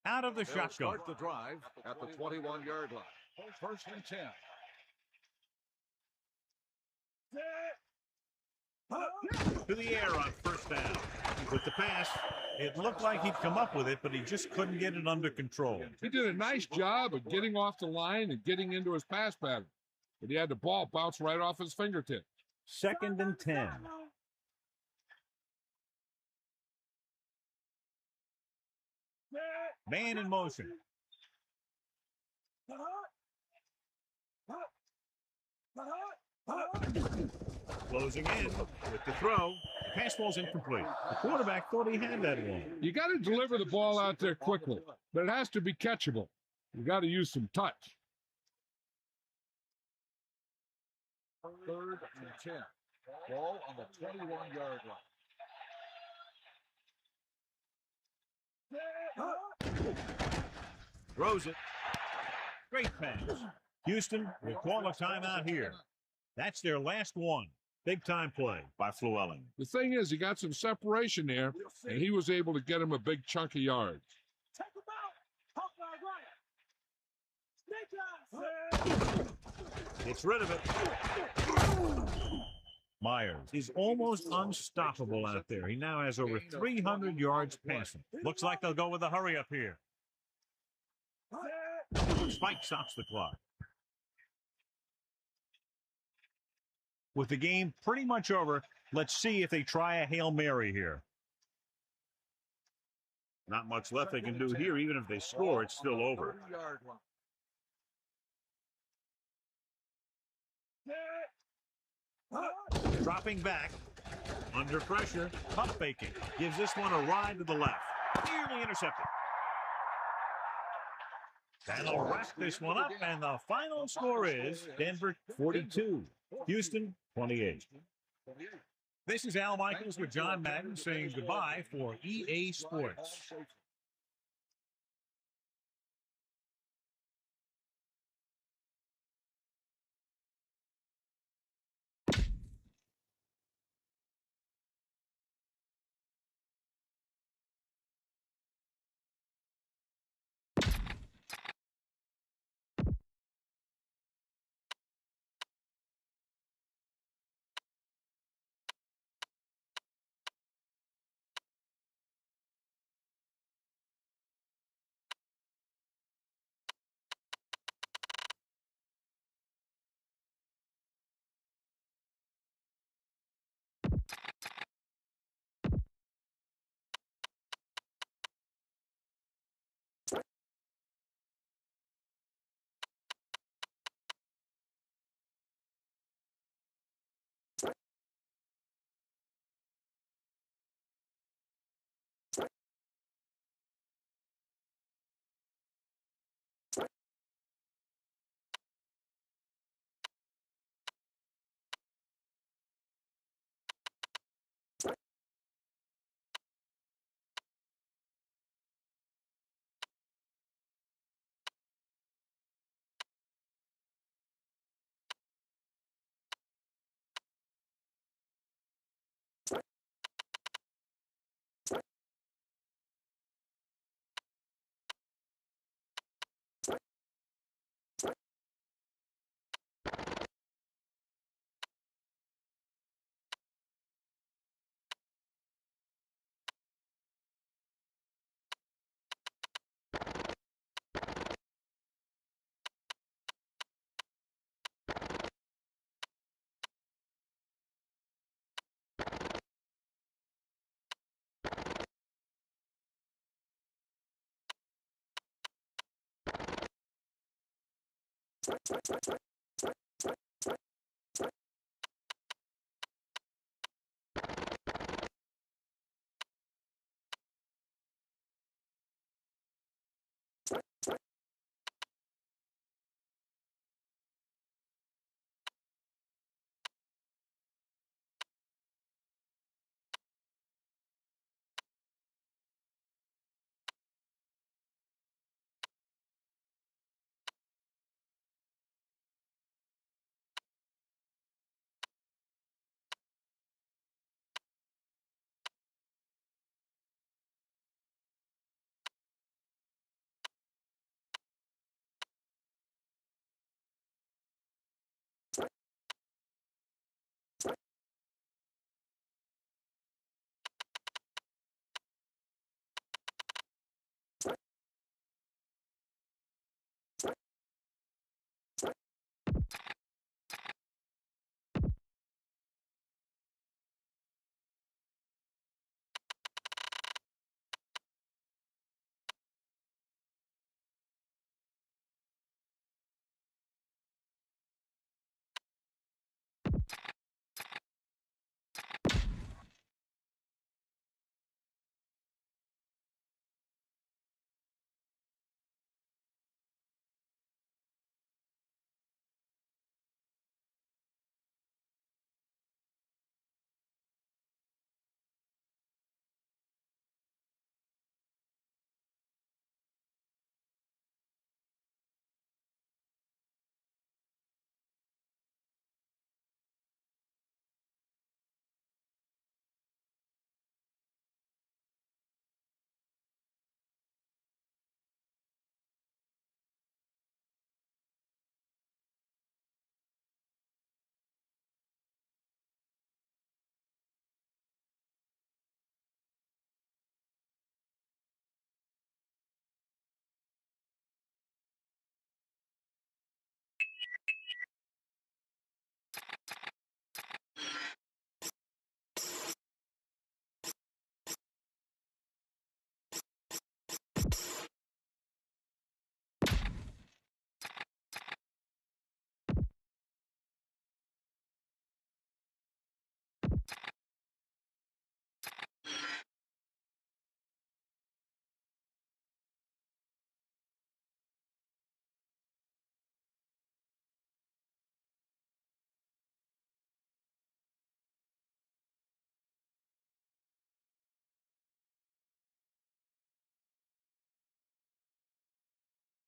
Out of the shotgun. Start the drive at the 21-yard line. First and 10. To the air on first down. With the pass, it looked like he'd come up with it, but he just couldn't get it under control. He did a nice job of getting off the line and getting into his pass pattern. But he had the ball bounce right off his fingertips. Second and 10. Man in motion. Closing in with the throw. The pass ball's incomplete. The quarterback thought he had that one. You got to deliver the ball out there quickly, but it has to be catchable. You got to use some touch. Third and 10. Ball on the 21-yard line. Throws it. Great pass. Houston will call a timeout here. That's their last one. Big time play by Flewelling. The thing is, he got some separation there, and he was able to get him a big chunk of yards. Take him out. Hawkeye right. Gets rid of it. Myers is almost unstoppable out there. He now has over 300 yards passing. Looks like they'll go with a hurry up here. Spike stops the clock. With the game pretty much over, let's see if they try a Hail Mary here. Not much left they can do here. Even if they score, it's still over. Dropping back, under pressure, pump faking. Gives this one a ride to the left. Nearly intercepted. That'll wrap this one up, and the final score is Denver 42, Houston 28. This is Al Michaels with John Madden saying goodbye for EA Sports.